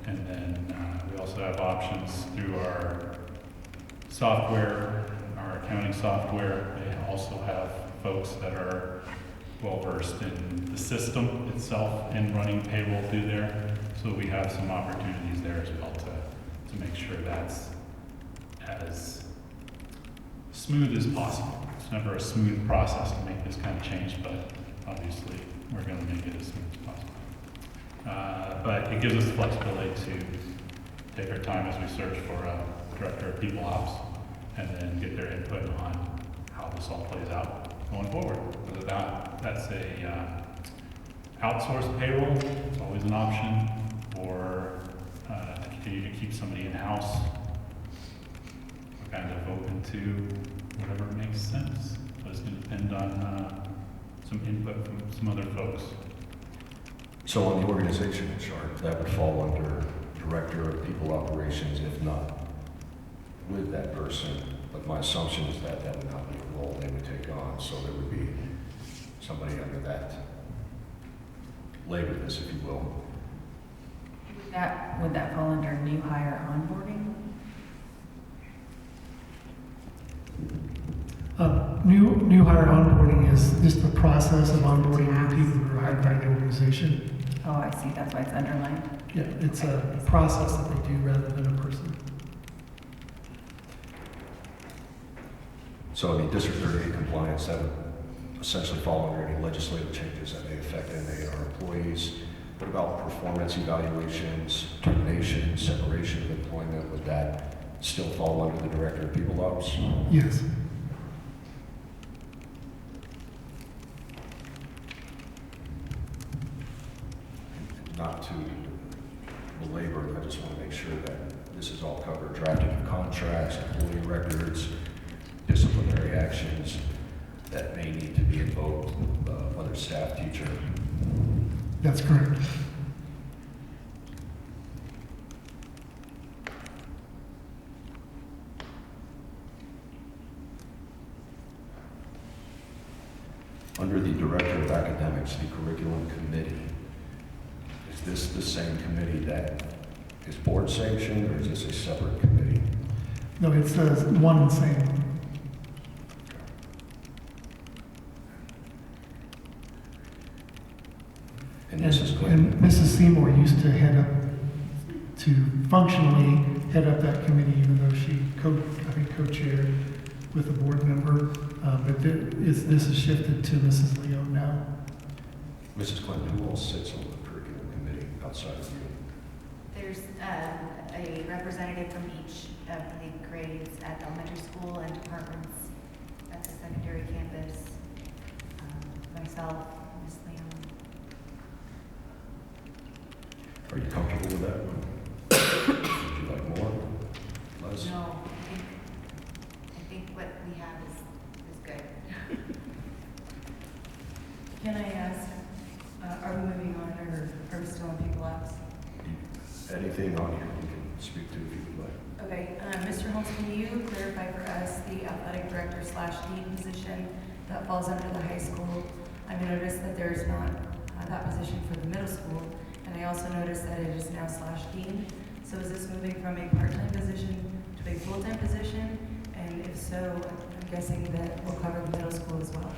And then we also have options through our software, our accounting software. They also have folks that are well-versed in the system itself and running payroll through there. So we have some opportunities there as well to make sure that's as smooth as possible. It's never a smooth process to make this kind of change, but obviously we're going to make it as smooth as possible. But it gives us the flexibility to take our time as we search for a director of people ops and then get their input on how this all plays out going forward. Whether that's a outsourced payroll, it's always an option, or to continue to keep somebody in-house. We're kind of open to whatever makes sense, but it's going to depend on some input from some other folks. So on the organization chart, that would fall under Director of People Operations, if not with that person. But my assumption is that that would not be a role they would take on, so there would be somebody under that labor-ness, if you will. Would that fall under new hire onboarding? New hire onboarding is just the process of onboarding new people who are hired by the organization. Oh, I see, that's why it's underlined. Yeah, it's a process that they do rather than a person. So I mean, District 38 compliance, that would essentially fall under any legislative changes that may affect MA or employees. What about performance evaluations, termination, separation of employment? Would that still fall under the Director of People Ops? Yes. not to belabor it, I just want to make sure that this is all covered. Drafting of contracts, employee records, disciplinary actions that may need to be invoked, whether staff, teacher. That's correct. Under the Director of Academics, the Curriculum Committee, is this the same committee that is board sanctioned, or is this a separate committee? No, it's one and same. And Mrs. And Mrs. Seymour used to functionally head up that committee, even though she co-chaired with a board member. But this is shifted to Mrs. Leo now. Mrs. Clinton, who else sits on the Curriculum Committee outside of you? There's a representative from each of the grades at the elementary school and departments at the secondary campus. Myself, Ms. Leon. Are you comfortable with that one? Would you like more? Less? No, I think what we have is good. Can I ask, are we moving on or are we still on people apps? Anything on here you can speak to if you would like. Okay, Mr. Holmes, can you clarify for us the athletic director / dean position that falls under the high school? I've noticed that there's not that position for the middle school, and I also noticed that it is now /dean. So is this moving from a part-time position to a full-time position? And if so, I'm guessing that will cover the middle school as well.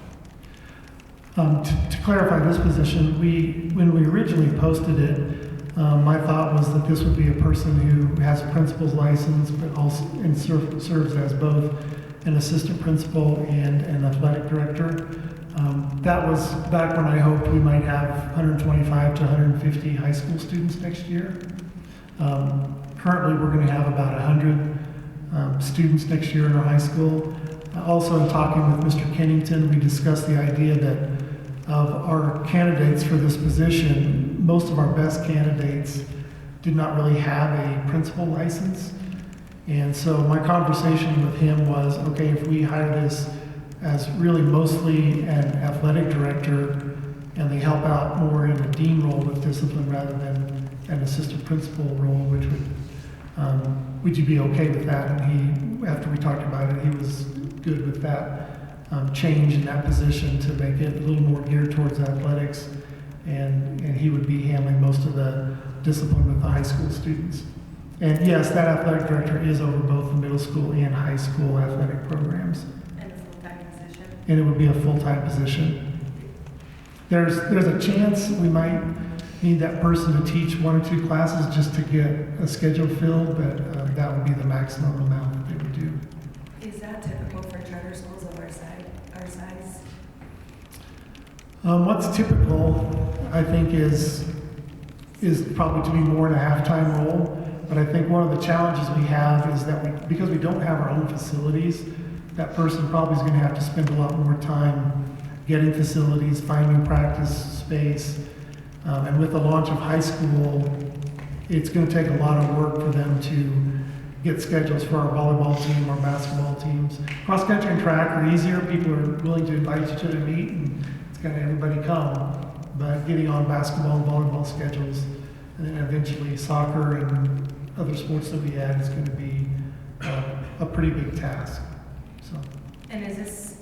To clarify this position, when we originally posted it, my thought was that this would be a person who has a principal's license, but also serves as both an assistant principal and an athletic director. That was back when I hoped we might have 125 to 150 high school students next year. Currently, we're going to have about 100 students next year in our high school. Also, in talking with Mr. Kennington, we discussed the idea that of our candidates for this position, most of our best candidates did not really have a principal license. And so my conversation with him was, okay, if we hire this as really mostly an athletic director and they help out more in a dean role with discipline rather than an assistant principal role, which would you be okay with that? And he, after we talked about it, he was good with that change in that position to make it a little more geared towards athletics, and he would be handling most of the discipline with the high school students. And yes, that athletic director is over both the middle school and high school athletic programs. And a full-time position? And it would be a full-time position. There's a chance we might need that person to teach 1 or 2 classes just to get a schedule filled, but that would be the maximum amount that they would do. Is that typical for charter schools of our size? What's typical, I think, is probably to be more in a half-time role. But I think one of the challenges we have is that because we don't have our own facilities, that person probably is going to have to spend a lot more time getting facilities, finding practice space. And with the launch of high school, it's going to take a lot of work for them to get schedules for our volleyball team, our basketball teams. Cross country and track are easier. People are willing to invite each other to meet, and it's going to everybody come. But getting on basketball and volleyball schedules, and then eventually soccer and other sports that we add is going to be a pretty big task. So. And is this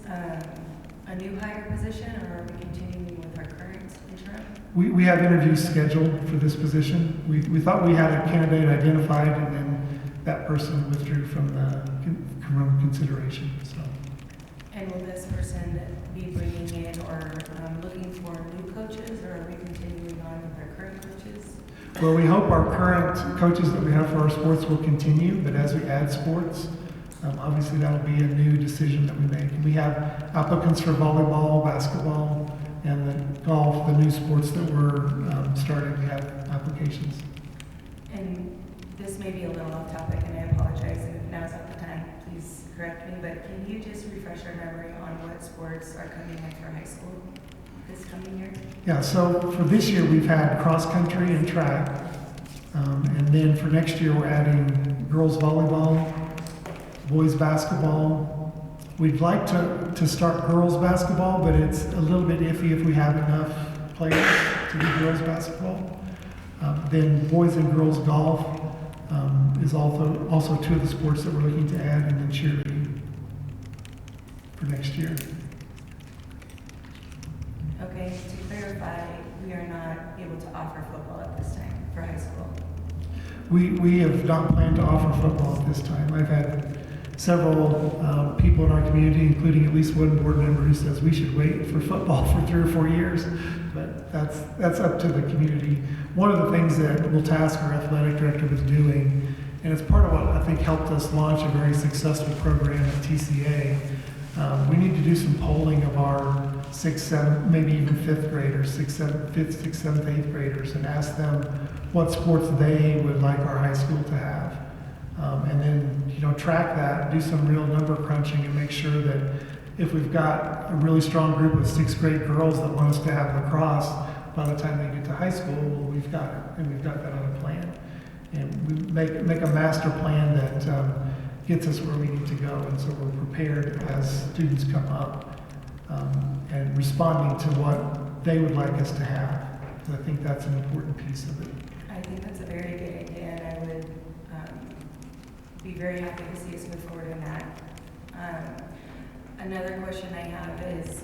a new hire position, or are we continuing with our current interim? We have interviews scheduled for this position. We thought we had a candidate identified, and then that person withdrew from consideration. So. And will this person be bringing in or looking for new coaches, or are we continuing on with our current coaches? Well, we hope our current coaches that we have for our sports will continue, but as we add sports, obviously that'll be a new decision that we make. We have applicants for volleyball, basketball, and the golf, the new sports that we're starting. We have applications. And this may be a little off topic, and I apologize, and if now's not the time, please correct me, but can you just refresh our memory on what sports are coming in for high school? this coming year? Yeah, so for this year, we've had cross-country and track. And then for next year, we're adding girls volleyball, boys basketball. We'd like to start girls basketball, but it's a little bit iffy if we have enough players to do girls basketball. Then boys and girls golf is also two of the sports that we're looking to add, and then cheerleading for next year. Okay, to clarify, we are not able to offer football at this time for high school. We have not planned to offer football at this time. I've had several people in our community, including at least one board member, who says we should wait for football for 3 or 4 years, but that's up to the community. One of the things that Will Task, our athletic director, was doing, and it's part of what I think helped us launch a very successful program at TCA, we need to do some polling of our 6th, 7th, maybe even 5th graders, 5th, 6th, 7th, 8th graders, and ask them what sports they would like our high school to have. And then, track that, do some real number crunching, and make sure that if we've got a really strong group of 6th grade girls that want us to have lacrosse, by the time they get to high school, well, we've got it, and we've got that on a plan. And we make a master plan that gets us where we need to go, and so we're prepared as students come up and responding to what they would like us to have. So I think that's an important piece of it. I think that's a very good idea, and I would be very happy to see us move forward in that. Another question I have is,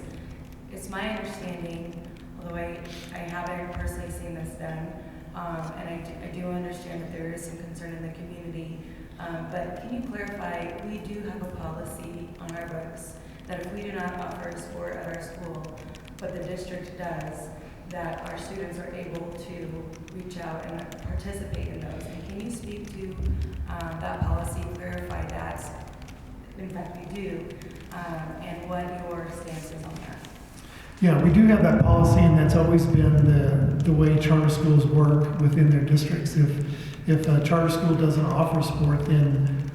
it's my understanding, although I haven't personally seen this done, and I do understand that there is some concern in the community, but can you clarify, we do have a policy on our books that if we do not offer a sport at our school, but the district does, that our students are able to reach out and participate in those. And can you speak to that policy, clarify that, in fact we do, and what your stance is on that? Yeah, we do have that policy, and that's always been the way charter schools work within their districts. If a charter school doesn't offer sport, then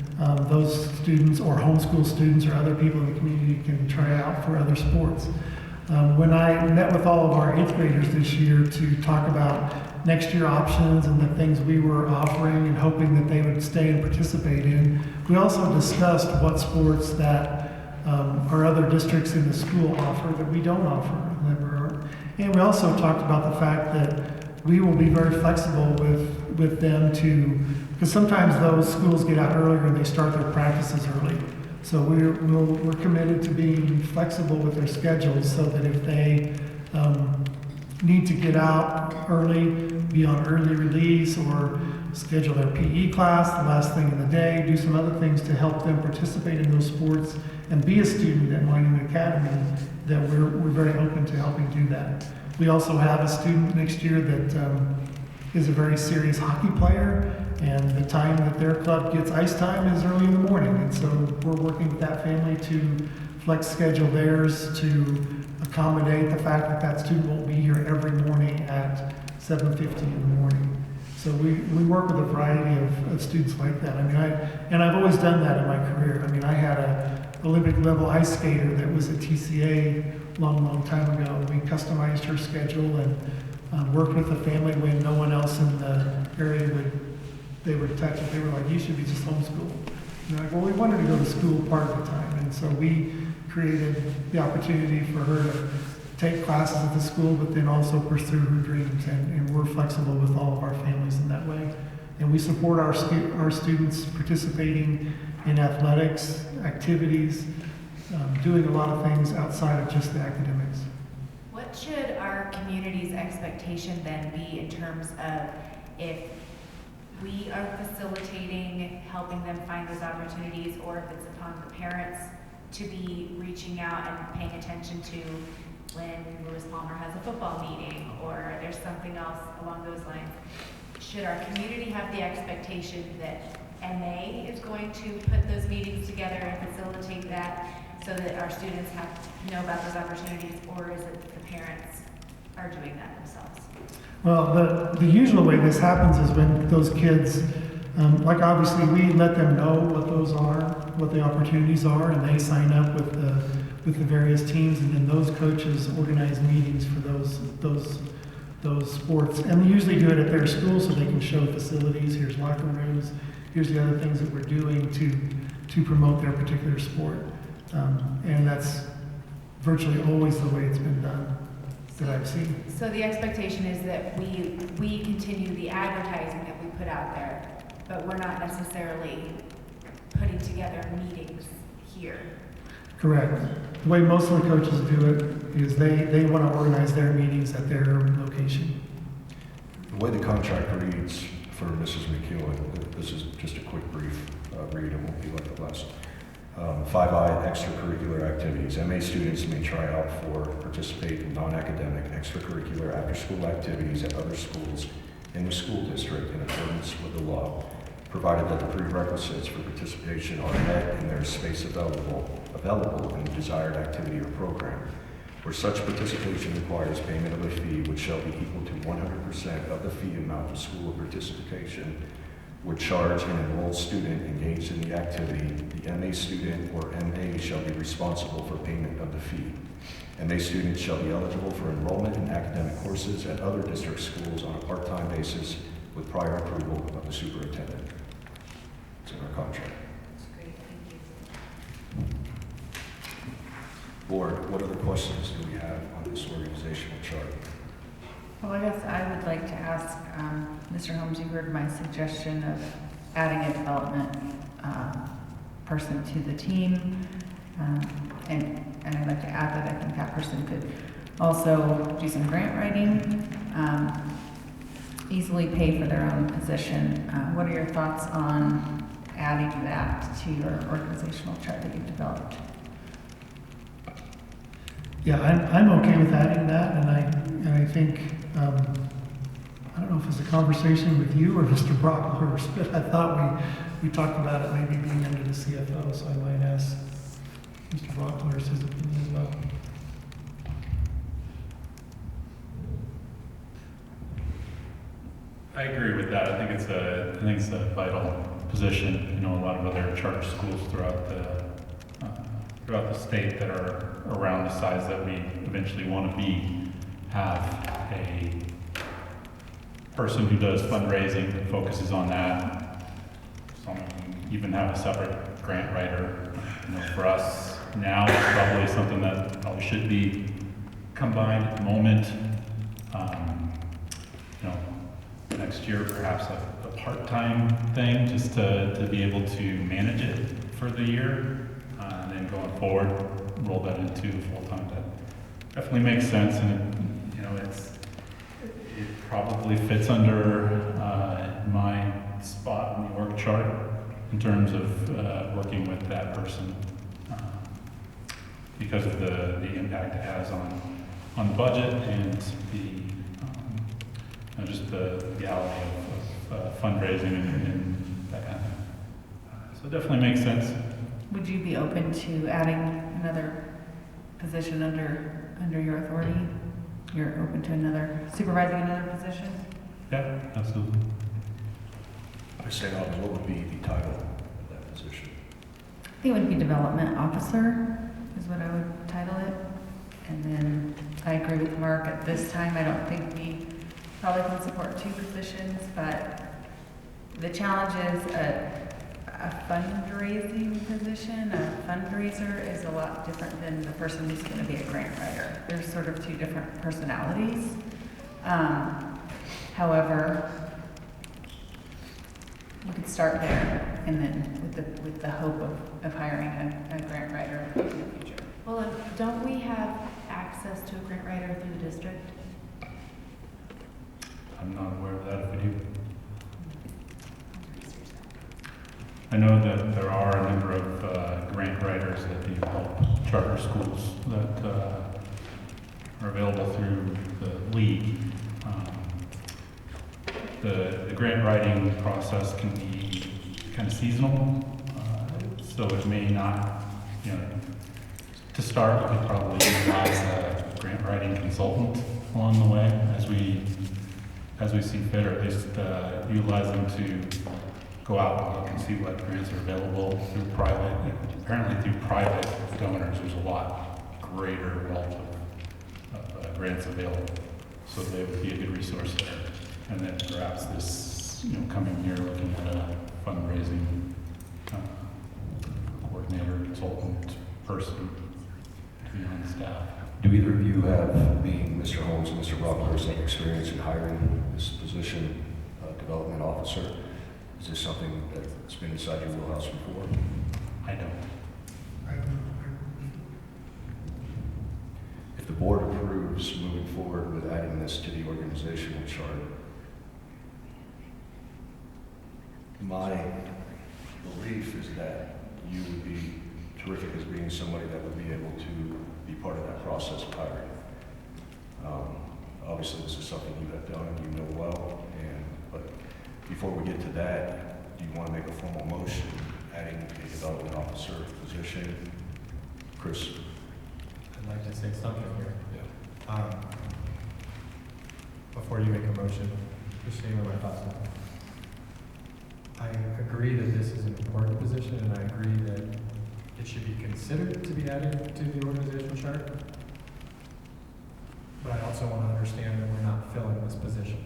those students or homeschool students or other people in the community can try out for other sports. When I met with all of our 8th graders this year to talk about next year options and the things we were offering and hoping that they would stay and participate in, we also discussed what sports that our other districts in the school offer that we don't offer. And we also talked about the fact that we will be very flexible with them because sometimes those schools get out earlier and they start their practices early. So we're committed to being flexible with their schedules so that if they need to get out early, be on early release, or schedule their PE class the last thing in the day, do some other things to help them participate in those sports and be a student at Monument Academy, that we're very open to helping do that. We also have a student next year that is a very serious hockey player, and the time that their club gets ice time is early in the morning. And so we're working with that family to flex schedule theirs to accommodate the fact that that student won't be here every morning at 7:50 in the morning. So we work with a variety of students like that. I mean, I've always done that in my career. I mean, I had a Olympic level ice skater that was at TCA long time ago. We customized her schedule and worked with the family when no one else in the area would touch it. They were like, you should be just homeschooled. And they're like, well, we wanted to go to school part of the time. And so we created the opportunity for her to take classes at the school, but then also pursue her dreams. And we're flexible with all of our families in that way. And we support our students participating in athletics, activities, doing a lot of things outside of just the academics. What should our community's expectation then be in terms of if we are facilitating, helping them find those opportunities, or if it's upon the parents to be reaching out and paying attention to when Lewis Palmer has a football meeting or there's something else along those lines? Should our community have the expectation that MA is going to put those meetings together and facilitate that so that our students know about those opportunities, or is it the parents are doing that themselves? Well, the usual way this happens is when those kids Like obviously, we let them know what those are, what the opportunities are, and they sign up with the various teams, and then those coaches organize meetings for those sports. And they usually do it at their school so they can show facilities, here's locker rooms, here's the other things that we're doing to promote their particular sport. And that's virtually always the way it's been done that I've seen. So the expectation is that we continue the advertising that we put out there, but we're not necessarily putting together meetings here. Correct. The way most of the coaches do it is they want to organize their meetings at their location. The way the contract reads for Mrs. McEwen, this is just a quick brief read, it won't be like the last. 5I, extracurricular activities. MA students may try out for, participate in non-academic extracurricular after-school activities at other schools in the school district in accordance with the law, provided that the prerequisites for participation are met and there is space available in the desired activity or program. Where such participation requires payment of a fee which shall be equal to 100% of the fee amount of school participation would charge an enrolled student engaged in the activity, the MA student or MA shall be responsible for payment of the fee. MA students shall be eligible for enrollment in academic courses at other district schools on a part-time basis with prior approval of the superintendent. It's in our contract. That's great, thank you. Board, what other questions do we have on this organizational chart? Well, I guess I would like to ask, Mr. Holmes, you heard my suggestion of adding a development person to the team. And I'd like to add that I think that person could also do some grant writing, easily pay for their own position. What are your thoughts on adding that to your organizational chart that you've developed? Yeah, I'm okay with adding that, and I think, I don't know if it's a conversation with you or Mr. Brockhurst, but I thought we talked about it maybe being under the CFO, so I might ask Mr. Brockhurst his opinion as well. I agree with that. I think it's a vital position. You know, a lot of other charter schools throughout the state that are around the size that we eventually want to be have a person who does fundraising that focuses on that. Some even have a separate grant writer. You know, for us now, it's probably something that probably should be combined at the moment. You know, next year perhaps a part-time thing, just to be able to manage it for the year, and then going forward, roll that into full-time. That definitely makes sense, and you know, it probably fits under my spot in the org chart in terms of working with that person because of the impact it has on the budget and the you know, just the reality of fundraising and that kind of thing. So it definitely makes sense. Would you be open to adding another position under your authority? You're open to supervising another position? Yeah, absolutely. I say, what would be the title of that position? I think it would be development officer is what I would title it. And then I agree with Mark, at this time I don't think we probably can support two positions, but the challenge is a fundraising position. A fundraiser is a lot different than the person who's going to be a grant writer. There's sort of two different personalities. However, you could start there, and then with the hope of hiring a grant writer in the future. Well, and don't we have access to a grant writer through the district? I'm not aware of that if we do. I know that there are a number of grant writers that do help charter schools that are available through the league. The grant writing process can be kind of seasonal, so it may not, you know, to start, we could probably utilize a grant writing consultant along the way as we see fit, or at least utilize them to go out and look and see what grants are available through private. Apparently through private donors, there's a lot greater wealth of grants available. So they would be a good resource there. And then perhaps this, coming year, looking at a fundraising coordinator, consultant person to be on staff. Do either of you have, being Mr. Holmes and Mr. Rockhurst, have experience in hiring this position, development officer? Is this something that's been inside your wheelhouse before? I don't. If the board approves moving forward with adding this to the organizational chart, my belief is that you would be terrific as being somebody that would be able to be part of that process of hiring. Obviously, this is something you have done, you know well, but before we get to that, do you want to make a formal motion adding a development officer position? Chris? I'd like to say something here. Yeah. Before you make a motion, just saying what my thoughts are. I agree that this is an important position, and I agree that it should be considered to be added to the organizational chart. But I also want to understand that we're not filling this position,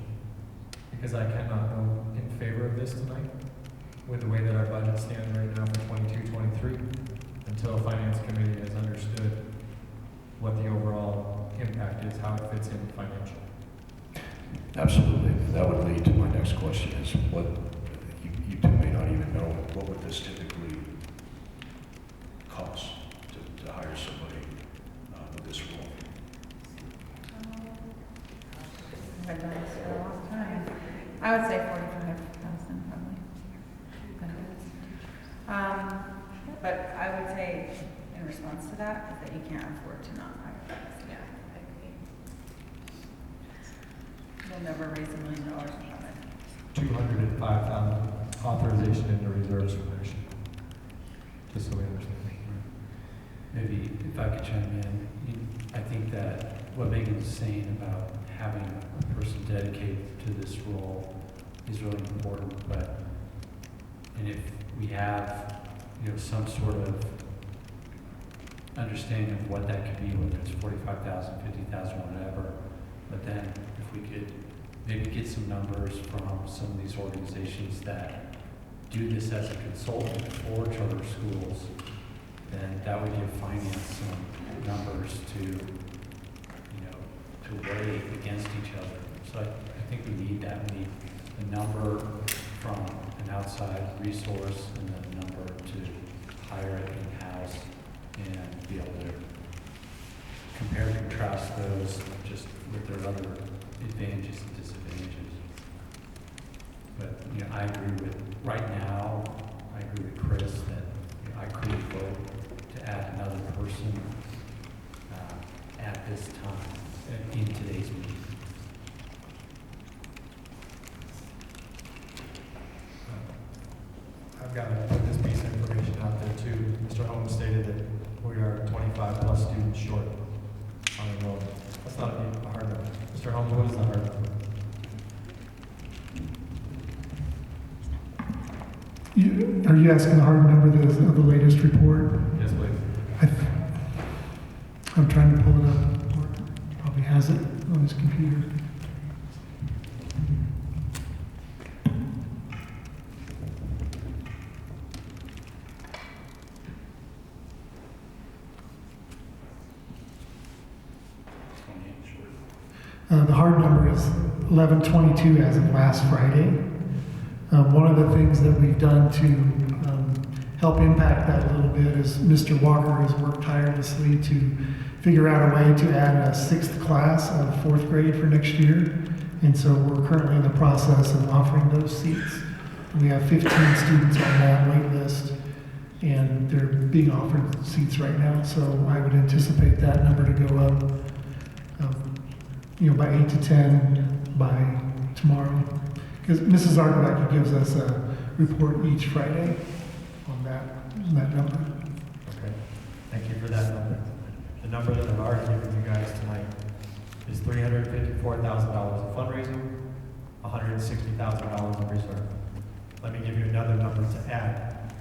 because I cannot vote in favor of this tonight with the way that our budget stands right now for 22-23 until the Finance Committee has understood what the overall impact is, how it fits in financially. Absolutely. That would lead to my next question is what, you two may not even know, what would this typically cost to hire somebody with this role? I've done this for a long time. I would say 45,000 probably. But I would say in response to that is that you can't afford to not hire us. Yeah, I agree. You'll never raise $1 million from it. 205,000 authorization in the reserves for next year. Just so we understand. Maybe if I could chime in, I think that what Megan's saying about having a person dedicated to this role is really important, and if we have, some sort of understanding of what that could be, whether it's 45,000, 50,000, whatever, but then if we could maybe get some numbers from some of these organizations that do this as a consultant for charter schools, then that would give finance some numbers to weigh against each other. So I think we need that. We need a number from an outside resource and then a number to hire it in-house and be able to compare and contrast those just with their other advantages and disadvantages. But I agree with, right now, I agree with Chris that I couldn't vote to add another person at this time in today's meeting. I've got to put this piece of information out there too. Mr. Holmes stated that we are 25 plus students short on enrollment. That's not a hard number. Mr. Holmes, what is the hard number? Are you asking the hard number of the latest report? Yes, please. I'm trying to pull it up. Mark probably has it on his computer. The hard number is 1122 as of last Friday. One of the things that we've done to help impact that a little bit is Mr. Walker has worked tirelessly to figure out a way to add a 6th class of 4th grade for next year. And so we're currently in the process of offering those seats. We have 15 students on that wait list, and they're being offered seats right now. So I would anticipate that number to go up, by 8 to 10 by tomorrow. Because Mrs. Argolaki gives us a report each Friday on that number. Okay. Thank you for that number. The number that I've already given you guys tonight is $354,000 in fundraising, $160,000 in reserve. let me give you another number to add.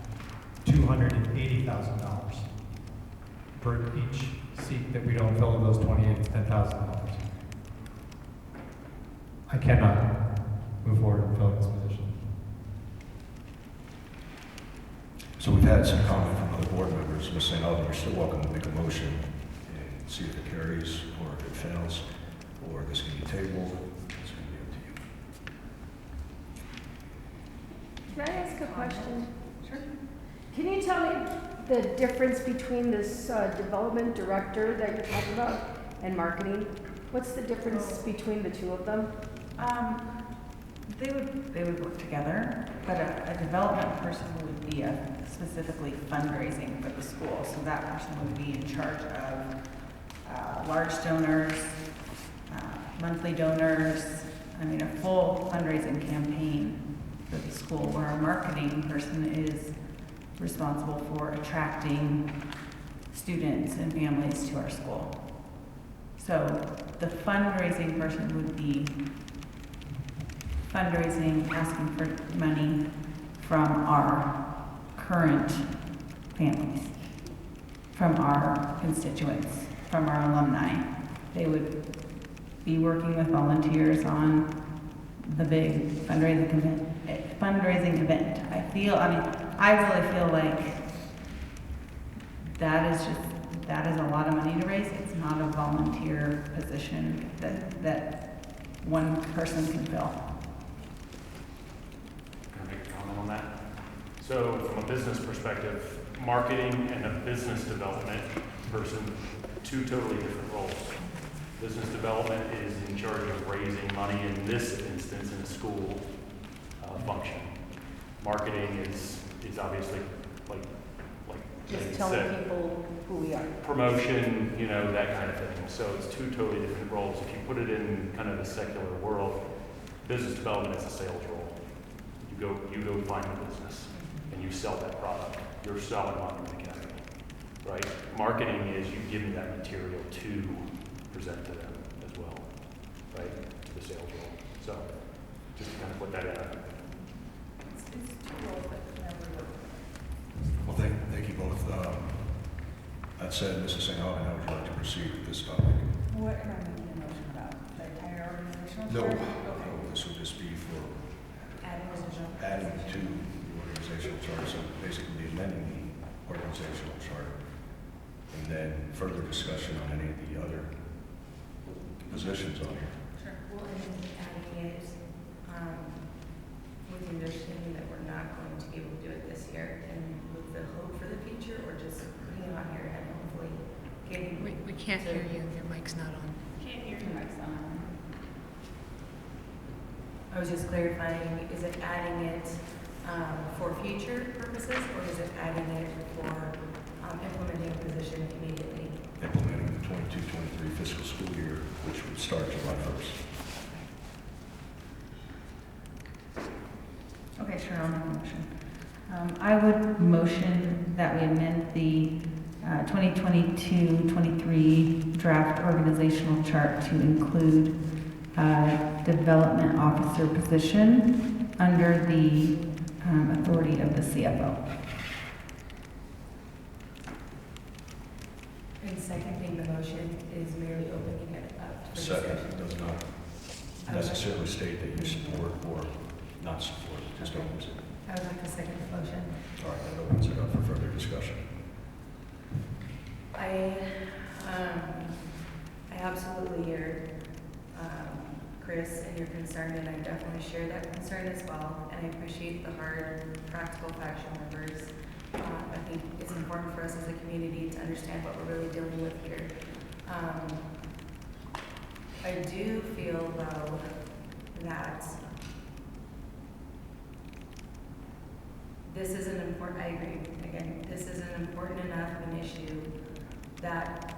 $280,000 per each seat that we don't fill in those 28, it's $10,000. I cannot move forward and fill this position. So we've had some comment from other board members. Ms. St. Alvin, you're still welcome to make a motion and see if it carries or if it fails, or this can be tabled. It's going to be up to you. Can I ask a question? Sure. Can you tell me the difference between this development director that you're talking about and marketing? What's the difference between the two of them? They would work together, but a development person would be specifically fundraising for the school. So that person would be in charge of large donors, monthly donors, a full fundraising campaign for the school, where a marketing person is responsible for attracting students and families to our school. So the fundraising person would be fundraising, asking for money from our current families, from our constituents, from our alumni. They would be working with volunteers on the big fundraising event. I really feel like that is a lot of money to raise. It's not a volunteer position that one person can fill. Can I make a comment on that? So from a business perspective, marketing and a business development person, two totally different roles. Business development is in charge of raising money, in this instance, in a school function. Marketing is obviously like Just Jane telling said, people who we are. promotion, that kind of thing. So it's two totally different roles. If you put it in kind of the secular world, business development is a sales role. You go find the business and you sell that product. You're selling Monument Academy, right? Marketing is you give me that material to present to them as well, right? To the sales role. So just to kind of put that in. Well, thank you both. That said, Mrs. St. Alvin, how would you like to proceed with this topic? What am I making a motion about? The entire organizational No, chart? this would just be for Adding adding to the organizational chart, so basically amending the organizational chart, and then further discussion on any of the other positions on here. Sure. Well, and adding it with the understanding that we're not going to be able to do it this year, and with the hope for the future, or just putting it on here and hopefully getting. We can't hear you. Your mic's not on. Can't hear your mic's on. I was just clarifying, is it adding it for future purposes, or is it adding it for implementing a position immediately? Implementing the 22-23 fiscal school year, which would start July 1st. Okay, sure, I'll make a motion. I would motion that we amend the 2022-23 draft organizational chart to include development officer position under the authority of the CFO. And seconding the motion is merely opening it up for Second, discussion. does not necessarily state that you support or not support, just opens it. I would like to second the motion. All right, that opens it up for further discussion. I absolutely hear Chris and your concern, and I definitely share that concern as well. And I appreciate the hard, practical, factual numbers. I think it's important for us as a community to understand what we're really dealing with here. I do feel though that this is an important, I agree, again, this is an important enough an issue that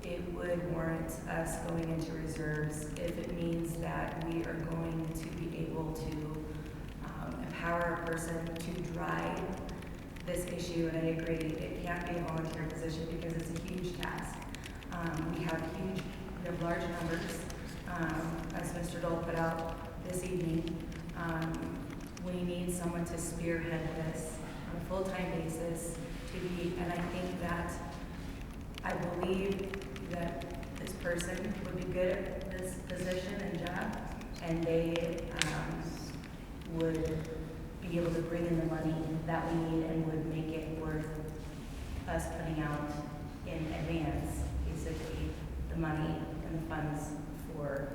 it would warrant us going into reserves if it means that we are going to be able to empower a person to drive this issue. And I agree, it can't be a volunteer position because it's a huge task. We have large numbers, as Mr. Dole put out this evening. we need someone to spearhead this on a full-time basis and I think that, I believe that this person would be good at this position and job, and they would be able to bring in the money that we need and would make it worth us putting out in advance, basically, the money and the funds for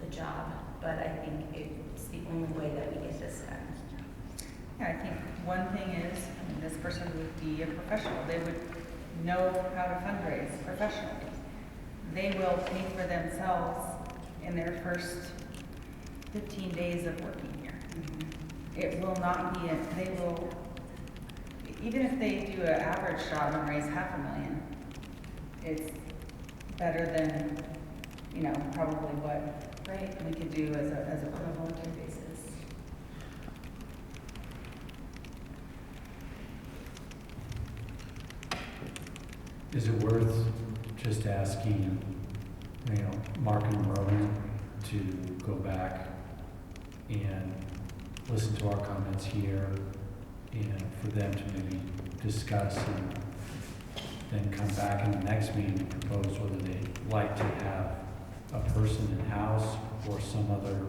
the job. But I think it's the only way that we get this done. Yeah, I think one thing is, this person would be a professional. They would know how to fundraise professionally. They will pay for themselves in their first 15 days of working here. It will not be, they will, even if they do an average job and raise $500,000, it's better than, probably what we could do as a volunteer basis. Is it worth just asking, Mark and Rowan to go back and listen to our comments here and for them to maybe discuss and then come back in the next meeting and propose whether they'd like to have a person in-house or some other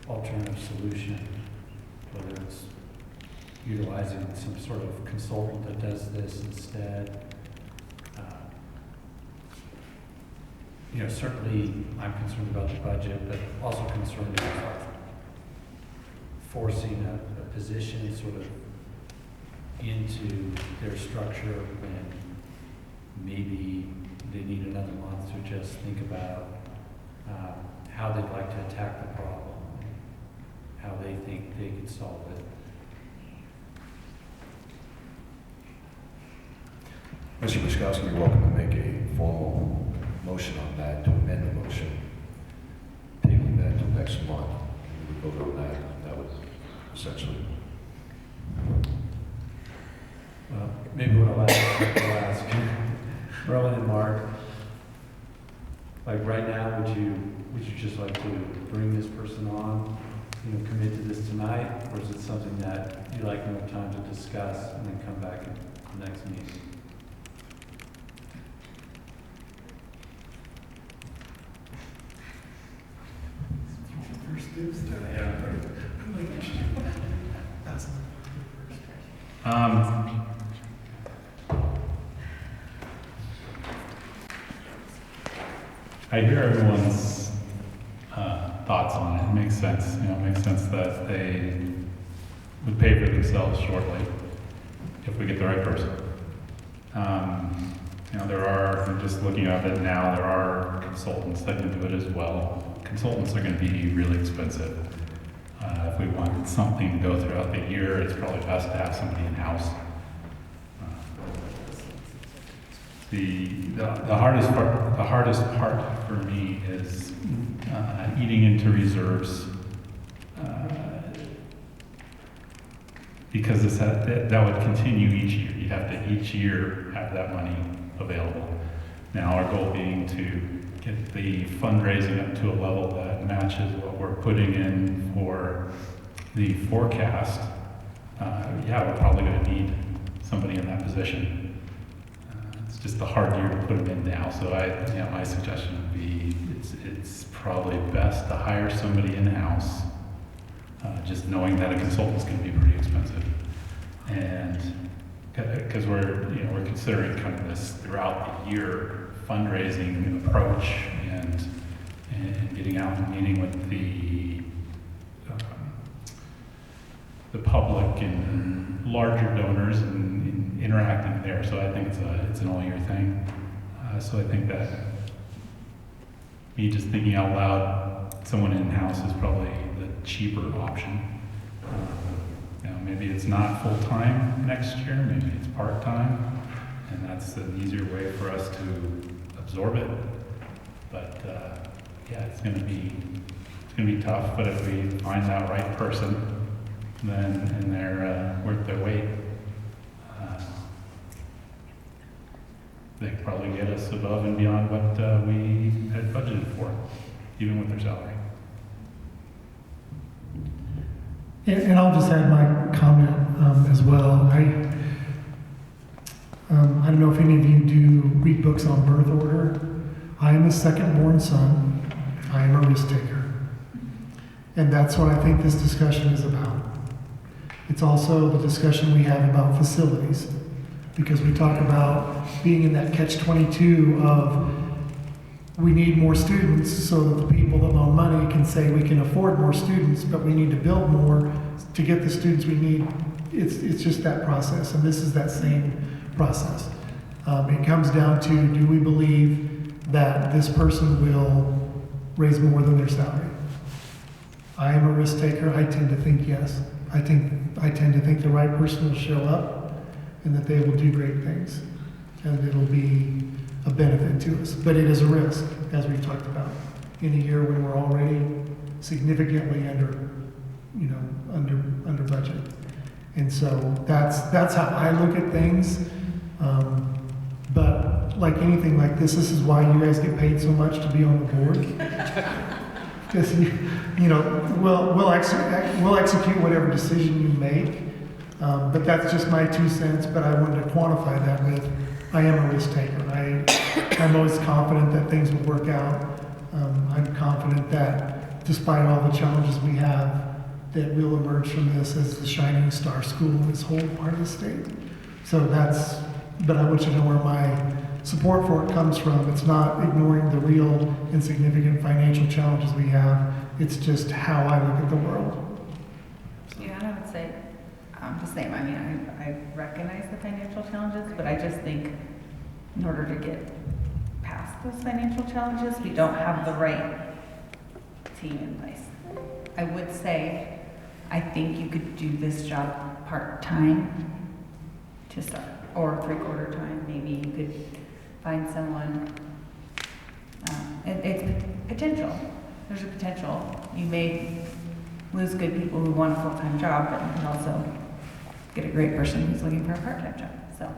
alternative solution, whether it's utilizing some sort of consultant that does this instead. Certainly I'm concerned about the budget, but also concerned about forcing a position sort of into their structure when maybe they need another month to just think about how they'd like to attack the problem, how they think they could solve it. Mr. Wiskowski, you're welcome to make a formal motion on that, to amend the motion, taking that to next month. We would vote on that. That would essentially. Well, maybe what I'll ask Rowan and Mark, like right now, would you just like to bring this person on, commit to this tonight, or is it something that you'd like more time to discuss and then come back at the next meeting? I hear everyone's thoughts on it. It makes sense. It makes sense that they would pay for themselves shortly if we get the right person. There are, just looking at it now, there are consultants that can do it as well. Consultants are going to be really expensive. If we want something to go throughout the year, it's probably best to have somebody in-house. The hardest part for me is eating into reserves, because that would continue each year. You have to each year have that money available. Now our goal being to get the fundraising up to a level that matches what we're putting in for the forecast. We're probably going to need somebody in that position. It's just a hard year to put them in now. So my suggestion would be it's probably best to hire somebody in-house, just knowing that a consultant's going to be pretty expensive. And because we're considering kind of this throughout the year fundraising approach and getting out and meeting with the public and larger donors and interacting there. So I think it's an all-year thing. So I think that me just thinking out loud, someone in-house is probably the cheaper option. Maybe it's not full-time next year, maybe it's part-time, and that's an easier way for us to absorb it. But it's going to be tough. But if we find that right person, and they're worth their weight, they could probably get us above and beyond what we had budgeted for, even with their salary. And I'll just add my comment as well. I don't know if any of you do read books on birth order. I am a second-born son. I am a risk taker. And that's what I think this discussion is about. It's also the discussion we have about facilities, because we talk about being in that catch-22 of we need more students so that the people that loan money can say we can afford more students, but we need to build more to get the students we need. It's just that process, and this is that same process. It comes down to, do we believe that this person will raise more than their salary? I am a risk taker. I tend to think yes. I tend to think the right person will show up and that they will do great things, and it'll be a benefit to us. But it is a risk, as we've talked about, in a year when we're already significantly under budget. And so that's how I look at things. But like anything like this is why you guys get paid so much to be on the board. Because we'll execute whatever decision you make. But that's just my 2 cents. But I wanted to quantify that with, I am a risk taker. I'm always confident that things will work out. I'm confident that despite all the challenges we have, that we'll emerge from this as the shining star school in this whole part of the state. So but I want you to know where my support for it comes from. It's not ignoring the real and significant financial challenges we have. It's just how I look at the world. Yeah, and I would say the same. I mean, I recognize the financial challenges, but I just think in order to get past those financial challenges, we don't have the right team in place. I would say, I think you could do this job part-time to start, or 3/4 time. Maybe you could find someone. It's potential. There's a potential. You may lose good people who want a full-time job, but you can also get a great person who's looking for a part-time job. So.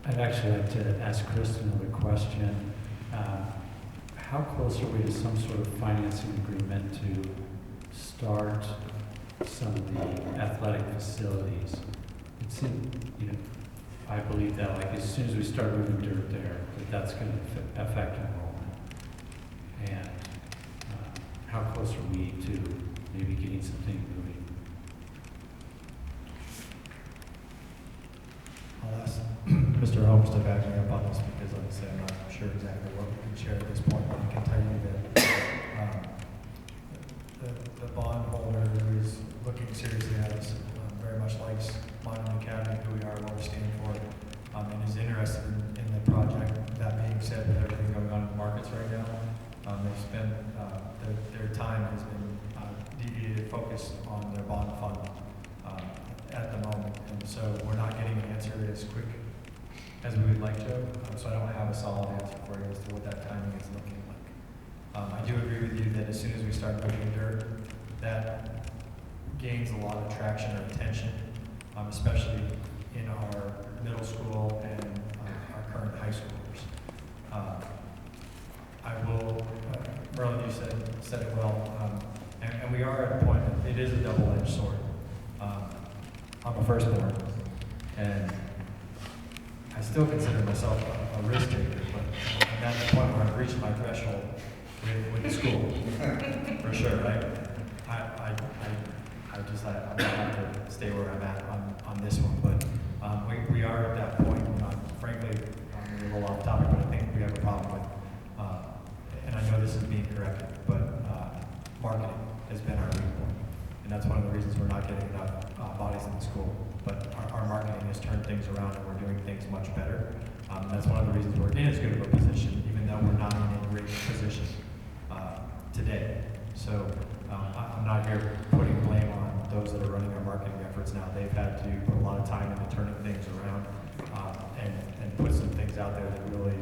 I'd actually like to ask Kristen another question. How close are we to some sort of financing agreement to start some of the athletic facilities? It seems, I believe that like as soon as we start moving dirt there, that's going to affect enrollment. And how close are we to maybe getting something moving? I'll ask Mr. Holmes to back me up on this because, like I said, I'm not sure exactly what we can share at this point, but I can tell you that the bondholder who is looking seriously at us very much likes Monument Academy, who we are, what we stand for, and is interested in the project. That being said, with everything going on in the markets right now, they've spent their time has been deviated, focused on their bond fund at the moment, and so we're not getting an answer as quick as we would like to. So I don't have a solid answer for you as to what that timing is looking like. I do agree with you that as soon as we start moving dirt, that gains a lot of traction or attention, especially in our middle school and our current high schoolers. I will, Merlin, you said it well, and we are at a point that it is a double-edged sword. I'm a firstborn, and I still consider myself a risk taker, but I'm at the point where I've reached my threshold with the school, for sure, right? I'm gonna have to stay where I'm at on this one, but we are at that point. Frankly, I'm a little off topic, but I think we have a problem with, and I know this is being corrected, but marketing has been our weak point, and that's one of the reasons we're not getting enough bodies in the school. But our marketing has turned things around, and we're doing things much better. That's one of the reasons we're in as good of a position, even though we're not in a great position today. So I'm not here putting blame on those that are running our marketing efforts now. They've had to put a lot of time into turning things around and put some things out there that really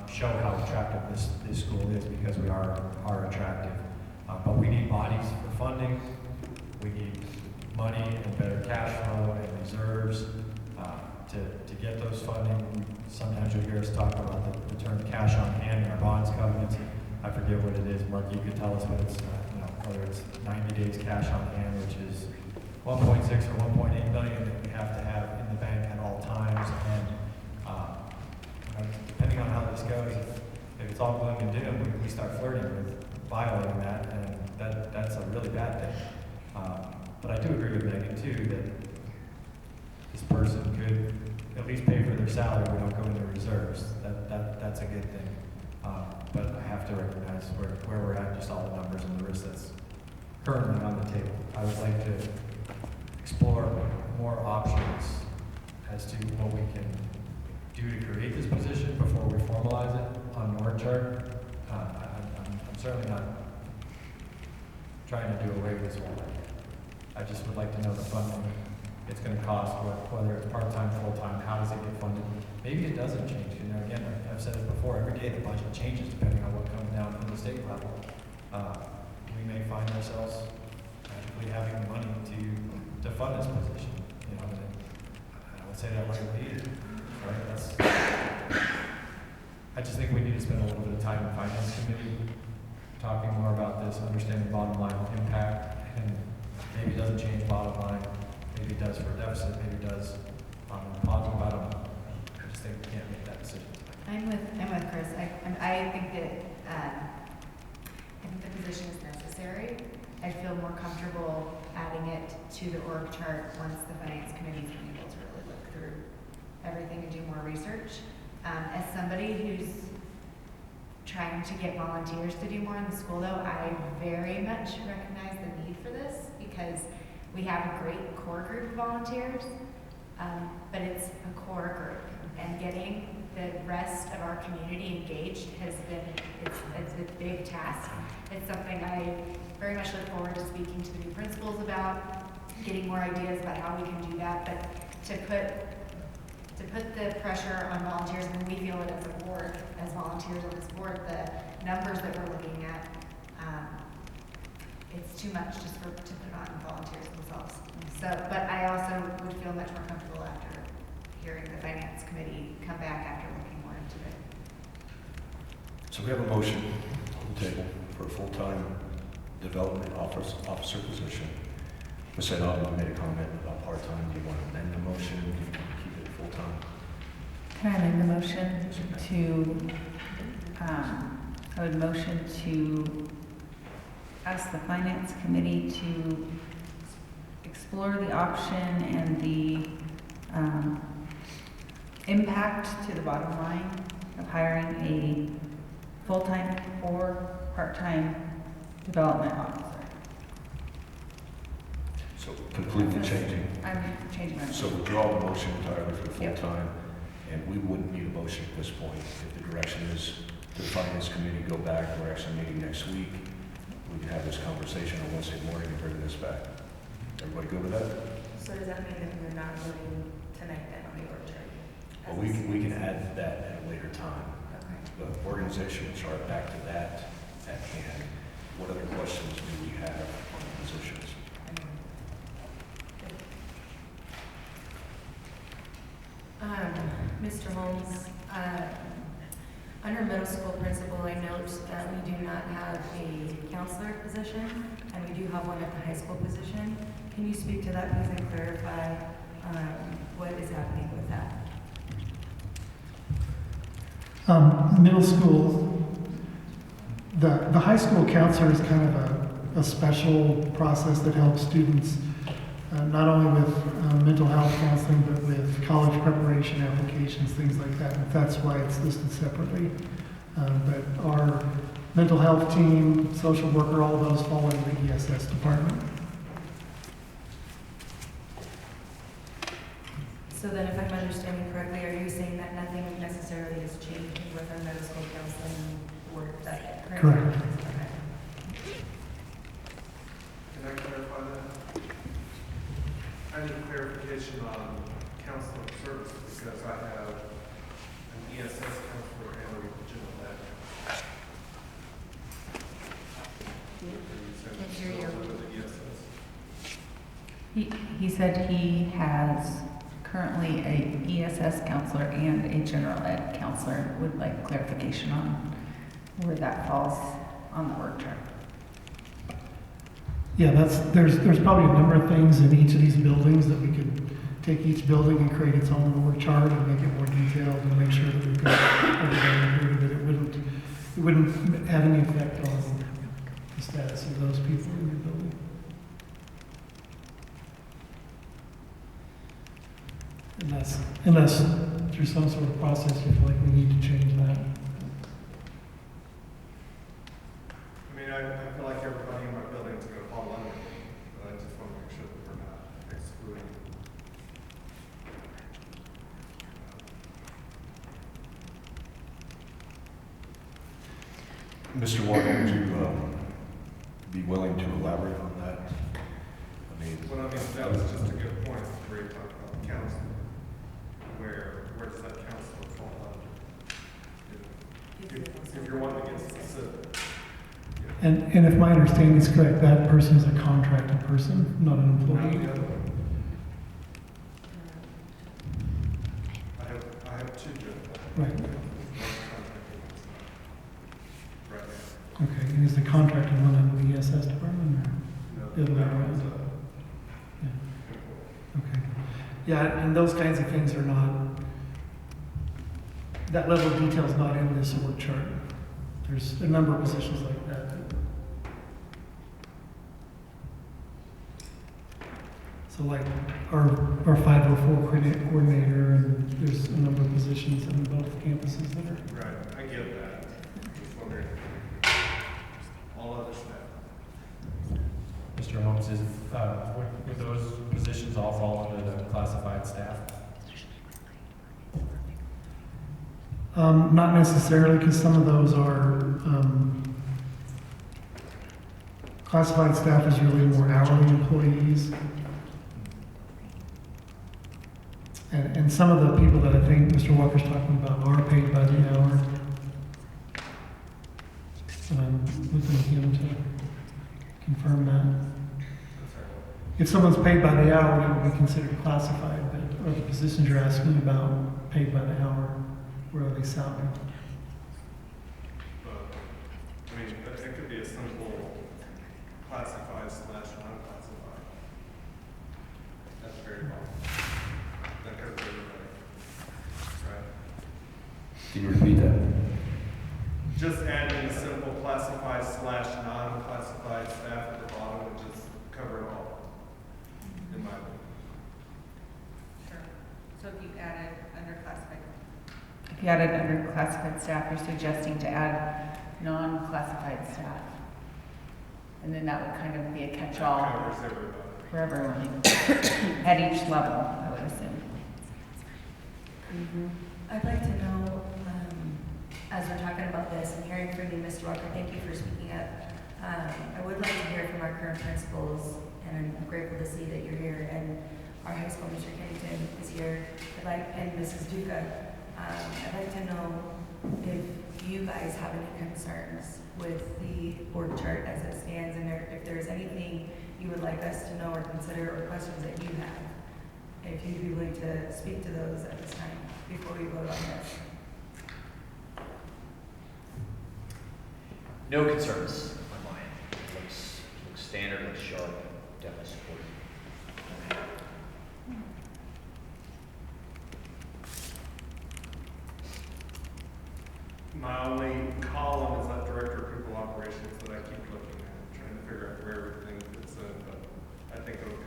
show how attractive this school is, because we are attractive. But we need bodies for funding. We need money and better cash flow and reserves to get those funding. Sometimes you'll hear us talk about the term cash on hand in our bonds covenants. I forget what it is. Mark, you could tell us what it's, whether it's 90 days cash on hand, which is 1.6 or 1.8 million that we have to have in the bank at all times. And depending on how this goes, if it's all gloom and doom, we start flirting with violating that, and that's a really bad thing. But I do agree with Megan too, that this person could at least pay for their salary. We don't go into reserves. That's a good thing. But I have to recognize where we're at, just all the numbers and the risk that's currently on the table. I would like to explore more options as to what we can do to create this position before we formalize it on the org chart. I'm certainly not trying to do away with this one. I just would like to know the funding it's going to cost, whether it's part-time, full-time, how does it get funded? Maybe it doesn't change. You know, again, I've said it before, every day the budget changes depending on what comes down from the state level. We may find ourselves actually having the money to fund this position. You know, and I would say that lightly, right? I just think we need to spend a little bit of time in Finance Committee talking more about this, understanding bottom line impact, and maybe it doesn't change bottom line. Maybe it does for a deficit, maybe it does on the positive bottom. I just think we can't make that decision. I'm with Chris. I think that the position is necessary. I feel more comfortable adding it to the org chart once the Finance Committee is able to really look through everything and do more research. As somebody who's trying to get volunteers to do more in the school, though, I very much recognize the need for this because we have a great core group of volunteers, but it's a core group, and getting the rest of our community engaged has been, it's a big task. It's something I very much look forward to speaking to the new principals about, getting more ideas about how we can do that, but to put the pressure on volunteers, and we feel it as a board, as volunteers on this board, the numbers that we're looking at, it's too much just to put on volunteers themselves. So, but I also would feel much more comfortable after hearing the Finance Committee come back after looking more into it. So we have a motion on the table for a full-time development officer position. Ms. Edom, you made a comment about part-time. Do you want to amend the motion? Do you want to keep it full-time? Can I amend the motion to, I would motion to ask the Finance Committee to explore the option and the impact to the bottom line of hiring a full-time or part-time development officer. So completely changing. I'm changing my motion. So withdraw the motion entirely for the full-time, and we wouldn't need a motion at this point. If the direction is to the Finance Committee, go back, we're actually meeting next week. We can have this conversation on Wednesday morning and bring this back. Everybody good with that? So does that mean that we're not voting tonight then on the org chart? Well, we can add that at a later time. Okay. The organizational chart, back to that at hand. What other questions do we have on the positions? Mr. Holmes, under middle school principal, I note that we do not have a counselor position, and we do have one at the high school position. Can you speak to that, please, and clarify what is happening with that? Middle school, the high school counselor is kind of a special process that helps students not only with mental health counseling, but with college preparation applications, things like that. And that's why it's listed separately. But our mental health team, social worker, all those fall into the ESS department. So then, if I'm understanding correctly, are you saying that nothing necessarily has changed with our middle school counseling work that currently? Correct. Okay. Can I clarify that? I need clarification on counseling services because I have an ESS counselor and a general ed. He said he has currently a ESS counselor and a general ed counselor. Would like clarification on where that falls on the work chart. Yeah, there's probably a number of things in each of these buildings that we could take each building and create its own org chart and make it more detailed and make sure that we've got everything included, that it wouldn't have any effect on the status of those people in your building. Unless through some sort of process you feel like we need to change that. I mean, I feel like everybody in my building is gonna fall under me, but I just wanna make sure that we're not excluding. Mr. Walker, would you be willing to elaborate on that? I mean, Well, I mean, that was just a good point, where you talked about the council. Where does that council fall under? If you're wanting to get specific. And if my understanding is correct, that person is a contracted person, not an employee. I have two jobs. Right. Right. Okay, and is the contracted one under the ESS department or No, the other way that around? one's, Yeah. Okay. Yeah, and those kinds of things are not, that level of detail is not in this org chart. There's a number of positions like that. So like our 504 coordinator, and there's a number of positions in both campuses that are. Right, I get that. Just wondering, all other staff. Mr. Holmes, would those positions all fall under the classified staff? Not necessarily, because some of those are, classified staff is really more hourly employees. And some of the people that I think Mr. Walker's talking about are paid by the hour. So I'm looking at him to confirm that. If someone's paid by the hour, it would be considered classified, but are the positions you're asking about paid by the hour, where are they salaried? But, I mean, it could be a simple classified / non-classified. That's very long. That covers everybody. Right? Can you repeat that? Just adding a simple classified / non-classified staff at the bottom would just cover it all, in my opinion. Sure. So if you added under classified. If you added under classified staff, you're suggesting to add non-classified staff. And then that would kind of be a catch-all That covers everybody. for everyone at each level, I would assume. I'd like to know, as we're talking about this and hearing from you, Mr. Walker, thank you for speaking up. I would like to hear from our current principals, and I'm grateful to see that you're here, and our high school, Mr. Kennington, is here, and Mrs. Duca. I'd like to know if you guys have any concerns with the org chart as it stands, and if there's anything you would like us to know or consider, or questions that you have. If you'd be willing to speak to those at this time before we vote on this. No concerns on mine. Looks standard, looks sharp, definitely supported. My only column is that director of people operations that I keep looking at, trying to figure out where everything fits in, but I think it'll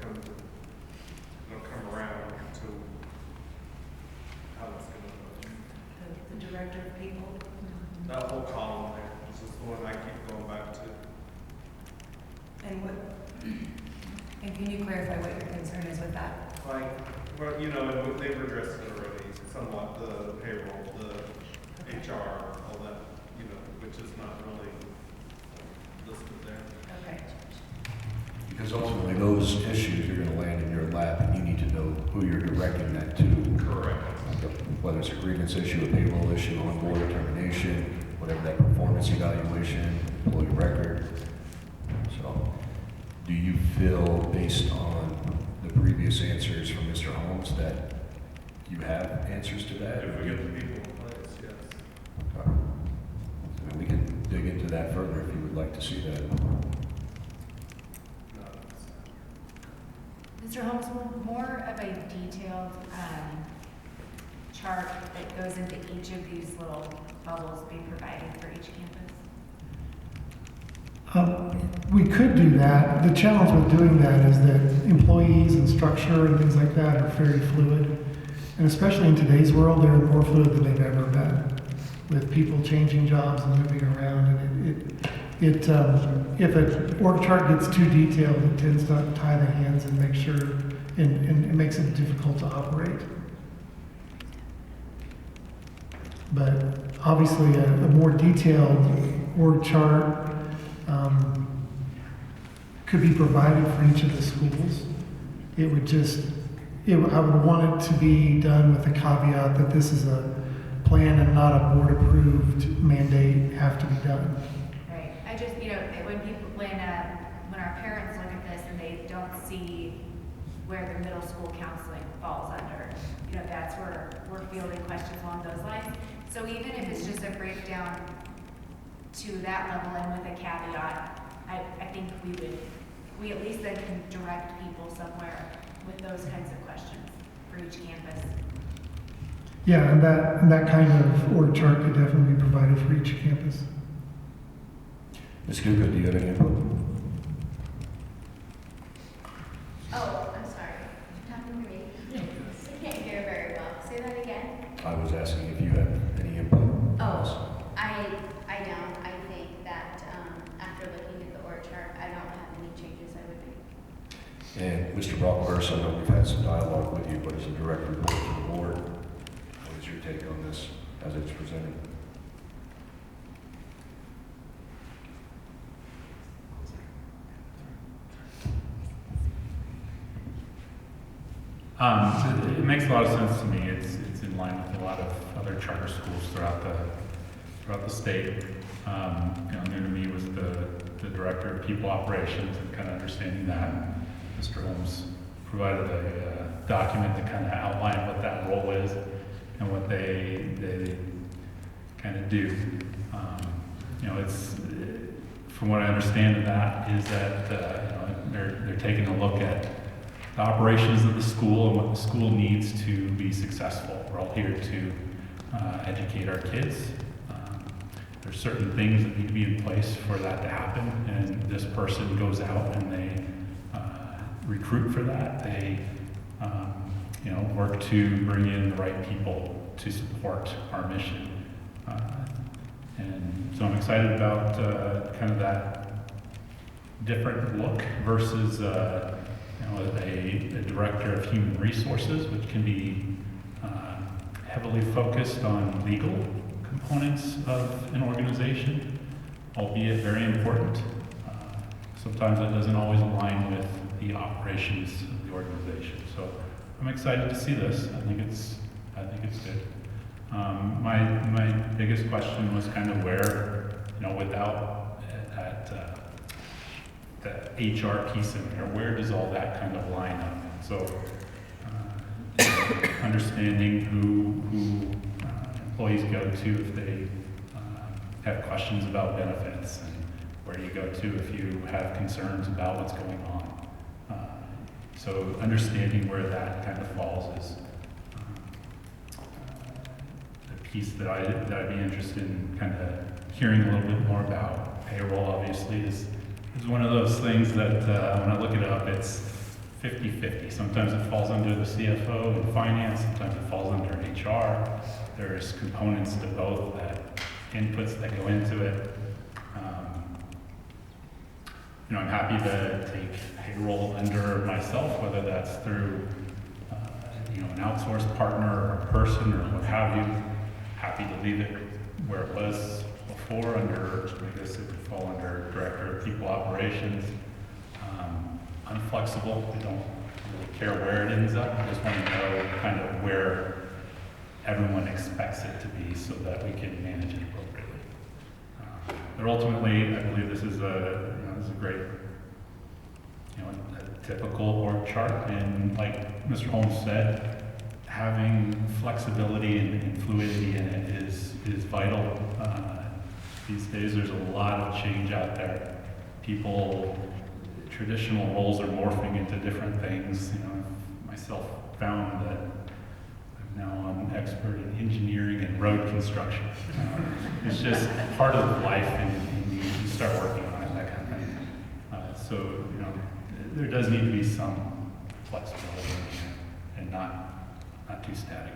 come around to how it's gonna look. The director of people? That whole column there, is just the one I keep going back to. And can you clarify what your concern is with that? Like, well, you know, and they've addressed it already, somewhat, the payroll, the HR, all that, you know, which is not really listed there. Okay. Because ultimately, those issues are gonna land in your lap, and you need to know who you're directing that to. Correct. Whether it's a grievance issue, a payroll issue, on board termination, whatever that performance evaluation, employee record. So, do you feel, based on the previous answers from Mr. Holmes, that you have answers to that? If we get the people in place, yes. Okay. So we can dig into that further if you would like to see that. No. Mr. Holmes, will more of a detailed chart that goes into each of these little bubbles be provided for each campus? We could do that. The challenge with doing that is that employees and structure and things like that are very fluid. And especially in today's world, they're more fluid than they've ever been, with people changing jobs and moving around. And if an org chart gets too detailed, it tends to tie the hands and make sure, and it makes it difficult to operate. But obviously, a more detailed org chart could be provided for each of the schools. It would just, I would want it to be done with the caveat that this is a plan and not a board-approved mandate have to be done. Right. I just, when our parents look at this and they don't see where the middle school counseling falls under, that's where we're fielding questions along those lines. So even if it's just a breakdown to that level and with a caveat, I think we at least then can direct people somewhere with those kinds of questions for each campus. Yeah, and that kind of org chart could definitely be provided for each campus. Ms. Guga, do you have any input? Oh, I'm sorry. Talking to me? I can't hear very well. Say that again. I was asking if you have any input. Oh, I don't. I think that after looking at the org chart, I don't have any changes I would make. And Mr. Brockburst, I know we've had some dialogue with you, but as a direct report to the board, what is your take on this as it's presented? It makes a lot of sense to me. It's in line with a lot of other charter schools throughout the state. New to me was the director of people operations and kind of understanding that. Mr. Holmes provided a document that kind of outlined what that role is and what they kind of do. It's from what I understand of that is that they're taking a look at the operations of the school and what the school needs to be successful. We're all here to educate our kids. There's certain things that need to be in place for that to happen, and this person goes out and they recruit for that. They work to bring in the right people to support our mission. And so I'm excited about kind of that different look versus a director of human resources, which can be heavily focused on legal components of an organization, albeit very important. Sometimes it doesn't always align with the operations of the organization. So I'm excited to see this. I think it's good. My biggest question was kind of where, without the HR piece in there, where does all that kind of line up? So understanding who employees go to if they have questions about benefits, and where do you go to if you have concerns about what's going on. So understanding where that kind of falls is the piece that I'd be interested in kind of hearing a little bit more about. Payroll obviously is one of those things that when I look it up, it's 50-50. Sometimes it falls under the CFO and finance, sometimes it falls under HR. There's components to both, that inputs that go into it. I'm happy to take payroll under myself, whether that's through an outsourced partner or a person or what have you. Happy to leave it where it was before under, I guess it would fall under director of people operations. I'm flexible. I don't really care where it ends up. I just want to know kind of where everyone expects it to be so that we can manage it appropriately. But ultimately, I believe this is a great, a typical org chart. And like Mr. Holmes said, having flexibility and fluidity in it is vital. These days, there's a lot of change out there. People traditional roles are morphing into different things. You know, I've myself found that I'm now an expert in engineering and road construction. It's just part of life, and you start working on it, that kind of thing. So, you know, there does need to be some flexibility and not too static.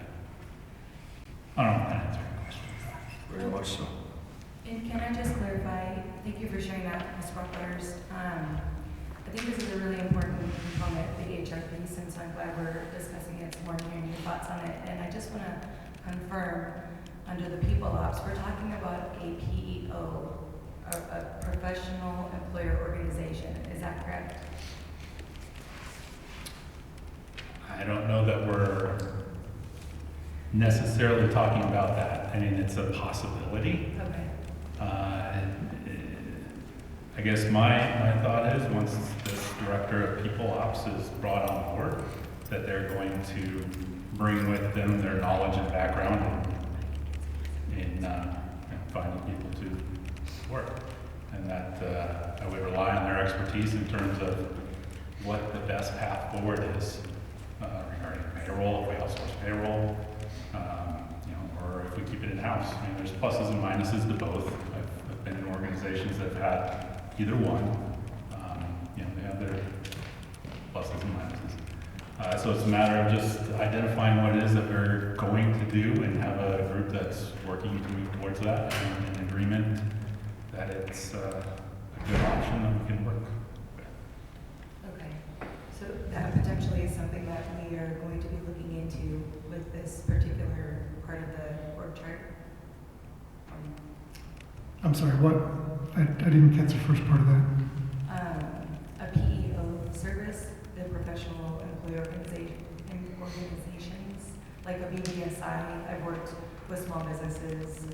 I don't know if that answers your question. Very much so. And can I just clarify, thank you for sharing that, Ms. Bucklers. I think this is a really important component, the HR piece, and so I'm glad we're discussing it more and hearing your thoughts on it. And I just want to confirm, under the people ops, we're talking about a PEO, a professional employer organization. Is that correct? I don't know that we're necessarily talking about that. I mean, it's a possibility. Okay. I guess my thought is once this director of people ops is brought on board, that they're going to bring with them their knowledge and background in finding people to work. And that I would rely on their expertise in terms of what the best path forward is regarding payroll, if we outsource payroll, you know, or if we keep it in-house. I mean, there's pluses and minuses to both. I've been in organizations that have had either one. You know, they have their pluses and minuses. So it's a matter of just identifying what it is that we're going to do and have a group that's working to move towards that and in agreement that it's a good option that we can work with. Okay. So that potentially is something that we are going to be looking into with this particular part of the org chart. I'm sorry, what? I didn't catch the first part of that. A PEO service, the professional employee organizations, like a BBSI. I've worked with small businesses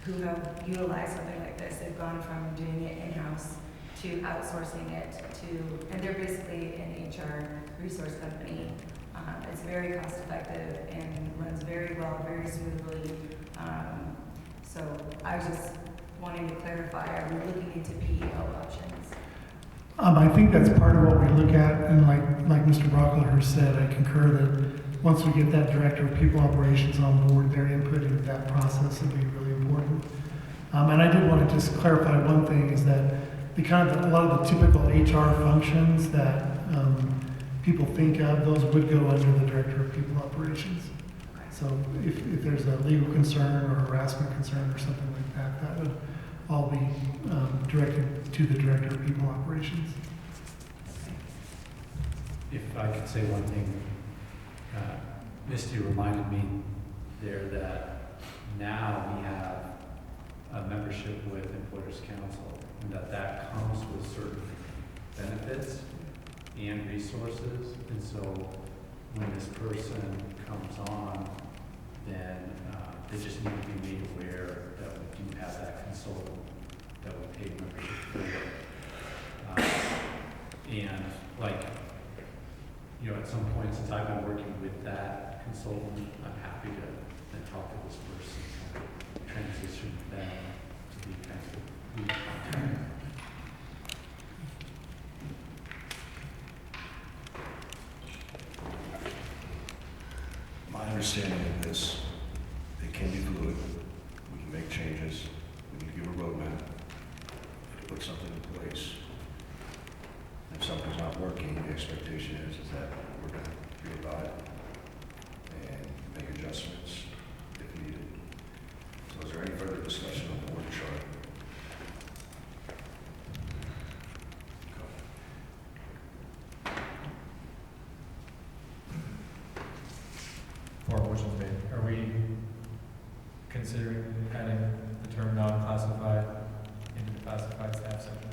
who have utilized something like this. They've gone from doing it in-house to outsourcing it to, and they're basically an HR resource company. It's very cost effective and runs very well, very smoothly. So I was just wanting to clarify, are we looking into PEO options? I think that's part of what we look at, and like Mr. Brockler said, I concur that once we get that director of people operations on board, their input into that process would be really important. And I did want to just clarify one thing, is that a lot of the typical HR functions that people think of, those would go under the director of people operations. So if there's a legal concern or harassment concern or something like that, that would all be directed to the director of people operations. If I could say one thing, Misty reminded me there that now we have a membership with Employers Council, and that comes with certain benefits and resources. And so when this person comes on, then they just need to be made aware that we do have that consultant that we pay membership for. And like, you know, at some point since I've been working with that consultant, I'm happy to then talk to this person and transition them to be kind of lead contact. My understanding of this, it can be fluid. We can make changes. We can give a roadmap to put something in place. If something's not working, the expectation is that we're going to hear about it and make adjustments if needed. So is there any further discussion on the org chart? Before a motion's made, are we considering adding the term non-classified into the classified staff section?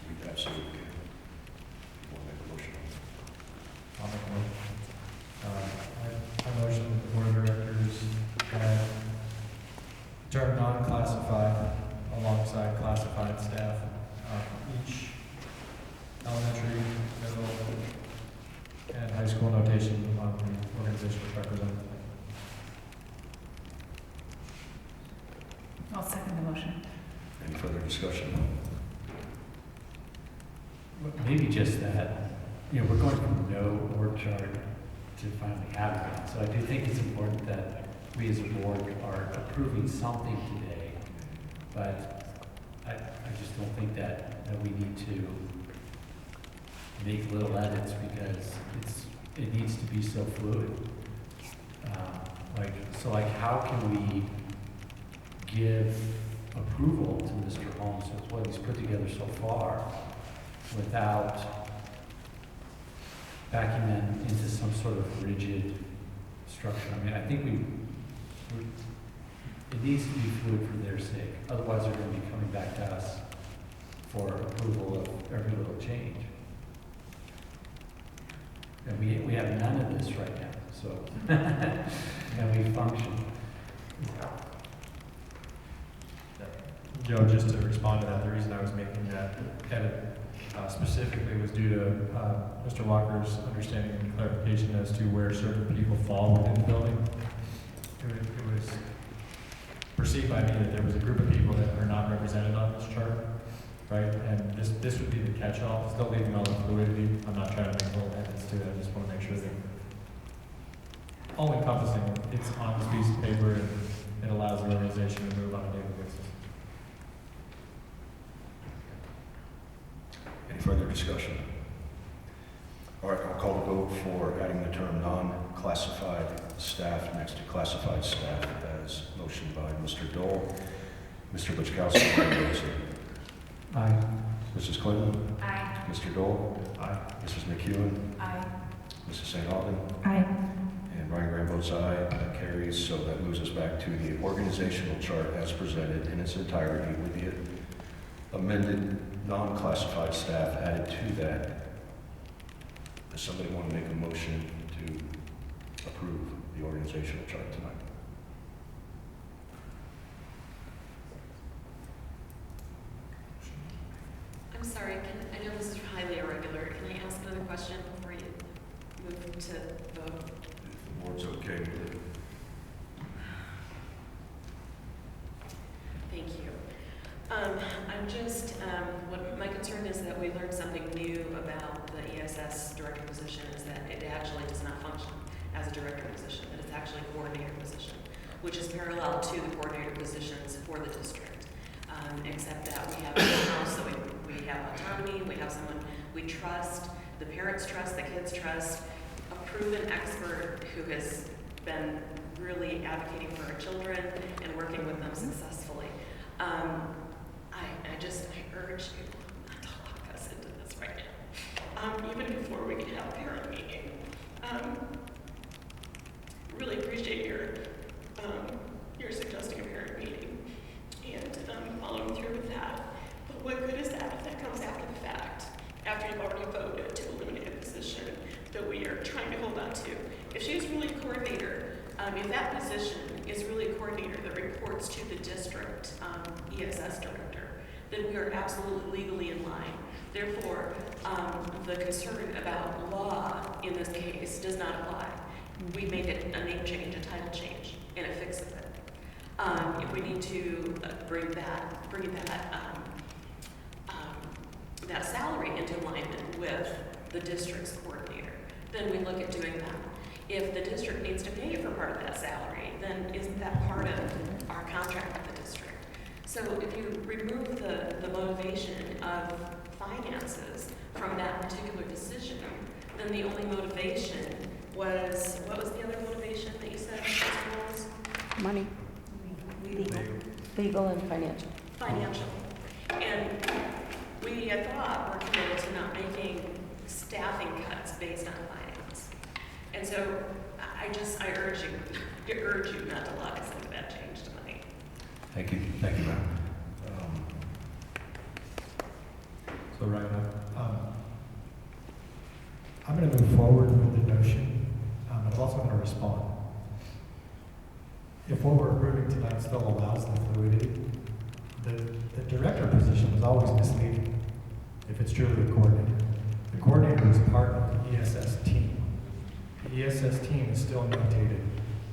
We absolutely can. We'll make a motion. I'll make a motion. I motion that the board of directors add term non-classified alongside classified staff. Each elementary, middle, and high school notation on the organization represented. I'll second the motion. Any further discussion? maybe just that, you know, we're going from no org chart to finally having it. So I do think it's important that we as a board are approving something today, but I just don't think that we need to make little edits because it needs to be so fluid. How can we give approval to Mr. Holmes with what he's put together so far without backing them into some sort of rigid structure? I mean, I think it needs to be fluid for their sake. Otherwise, they're going to be coming back to us for approval of every little change. And we have none of this right now, so and we function. Joe, just to respond to that, the reason I was making that edit specifically was due to Mr. Walker's understanding and clarification as to where certain people fall within the building. It was perceived by me that there was a group of people that are not represented on this chart, right? And this would be the catch-all, still leaving all the fluidity. I'm not trying to make little edits to it. I just want to make sure that all encompassing, it's on this piece of paper and it allows the organization to move on a daily basis. Any further discussion? All right, I'll call the vote for adding the term non-classified staff next to classified staff as motioned by Mr. Dole. Mr. Buczkowski, how do you vote, sir? Aye. Mrs. Clinton? Aye. Mr. Dole? Aye. Mrs. McEwen? Aye. Mrs. St. Alban? Aye. And Ryan Graham votes aye. That carries. So that moves us back to the organizational chart as presented in its entirety with the amended non-classified staff added to that. Does somebody want to make a motion to approve the organizational chart tonight? I'm sorry, I know this is highly irregular. Can I ask another question before you move to vote? If the board's okay with it. Thank you. I'm just, what my concern is that we learned something new about the ESS director position is that it actually does not function as a director position, that it's actually a coordinator position, which is parallel to the coordinator positions for the district. Except that we have in-house, so we have autonomy, we have someone we trust, the parents trust, the kids trust, a proven expert who has been really advocating for our children and working with them successfully. I urge you not to lock us into this right now, even before we can have a parent meeting. Really appreciate your suggesting a parent meeting and following through with that. But what good is that if that comes after the fact, after you've already voted to eliminate a position that we are trying to hold on to? If she's really a coordinator, if that position is really a coordinator that reports to the district ESS director, then we are absolutely legally in line. Therefore, the concern about law in this case does not apply. We make it a name change, a title change, and it fixes it. If we need to bring that salary into alignment with the district's coordinator, then we look at doing that. If the district needs to pay for part of that salary, then isn't that part of our contract with the district? So if you remove the motivation of finances from that particular decision, then the only motivation was, what was the other motivation that you said, Mr. Rose? Money. Legal and financial. Financial. And we, I thought, were committed to not making staffing cuts based on finance. And so I urge you not to lock us into that change tonight. Thank you, ma'am. So Ryan, I'm going to move forward with the notion, but I'm also going to respond. If what we're approving tonight still allows the fluidity, the director position was always misleading if it's truly a coordinator. The coordinator is part of the ESS team. The ESS team is still notated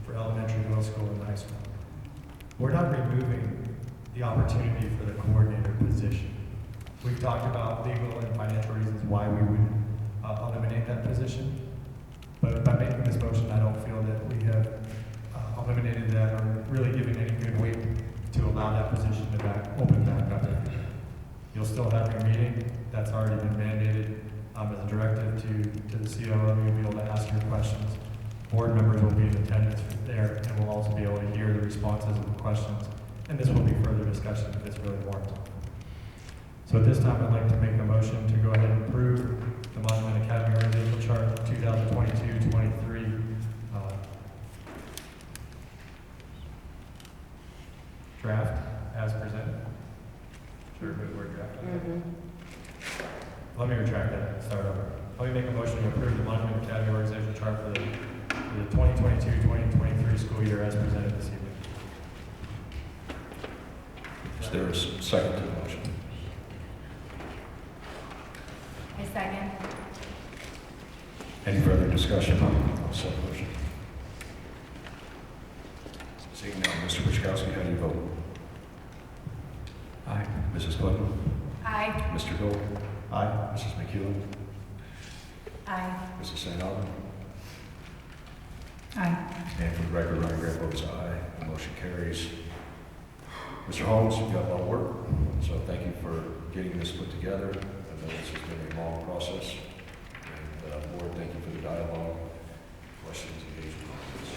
for elementary, middle school, and high school. We're not removing the opportunity for the coordinator position. We've talked about legal and financial reasons why we would eliminate that position. But by making this motion, I don't feel that we have eliminated that or really given any good weight to allow that position to open back up. You'll still have your meeting. That's already been mandated as a directive to the COO. You'll be able to ask your questions. Board members will be in attendance there and will also be able to hear the responses and the questions. And this will be further discussion if it's really warranted. So at this time, I'd like to make a motion to go ahead and approve the Monument Academy Organizational Chart 2022-23 draft as presented. Sure, good word draft. Let me retract that and start over. Let me make a motion to approve the Monument Academy Organizational Chart for the 2022-2023 school year as presented this evening. Is there a second to the motion? A second. Any further discussion on said motion? Seeing none, Mr. Wichkowski, how do you vote? Aye. Mrs. Clinton? Aye. Mr. Gold? Aye. Mrs. McEwen? Aye. Mrs. St. Alban? Aye. And for the record, Ryan Grant votes aye. The motion carries. Mr. Holmes, you've got a lot of work, so thank you for getting this put together. I know this has been a long process. And board, thank you for the dialogue, questions, engagement on this.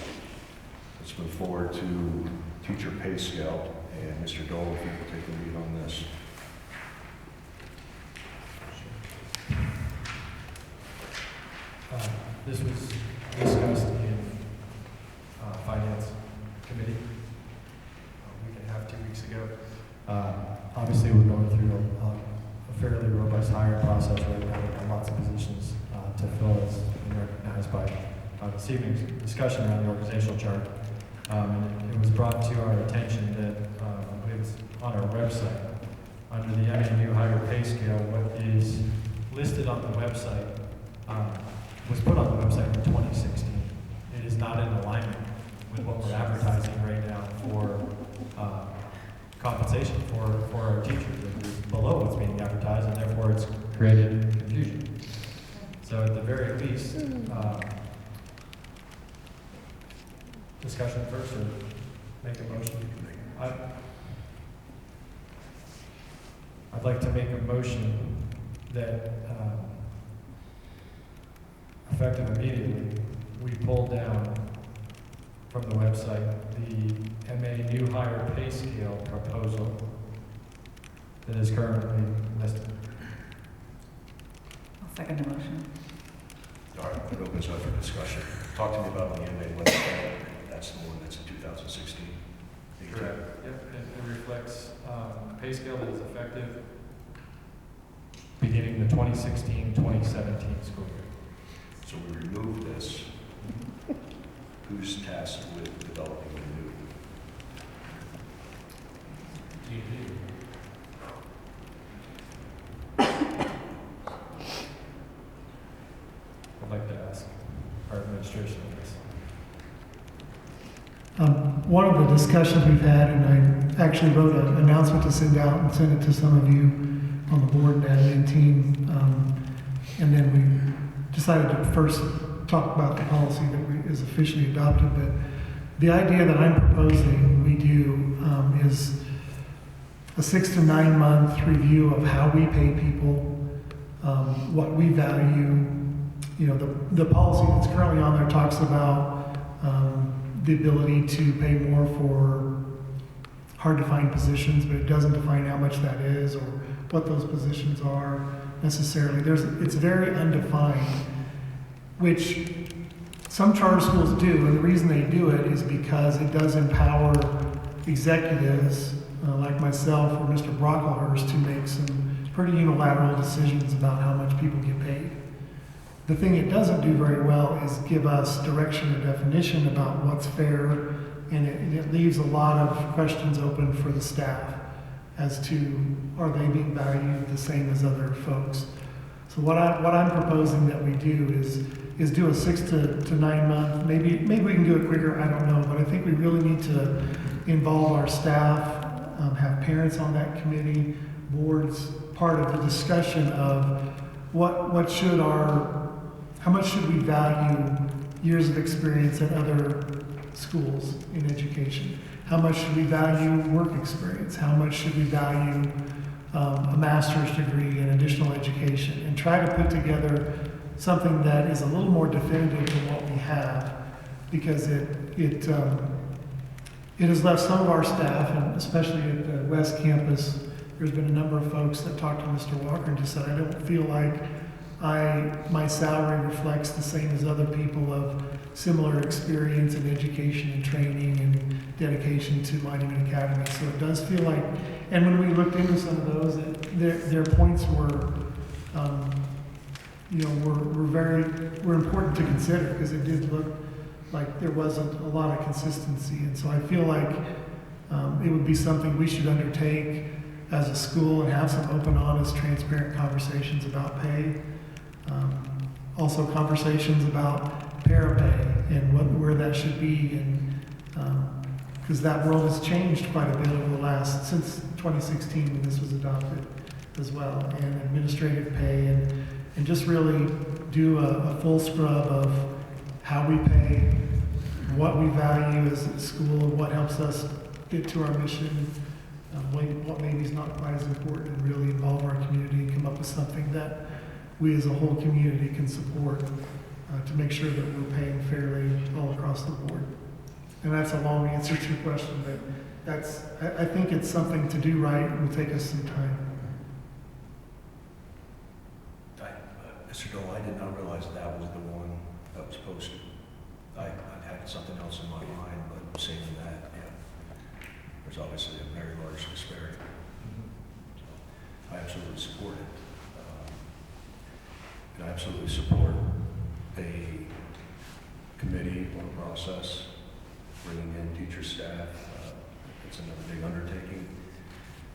Let's move forward to teacher pay scale. And Mr. Dole, if you will take the lead on this. This was discussed in Finance Committee a week and a half, 2 weeks ago. Obviously, we're going through a fairly robust hiring process right now. We've got lots of positions to fill, as recognized by this evening's discussion around the organizational chart. And it was brought to our attention that it was on our website, under the MA New Hire Pay Scale, what is listed on the website was put on the website in 2016. It is not in alignment with what we're advertising right now for compensation for our teachers. It is below what's being advertised, and therefore it's created confusion. So at the very least, discussion first, or make a motion? I'd like to make a motion that effective immediately, we pull down from the website the MA New Hire Pay Scale proposal that is currently listed. I'll second the motion. All right, it opens up for discussion. Talk to me about the MA website. That's the one that's in 2016. Correct. Yep, it reflects a pay scale that is effective beginning the 2016-2017 school year. So we remove this. Who's tasked with developing the new? I'd like to ask our administration on this. One of the discussions we've had, and I actually wrote an announcement to send out and send it to some of you on the board and admin team, and then we decided to first talk about the policy that is officially adopted. But the idea that I'm proposing we do is a 6 to 9 month review of how we pay people, what we value. You know, the policy that's currently on there talks about the ability to pay more for hard to find positions, but it doesn't define how much that is or what those positions are necessarily. It's very undefined, which some charter schools do, and the reason they do it is because it does empower executives like myself or Mr. Brocklehurst to make some pretty unilateral decisions about how much people get paid. The thing it doesn't do very well is give us direction or definition about what's fair, and it leaves a lot of questions open for the staff as to, are they being valued the same as other folks? So what I'm proposing that we do is do a 6 to 9 month, maybe we can do it quicker, I don't know, but I think we really need to involve our staff, have parents on that committee, boards, part of the discussion of what should how much should we value years of experience at other schools in education? How much should we value work experience? How much should we value a master's degree and additional education? And try to put together something that is a little more definitive than what we have, because it has left some of our staff, and especially at the West Campus, there's been a number of folks that talked to Mr. Walker and just said, I don't feel like my salary reflects the same as other people of similar experience in education and training and dedication to Monument Academy. So it does feel like, and when we looked into some of those, their points were, were important to consider, because it did look like there wasn't a lot of consistency. And so I feel like it would be something we should undertake as a school and have some open, honest, transparent conversations about pay. Also conversations about parapay and where that should be, and because that world has changed quite a bit over the since 2016 when this was adopted as well, and administrative pay, and just really do a full scrub of how we pay, what we value as a school, what helps us get to our mission, what maybe is not quite as important, and really involve our community and come up with something that we as a whole community can support to make sure that we're paying fairly all across the board. And that's a long answer to your question, but I think it's something to do right. It will take us some time. Mr. Dole, I did not realize that was the one that was posted. I had something else in my mind, but saying that, yeah, there's obviously a very large disparity. So I absolutely support it. And I absolutely support a committee or process, bringing in teacher staff. It's another big undertaking.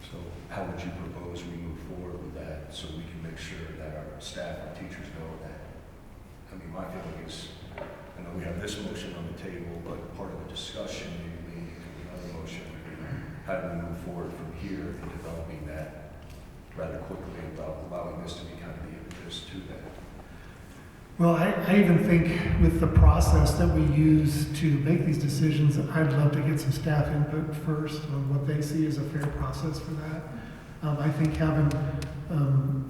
So how would you propose we move forward with that so we can make sure that our staff and teachers know that? I mean, my feeling is, I know we have this motion on the table, but part of the discussion maybe another motion would be how do we move forward from here in developing that rather quickly about allowing this to be kind of the impetus to that. Well, I even think with the process that we use to make these decisions, I'd love to get some staff input first on what they see as a fair process for that. I think having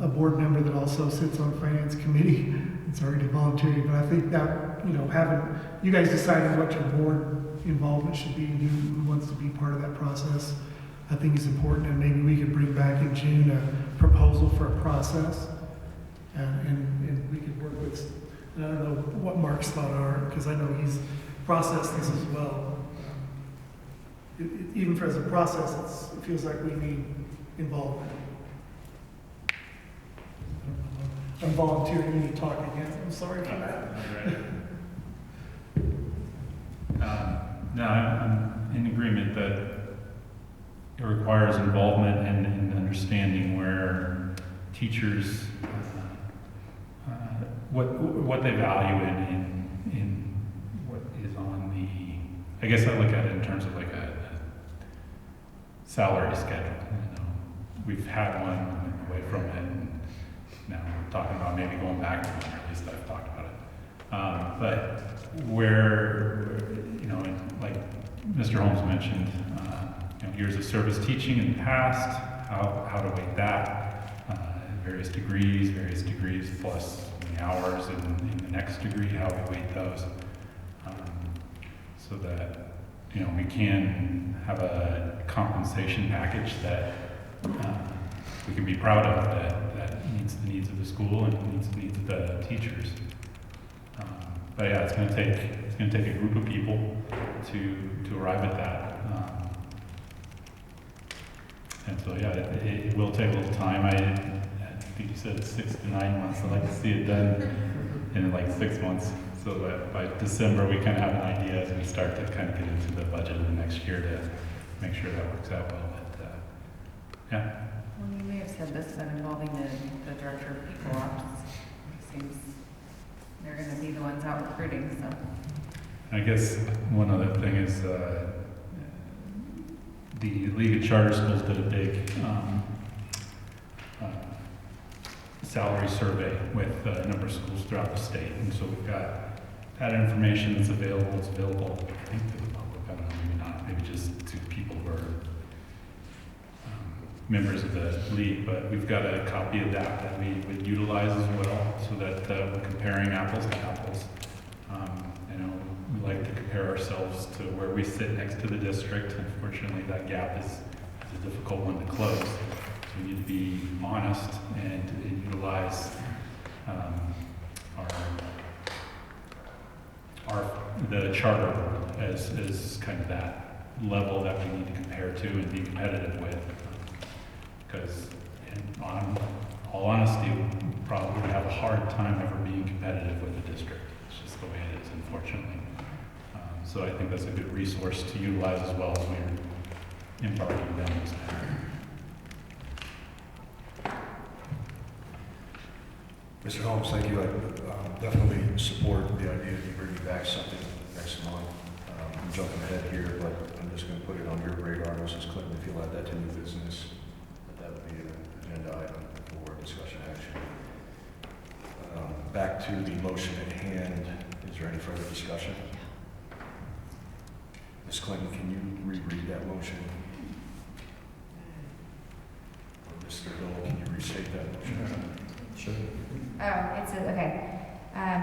a board member that also sits on finance committee, it's already voluntary, but I think that, having you guys deciding what your board involvement should be and who wants to be part of that process, I think is important. And maybe we could bring back in June a proposal for a process. And we could work with, and I don't know what Mark's thought are, because I know he's processed this as well. Even for as a process, it feels like we need involvement. I'm volunteering you to talk again. I'm sorry for that. No, I'm in agreement that it requires involvement and understanding where teachers what they value in what is on the, I guess I look at it in terms of like a salary schedule. We've had one away from it, and now we're talking about maybe going back to one, or at least I've talked about it. But where, like Mr. Holmes mentioned, years of service teaching in the past, how to weight that, various degrees plus the hours in the next degree, how we weight those, so that we can have a compensation package that we can be proud of, that meets the needs of the school and meets the needs of the teachers. But yeah, it's going to take a group of people to arrive at that. And so yeah, it will take a little time. I think you said 6 to 9 months. I'd like to see it done in like 6 months, so that by December we kind of have an idea as we start to kind of get into the budget of the next year to make sure that works out well. But yeah. Well, you may have said this, but involving the director of people ops, it seems they're going to be the ones out recruiting. So I guess one other thing is the League of Charter Schools did a big salary survey with a number of schools throughout the state. And so we've got that information that's available. It's available, I think, to the public. I don't know, maybe not. Maybe just to people who are members of the league. But we've got a copy of that we would utilize as well, so that we're comparing apples to apples. You know, we like to compare ourselves to where we sit next to the district. Unfortunately, that gap is a difficult one to close. So we need to be honest and utilize the charter as kind of that level that we need to compare to and be competitive with. Because in all honesty, we probably would have a hard time ever being competitive with the district. It's just the way it is, unfortunately. So I think that's a good resource to utilize as well as we're embarking down this path. Mr. Holmes, thank you. I definitely support the idea of you bringing back something next month. I'm jumping ahead here, but I'm just going to put it on your radar, Mrs. Clinton, if you'll add that to new business. That would be an agenda item for discussion action. Back to the motion at hand. Is there any further discussion? Ms. Clinton, can you reread that motion? Or Mr. Dole, can you restate that motion? Sure. Oh, it says, okay.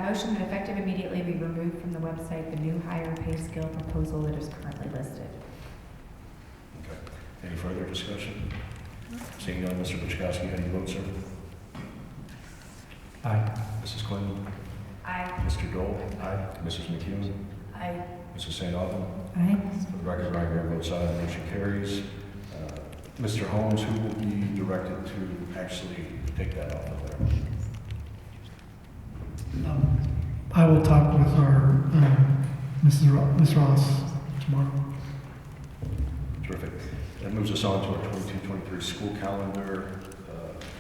Motion that effective immediately be removed from the website the new higher pay scale proposal that is currently listed. Okay. Any further discussion? Seeing none, Mr. Buczkowski, how do you vote, sir? Aye. Mrs. Clinton? Aye. Mr. Dole? Aye. Mrs. McEwen? Aye. Mrs. St. Alban? Aye. For the record, Ryan Graham votes aye, motion carries. Mr. Holmes, who will be directed to actually take that off of there? I will talk with our Ms. Ross tomorrow. Terrific. That moves us on to our 22-23 school calendar.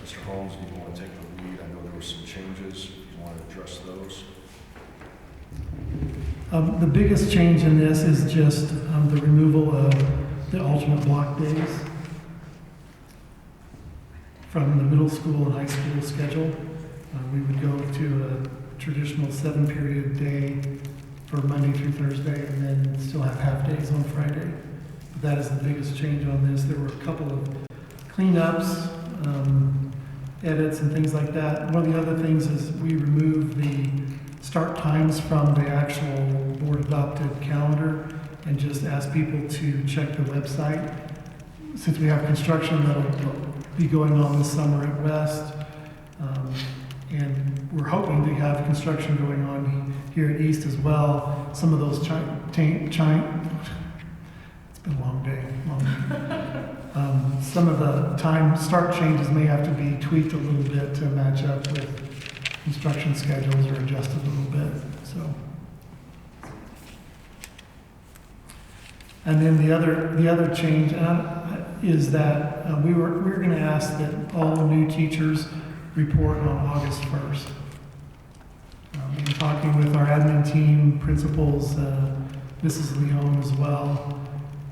Mr. Holmes, do you want to take the lead? I know there were some changes. Do you want to address those? The biggest change in this is just the removal of the alternate block days from the middle school and high school schedule. We would go to a traditional 7-period day for Monday through Thursday and then still have half days on Friday. But that is the biggest change on this. There were a couple of cleanups, edits and things like that. One of the other things is we removed the start times from the actual board adopted calendar and just ask people to check the website. Since we have construction that'll be going on this summer at West, and we're hoping to have construction going on here at East as well. Some of those it's been a long day. Some of the time start changes may have to be tweaked a little bit to match up with construction schedules or adjusted a little bit. So, and then the other change is that we're going to ask that all new teachers report on August 1st. In talking with our admin team, principals, Mrs. Leon as well,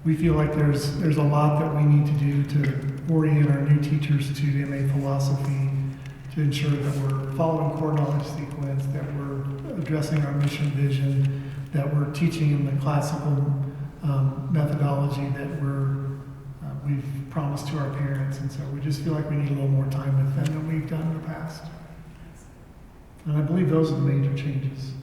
we feel like there's a lot that we need to do to orient our new teachers to MA philosophy, to ensure that we're following core knowledge sequence, that we're addressing our mission vision, that we're teaching in the classical methodology that we've promised to our parents. And so we just feel like we need a little more time with them than we've done in the past. And I believe those are the major changes.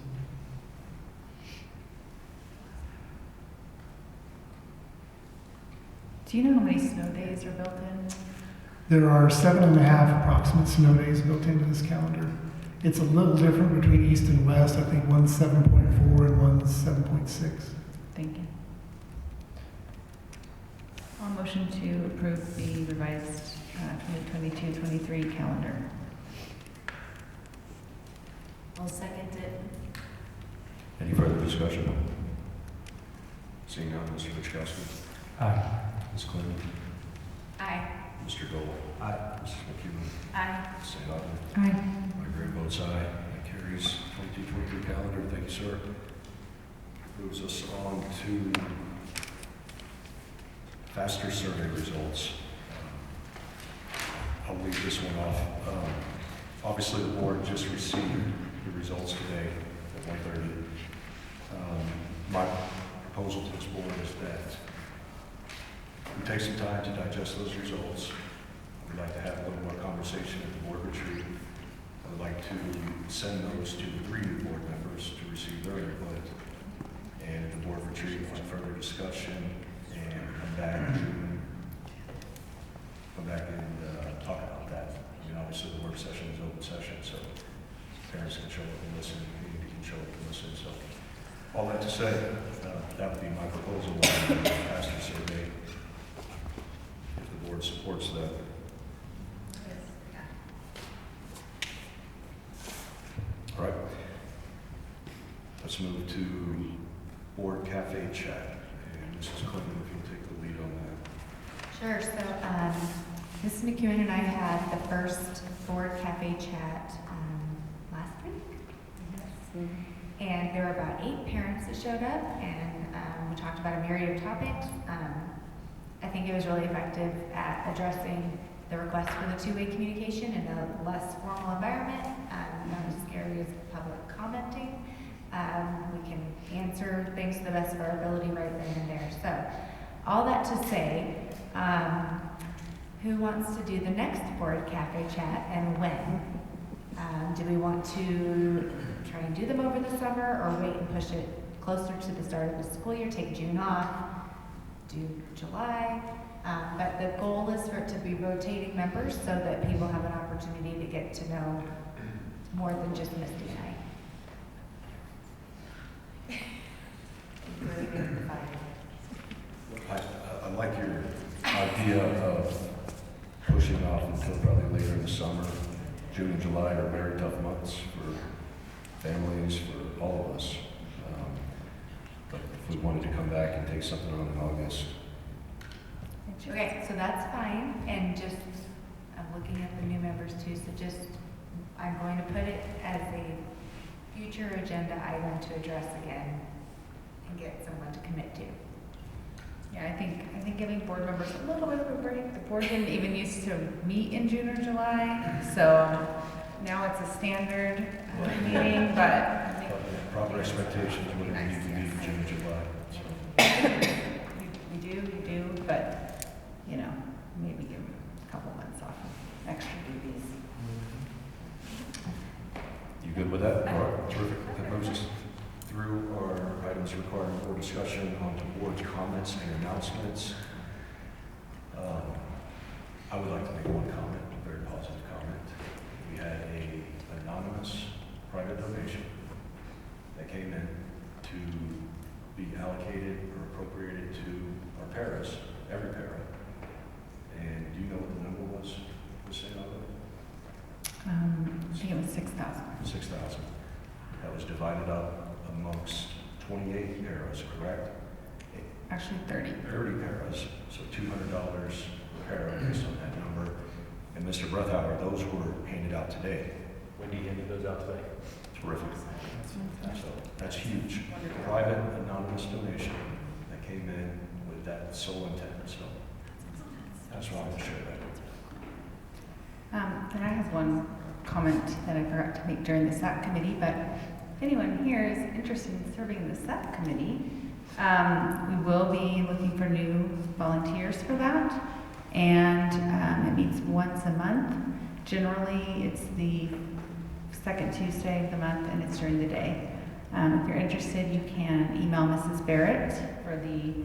Do you know how many snow days are built in? There are 7.5 approximate snow days built into this calendar. It's a little different between East and West. I think one's 7.4 and one's 7.6. Thank you. I'll motion to approve the revised 2022-23 calendar. I'll second it. Any further discussion? Seeing none, Mr. Buczkowski? Aye. Ms. Clinton? Aye. Mr. Dole? Aye. Mrs. McEwen? Aye. Ms. St. Alban? Aye. My great votes aye. That carries 22-23 calendar. Thank you, sir. Moves us on to faster survey results. I'll leave this one off. Obviously, the board just received the results today at 1:30. My proposal to this board is that we take some time to digest those results. We'd like to have a little more conversation at the board retreat. I would like to send those to the 3 new board members to receive their input. And at the board retreat, for further discussion and come back and talk about that. I mean, obviously the work session is open session, so parents can show up and listen, community can show up and listen. So all that to say, that would be my proposal on the pastor survey. If the board supports that. All right. Let's move to board cafe chat. And Mrs. Clinton, if you'll take the lead on that. Sure. So, Mrs. McEwen and I had the first board cafe chat last week. Yes. And there were about 8 parents that showed up, and we talked about a myriad of topics. I think it was really effective at addressing the request for the two-way communication in a less formal environment, not as scary as public commenting. We can answer things to the best of our ability right then and there. So, all that to say, who wants to do the next board cafe chat and when? Do we want to try and do them over the summer, or wait and push it closer to the start of the school year, take June off, do July? But the goal is for it to be rotating members so that people have an opportunity to get to know more than just Misty and I. I like your idea of pushing off until probably later in the summer. June and July are very tough months for families, for all of us. But if we wanted to come back and take something on in August. Okay, so that's fine, and just, I'm looking at the new members too, so just, I'm going to put it as a future agenda item to address again and get someone to commit to. Yeah, I think giving board members a little bit of a break. The board didn't even used to meet in June or July, so now it's a standard meeting, but I think proper expectations when we need to meet in June and July. So. We do, but, you know, maybe give them a couple months off of extra duties. You good with that? All right, terrific. That moves us through our items requiring board discussion onto board comments and announcements. I would like to make one comment, a very positive comment. We had an anonymous private donation that came in to be allocated or appropriated to our paras, every para. And do you know what the number was? I think it was 6,000. 6,000. That was divided up amongst 28 paras, correct? Actually 30. 30 paras, so $200 per para based on that number. And Mr. Brethauer, those were handed out today. Wendy handed those out today. Terrific. So that's huge. Private, anonymous donation that came in with that sole intent. So that's why I want to share that. And I have one comment that I forgot to make during the SAP committee, but if anyone here is interested in serving in the SAP committee, we will be looking for new volunteers for that. And it meets once a month. Generally, it's the second Tuesday of the month, and it's during the day. If you're interested, you can email Mrs. Barrett for the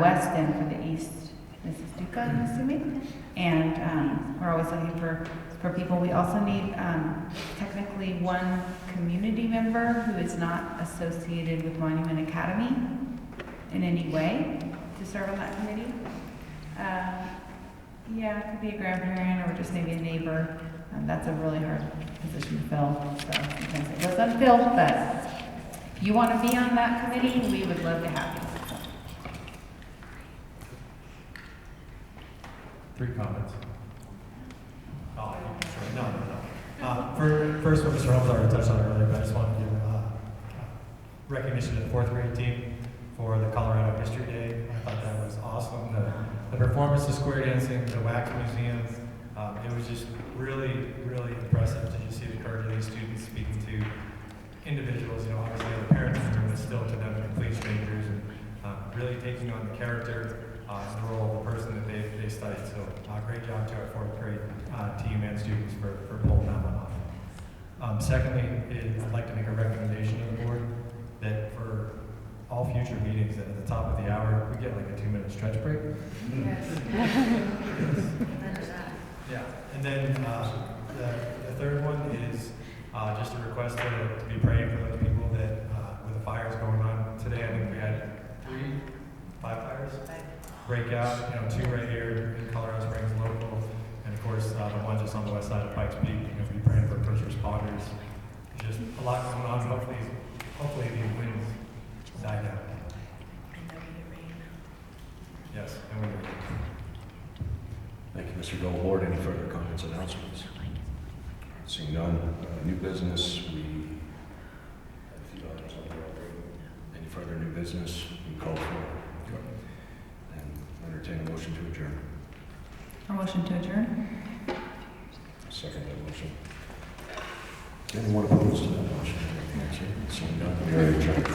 west and for the east, Mrs. Duca, I'm assuming. And we're always looking for people. We also need technically one community member who is not associated with Monument Academy in any way to serve on that committee. Yeah, it could be a grandparent or just maybe a neighbor. That's a really hard position to fill, so sometimes it goes unfilled, but if you want to be on that committee, we would love to have you. 3 comments. Oh, sorry. No. First one, Mr. Holmes already touched on it earlier, but I just want to give recognition to the 4th grade team for the Colorado History Day. I thought that was awesome. The performance, the square dancing, the wax museum, It was just really, really impressive to just see the courage of these students speaking to individuals, obviously the parents in the room, but still to them complete strangers, and really taking on the character and the role of the person that they studied. So great job to our fourth grade team and students for pulling that one off. Secondly, I'd like to make a recommendation to the board that for all future meetings, at the top of the hour, we get like a 2-minute stretch break. Yeah, and then the third one is just a request to be praying for those people that, with the fires going on today. I think we had 5 fires break out, 2 right here in Colorado Springs local, and of course the one just on the west side of Pikes Peak. Be praying for first responders. There's just a lot going on. Hopefully these winds die down. Yes, and we're ready. Thank you, Mr. Gold. Board, any further comments, announcements? Seeing none, new business, we have a few items on there already. Any further new business, we call for, and entertain a motion to adjourn. A motion to adjourn? Second that motion. Anyone opposed to that motion? Seeing none, we are adjourned.